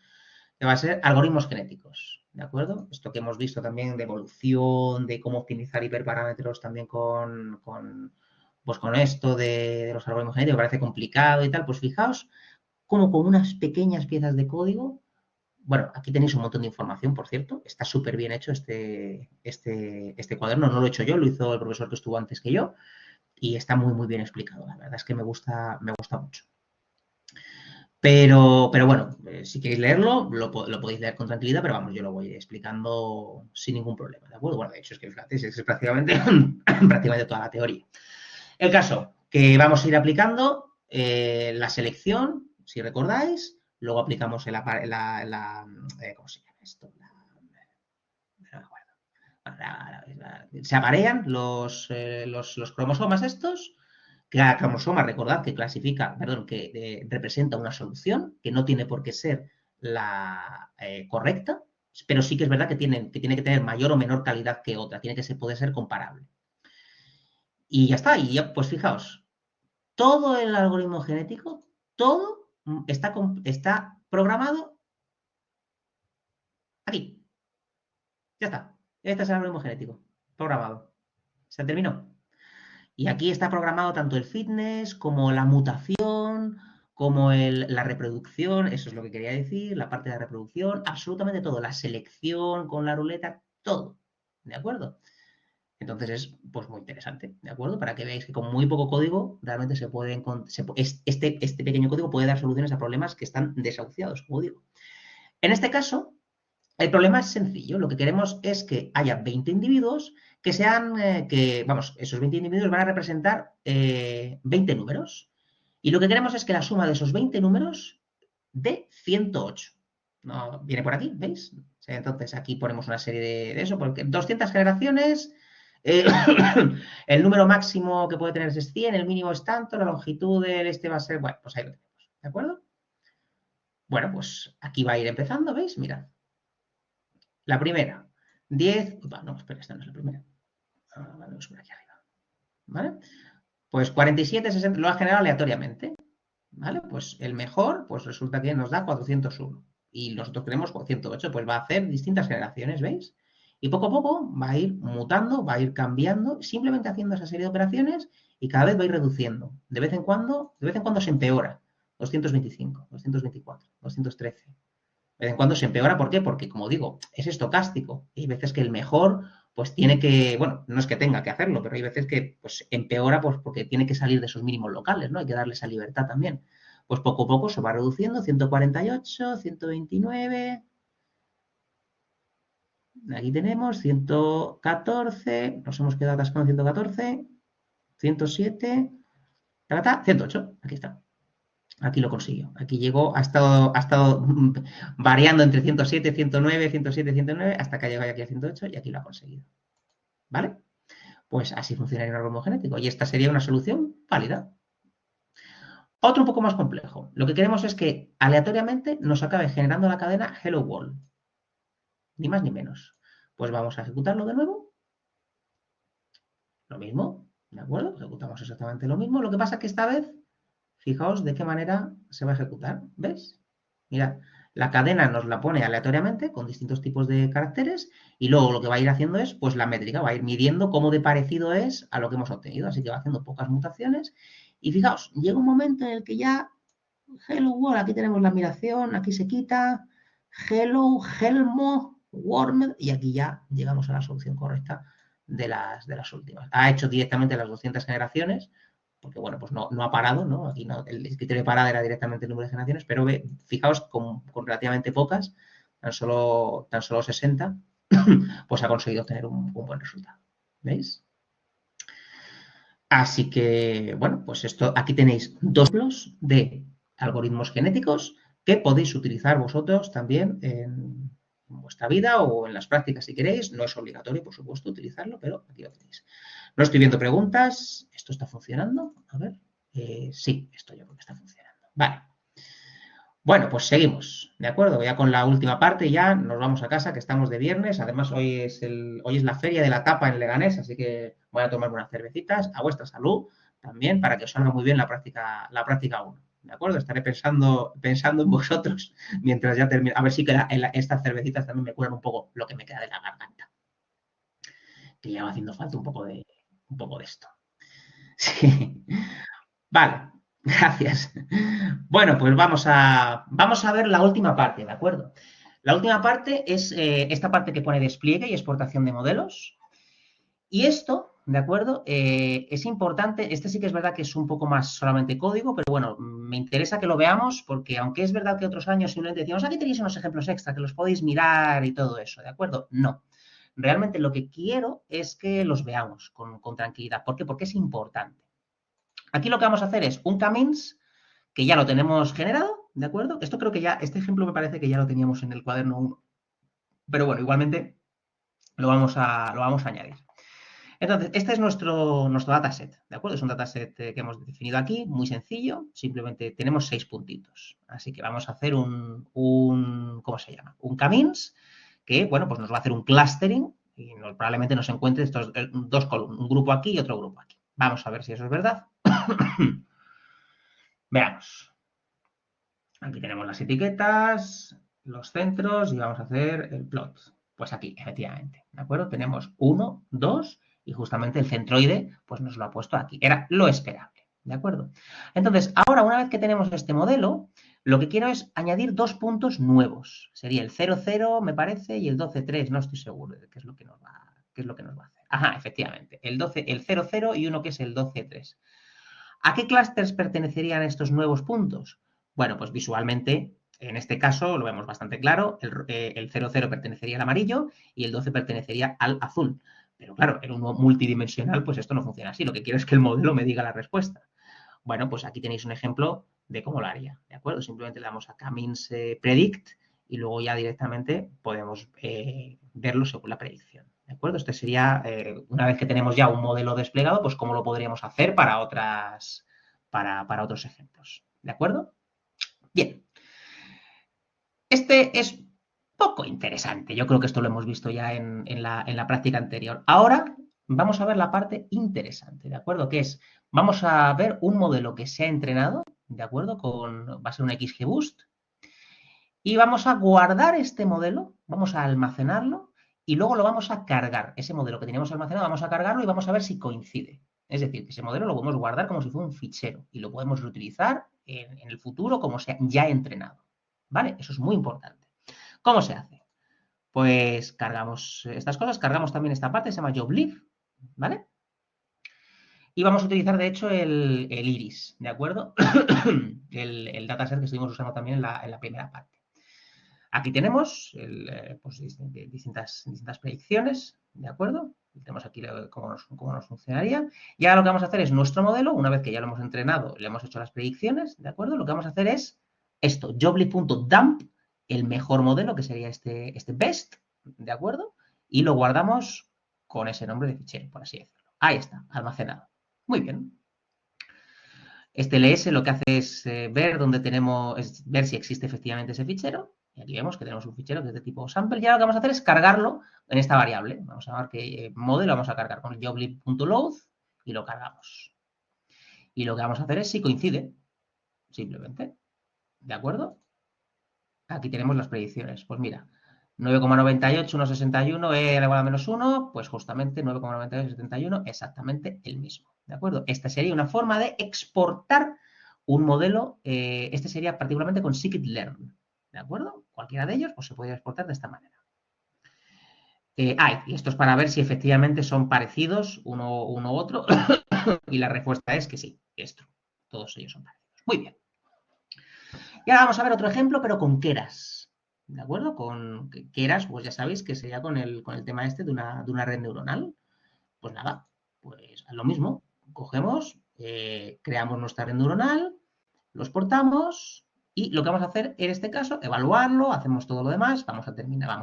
que va a ser algoritmos genéticos. ¿De acuerdo? Esto que hemos visto también de evolución, de cómo optimizar hiperparámetros también pues con esto de los algoritmos genéticos, parece complicado y tal. Pues fijaos cómo con unas pequeñas piezas de código bueno, aquí tenéis un montón de información, por cierto. Está súper bien hecho este cuaderno. No lo he hecho yo, lo hizo el profesor que estuvo antes que yo. Y está muy, muy bien explicado. La verdad es que me gusta mucho. Pero bueno, si queréis leerlo, lo podéis leer con tranquilidad, pero vamos, yo lo voy explicando sin ningún problema, ¿de acuerdo? Bueno, de hecho, es que fíjate, es prácticamente, prácticamente toda la teoría. El caso, que vamos a ir aplicando la selección, si recordáis, luego aplicamos ¿cómo se llama esto? No me acuerdo. Se aparean los cromosomas estos. Cada cromosoma, recordad que representa una solución, que no tiene por qué ser la correcta, pero sí que es verdad que tiene que tener mayor o menor calidad que otra, puede ser comparable. Y ya está, y ya, pues fijaos, todo el algoritmo genético, todo está programado aquí. Ya está. Este es el algoritmo genético, programado. Se terminó. Y aquí está programado tanto el fitness como la mutación, como la reproducción, eso es lo que quería decir, la parte de la reproducción, absolutamente todo, la selección con la ruleta, todo. ¿De acuerdo? Entonces es pues muy interesante, ¿de acuerdo? Para que veáis que con muy poco código realmente este pequeño código puede dar soluciones a problemas que están desahuciados, como digo. En este caso, el problema es sencillo. Lo que queremos es que haya 20 individuos que esos 20 individuos van a representar 20 números. Y lo que queremos es que la suma de esos 20 números dé 108. No, viene por aquí, ¿veis? Entonces aquí ponemos una serie de eso, porque 200 generaciones, eh, el número máximo que puede tener es 100, el mínimo es tanto, la longitud del este va a ser, bueno, pues ahí lo tenemos, ¿de acuerdo? Bueno, pues aquí va a ir empezando, ¿veis? Mirad. La primera, 10. No, espera, esta no es la primera. Vamos por aquí arriba. ¿Vale? Pues 47, 60, lo ha generado aleatoriamente. ¿Vale? Pues el mejor, pues resulta que nos da 401. Y nosotros tenemos 108, pues va a hacer distintas generaciones, ¿veis? Y poco a poco va a ir mutando, va a ir cambiando, simplemente haciendo esa serie de operaciones y cada vez va a ir reduciendo. De vez en cuando se empeora. 225, 224, 213. De vez en cuando se empeora, ¿por qué? Porque, como digo, es estocástico. Y hay veces que el mejor, pues tiene que, bueno, no es que tenga que hacerlo, pero hay veces que pues empeora pues, porque tiene que salir de esos mínimos locales, ¿no? Hay que darle esa libertad también. Pues poco a poco se va reduciendo, 148, 129, aquí tenemos 114, nos hemos quedado atascados en 114, 107, 108, aquí está. Aquí lo consiguió. Aquí llegó, ha estado variando entre 107, 109, 107, 109, hasta que ha llegado aquí a 108 y aquí lo ha conseguido. ¿Vale? Pues así funcionaría un algoritmo genético. Y esta sería una solución válida. Otro un poco más complejo. Lo que queremos es que aleatoriamente nos acabe generando la cadena Hello World. Ni más ni menos. Pues vamos a ejecutarlo de nuevo. Lo mismo. ¿De acuerdo? Ejecutamos exactamente lo mismo. Lo que pasa es que esta vez, fijaos de qué manera se va a ejecutar. ¿Ves? Mirad. La cadena nos la pone aleatoriamente con distintos tipos de caracteres y luego lo que va a ir haciendo es, pues la métrica, va a ir midiendo cómo de parecido es a lo que hemos obtenido. Así que va haciendo pocas mutaciones. Y fijaos, llega un momento en el que ya, hello world, aquí tenemos la admiración, aquí se quita, hello, helmo, warmed, y aquí ya llegamos a la solución correcta de las últimas. Ha hecho directamente las 200 generaciones, porque bueno, pues no ha parado, ¿no? Aquí no, el criterio de parada era directamente el número de generaciones, pero fijaos, con relativamente pocas, tan solo 60, pues ha conseguido obtener un buen resultado. ¿Veis? Así que, bueno, pues esto, aquí tenéis dos ejemplos de algoritmos genéticos que podéis utilizar vosotros también en vuestra vida o en las prácticas si queréis. No es obligatorio, por supuesto, utilizarlo, pero aquí lo tenéis. No estoy viendo preguntas. ¿Esto está funcionando? A ver. Sí, esto yo creo que está funcionando. Vale. Bueno, pues seguimos, ¿de acuerdo? Ya con la última parte ya nos vamos a casa, que estamos de viernes. Además, hoy es la feria de la tapa en Leganés, así que voy a tomar unas cervecitas a vuestra salud también para que os salga muy bien la práctica 1. ¿De acuerdo? Estaré pensando en vosotros mientras ya termino. A ver si estas cervecitas también me curan un poco lo que me queda de la garganta. Que ya va haciendo falta un poco de esto. Sí. Vale, gracias. Bueno, pues vamos a ver la última parte, ¿de acuerdo? La última parte es esta parte que pone despliegue y exportación de modelos. Y esto, ¿de acuerdo? Es importante, este sí que es verdad que es un poco más solamente código, pero bueno, me interesa que lo veamos porque aunque es verdad que otros años simplemente decíamos, aquí tenéis unos ejemplos extra que los podéis mirar y todo eso, ¿de acuerdo? No. Realmente lo que quiero es que los veamos con tranquilidad. ¿Por qué? Porque es importante. Aquí lo que vamos a hacer es un camins que ya lo tenemos generado, ¿de acuerdo? Esto creo que ya, este ejemplo me parece que ya lo teníamos en el cuaderno 1, pero bueno, igualmente lo vamos a añadir. Entonces, este es nuestro dataset, ¿de acuerdo? Es un dataset que hemos definido aquí, muy sencillo, simplemente tenemos 6 puntitos. Así que vamos a hacer ¿cómo se llama? Un camins que, bueno, pues nos va a hacer un clustering y probablemente nos encuentre estos dos columnas, un grupo aquí y otro grupo aquí. Vamos a ver si eso es verdad. Veamos. Aquí tenemos las etiquetas, los centros y vamos a hacer el plot. Pues aquí, efectivamente, ¿de acuerdo? Tenemos 1, 2 y justamente el centroide pues nos lo ha puesto aquí. Era lo esperable, ¿de acuerdo? Entonces, ahora una vez que tenemos este modelo, lo que quiero es añadir dos puntos nuevos. Sería el 0, 0, me parece, y el 12, 3. No estoy seguro de qué es lo que nos va a hacer. Ajá, efectivamente. El 0, 0 y uno que es el 12, 3. ¿A qué clústeres pertenecerían estos nuevos puntos? Bueno, pues visualmente, en este caso, lo vemos bastante claro, el 00 pertenecería al amarillo y el 12 pertenecería al azul. Pero claro, en un multidimensional, pues esto no funciona así. Lo que quiero es que el modelo me diga la respuesta. Bueno, pues aquí tenéis un ejemplo de cómo lo haría, ¿de acuerdo? Simplemente le damos a Camins Predict y luego ya directamente podemos verlo según la predicción, ¿de acuerdo? Este sería, una vez que tenemos ya un modelo desplegado, pues cómo lo podríamos hacer para otros ejemplos, ¿de acuerdo? Bien, este es poco interesante. Yo creo que esto lo hemos visto ya en la práctica anterior. Ahora vamos a ver la parte interesante, ¿de acuerdo? Que es, vamos a ver un modelo que se ha entrenado, ¿de acuerdo? Va a ser un XGBoost. Y vamos a guardar este modelo, vamos a almacenarlo y luego lo vamos a cargar. Ese modelo que teníamos almacenado, vamos a cargarlo y vamos a ver si coincide. Es decir, que ese modelo lo podemos guardar como si fuera un fichero y lo podemos reutilizar en el futuro como sea ya entrenado. ¿Vale? Eso es muy importante. ¿Cómo se hace? Pues cargamos estas cosas, cargamos también esta parte, se llama joblib, ¿vale? Y vamos a utilizar, de hecho, el iris, ¿de acuerdo? el dataset que estuvimos usando también en la primera parte. Aquí tenemos pues, distintas predicciones, ¿de acuerdo? Tenemos aquí cómo nos funcionaría. Y ahora lo que vamos a hacer es nuestro modelo, una vez que ya lo hemos entrenado, le hemos hecho las predicciones, ¿de acuerdo? Lo que vamos a hacer es esto, joblib.dump, el mejor modelo, que sería este best, ¿de acuerdo? Y lo guardamos con ese nombre de fichero, por así decirlo. Ahí está, almacenado. Muy bien. Este ls lo que hace es ver si existe efectivamente ese fichero. Y aquí vemos que tenemos un fichero que es de tipo sample. Y ahora lo que vamos a hacer es cargarlo en esta variable. Vamos a ver que modelo vamos a cargar con el joblib.load y lo cargamos. Y lo que vamos a hacer es si coincide, simplemente. ¿De acuerdo? aquí tenemos las predicciones. Pues mira, 9,98, 1,61, elevado a menos 1, pues justamente 9,98, 71, exactamente el mismo. ¿De acuerdo? Esta sería una forma de exportar un modelo, este sería particularmente con scikit-learn. ¿De acuerdo? Cualquiera de ellos pues se podría exportar de esta manera. Y esto es para ver si efectivamente son parecidos uno u otro. Y la respuesta es que sí, que esto. Todos ellos son parecidos. Muy bien. Y ahora vamos a ver otro ejemplo, pero con Keras. ¿De acuerdo? Con Keras, pues ya sabéis que sería con el tema este de una red neuronal. Pues nada, pues lo mismo. Cogemos, creamos nuestra red neuronal, lo exportamos y lo que vamos a hacer en este caso, evaluarlo, hacemos todo lo demás, vamos a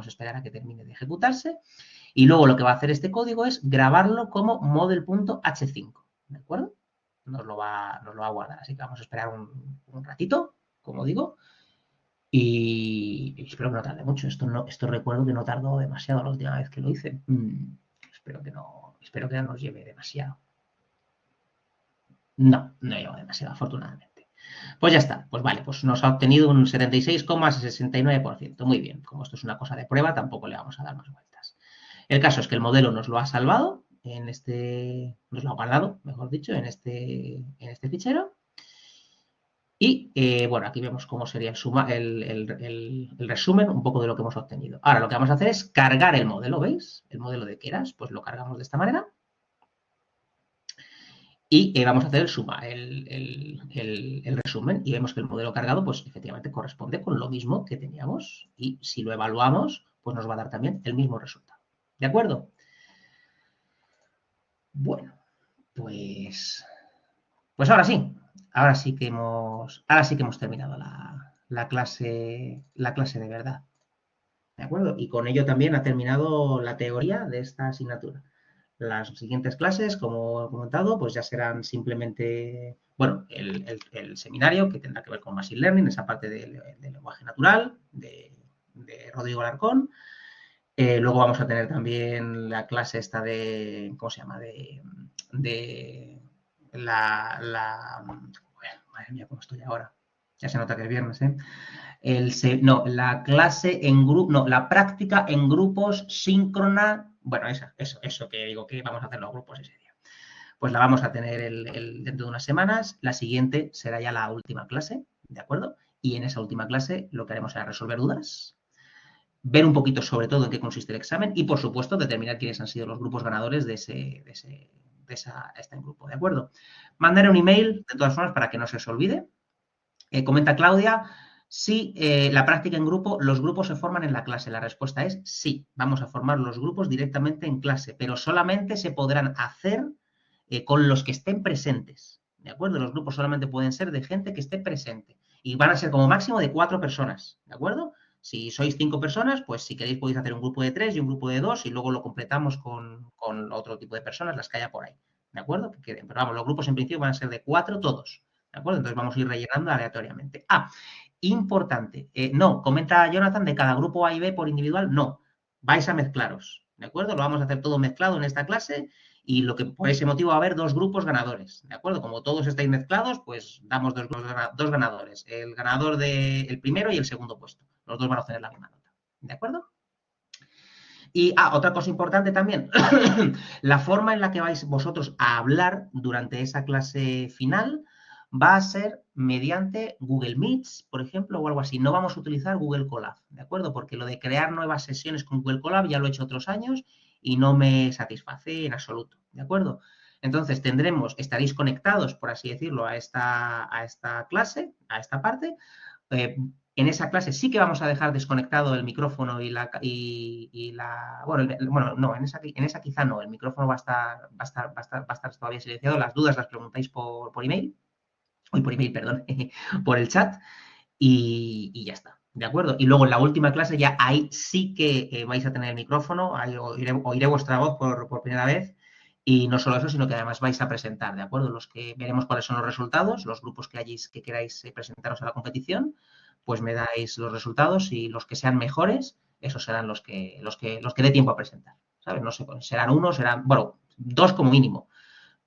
esperar a que termine de ejecutarse y luego lo que va a hacer este código es grabarlo como model.h5, ¿de acuerdo? Nos lo va a guardar, así que vamos a esperar un ratito, como digo, y espero que no tarde mucho. Esto recuerdo que no tardó demasiado la última vez que lo hice. Espero que no nos lleve demasiado. No lleva demasiado, afortunadamente. Pues ya está, pues vale, pues nos ha obtenido un 76,69%. Muy bien, como esto es una cosa de prueba, tampoco le vamos a dar más vueltas. El caso es que el modelo nos lo ha salvado nos lo ha guardado, mejor dicho, en este fichero. Y bueno, aquí vemos cómo sería el resumen un poco de lo que hemos obtenido. Ahora lo que vamos a hacer es cargar el modelo, ¿veis? El modelo de Keras, pues lo cargamos de esta manera. Y vamos a hacer el resumen y vemos que el modelo cargado pues efectivamente corresponde con lo mismo que teníamos y si lo evaluamos pues nos va a dar también el mismo resultado. ¿De acuerdo? Bueno, pues ahora sí que hemos terminado la clase de verdad. ¿De acuerdo? Y con ello también ha terminado la teoría de esta asignatura. Las siguientes clases, como he comentado, pues ya serán simplemente, bueno, el seminario que tendrá que ver con Machine Learning, esa parte del lenguaje natural de Rodrigo Alarcón. Luego vamos a tener también la clase esta de, ¿cómo se llama? De bueno, madre mía, ¿cómo estoy ahora? Ya se nota que es viernes, ¿eh? La clase en grupo, no, la práctica en grupos síncrona, bueno, eso que digo que vamos a hacer los grupos ese día. Pues la vamos a tener dentro de unas semanas. La siguiente será ya la última clase, ¿de acuerdo? Y en esa última clase lo que haremos será resolver dudas, ver un poquito sobre todo en qué consiste el examen y, por supuesto, determinar quiénes han sido los grupos ganadores de este grupo, ¿de acuerdo? Mandaré un email, de todas formas, para que no se os olvide. Comenta Claudia, si la práctica en grupo, los grupos se forman en la clase. La respuesta es sí, vamos a formar los grupos directamente en clase, pero solamente se podrán hacer con los que estén presentes, ¿de acuerdo? Los grupos solamente pueden ser de gente que esté presente y van a ser como máximo de 4 personas, ¿de acuerdo? Si sois 5 personas, pues si queréis podéis hacer un grupo de 3 y un grupo de 2 y luego lo completamos con otro tipo de personas, las que haya por ahí, ¿de acuerdo? Que queden. Pero vamos, los grupos en principio van a ser de 4 todos, ¿de acuerdo? Entonces vamos a ir rellenando aleatoriamente. Importante. No, comenta Jonathan, de cada grupo A y B por individual, no. Vais a mezclaros, ¿de acuerdo? Lo vamos a hacer todo mezclado en esta clase y lo que por ese motivo va a haber 2 grupos ganadores, ¿de acuerdo? Como todos estáis mezclados, pues damos 2 ganadores. El ganador del primero y el segundo puesto. Los 2 van a obtener la misma nota, ¿de acuerdo? Y, otra cosa importante también, la forma en la que vais vosotros a hablar durante esa clase final va a ser mediante Google Meets, por ejemplo, o algo así. No vamos a utilizar Google Colab, ¿de acuerdo? Porque lo de crear nuevas sesiones con Google Colab ya lo he hecho otros años y no me satisface en absoluto, ¿de acuerdo? Entonces estaréis conectados, por así decirlo, a esta clase, a esta parte. En esa clase sí que vamos a dejar desconectado el micrófono bueno, no, en esa quizá no, el micrófono va a estar todavía silenciado. Las dudas las preguntáis por email, perdón, por el chat y ya está, ¿de acuerdo? Y luego en la última clase ya ahí sí que vais a tener el micrófono, ahí oiré vuestra voz por primera vez. Y no solo eso, sino que además vais a presentar, ¿de acuerdo? Veremos cuáles son los resultados, los grupos que queráis presentaros a la competición, pues me dais los resultados y los que sean mejores, esos serán los que dé tiempo a presentar, ¿sabes? No sé, serán bueno, 2 como mínimo,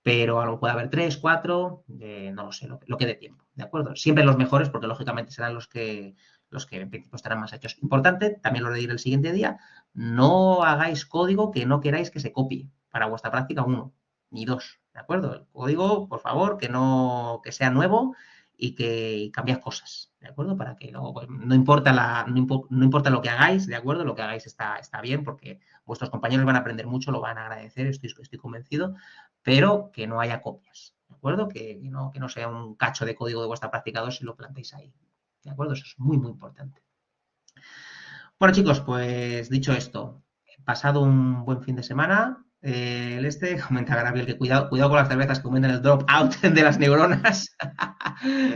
pero a lo puede haber 3, 4, no lo sé, lo que dé tiempo, ¿de acuerdo? Siempre los mejores, porque lógicamente serán los que los que en principio estarán más hechos. Importante, también lo diré el siguiente día, no hagáis código que no queráis que se copie para vuestra práctica uno ni 2, ¿de acuerdo? El código, por favor, que sea nuevo y que cambies cosas, ¿de acuerdo? Para que no, pues, no importa no importa lo que hagáis, ¿de acuerdo? Lo que hagáis está bien porque vuestros compañeros van a aprender mucho, lo van a agradecer, estoy convencido, pero que no haya copias, ¿de acuerdo? Que no sea un cacho de código de vuestra práctica 2 y lo plantéis ahí, ¿de acuerdo? Eso es muy, muy importante. Bueno, chicos, pues dicho esto, pasado un buen fin de semana. Comenta Gabriel que cuidado con las cervezas que aumentan el dropout de las neuronas.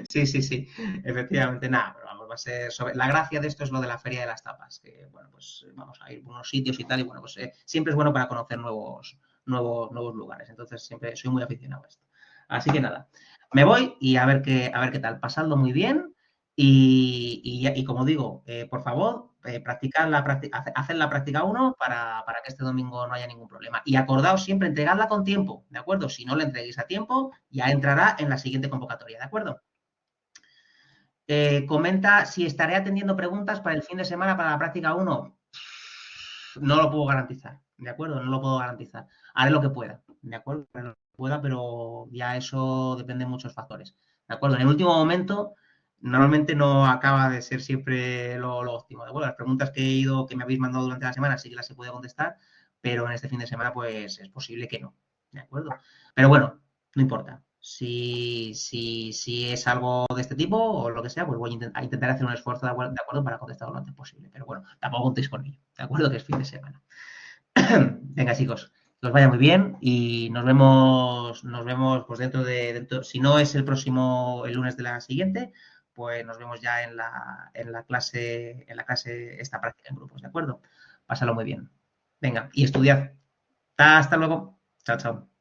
Sí, sí, sí, efectivamente, nada, pero vamos, va a ser la gracia de esto es lo de la feria de las tapas, que bueno, pues vamos a ir a unos sitios y tal, y bueno, pues siempre es bueno para conocer nuevos lugares, entonces siempre soy muy aficionado a esto. Así que nada, me voy y a ver qué tal, pasadlo muy bien y como digo, por favor, haced la práctica uno para que este domingo no haya ningún problema. Y acordaos siempre, entregadla con tiempo, ¿de acuerdo? Si no la entreguéis a tiempo, ya entrará en la siguiente convocatoria, ¿de acuerdo? Comenta si estaré atendiendo preguntas para el fin de semana para la práctica uno. No lo puedo garantizar, ¿de acuerdo? No lo puedo garantizar. Haré lo que pueda, ¿de acuerdo? Haré lo que pueda, pero ya eso depende de muchos factores, ¿de acuerdo? En el último momento, normalmente no acaba de ser siempre lo óptimo, ¿de acuerdo? Las preguntas que me habéis mandado durante la semana sí que las he podido contestar, pero en este fin de semana, pues es posible que no, ¿de acuerdo? Pero bueno, no importa. Si es algo de este tipo o lo que sea, pues voy a intentar hacer un esfuerzo de acuerdo para contestar lo antes posible. Pero bueno, tampoco contéis con ello, ¿de acuerdo? Que es fin de semana. Venga, chicos, que os vaya muy bien y nos vemos pues si no es el próximo, el lunes de la siguiente, pues nos vemos ya en la clase esta práctica en grupos, ¿de acuerdo? Pásalo muy bien. Venga, y estudiad. Hasta luego. Chao, chao.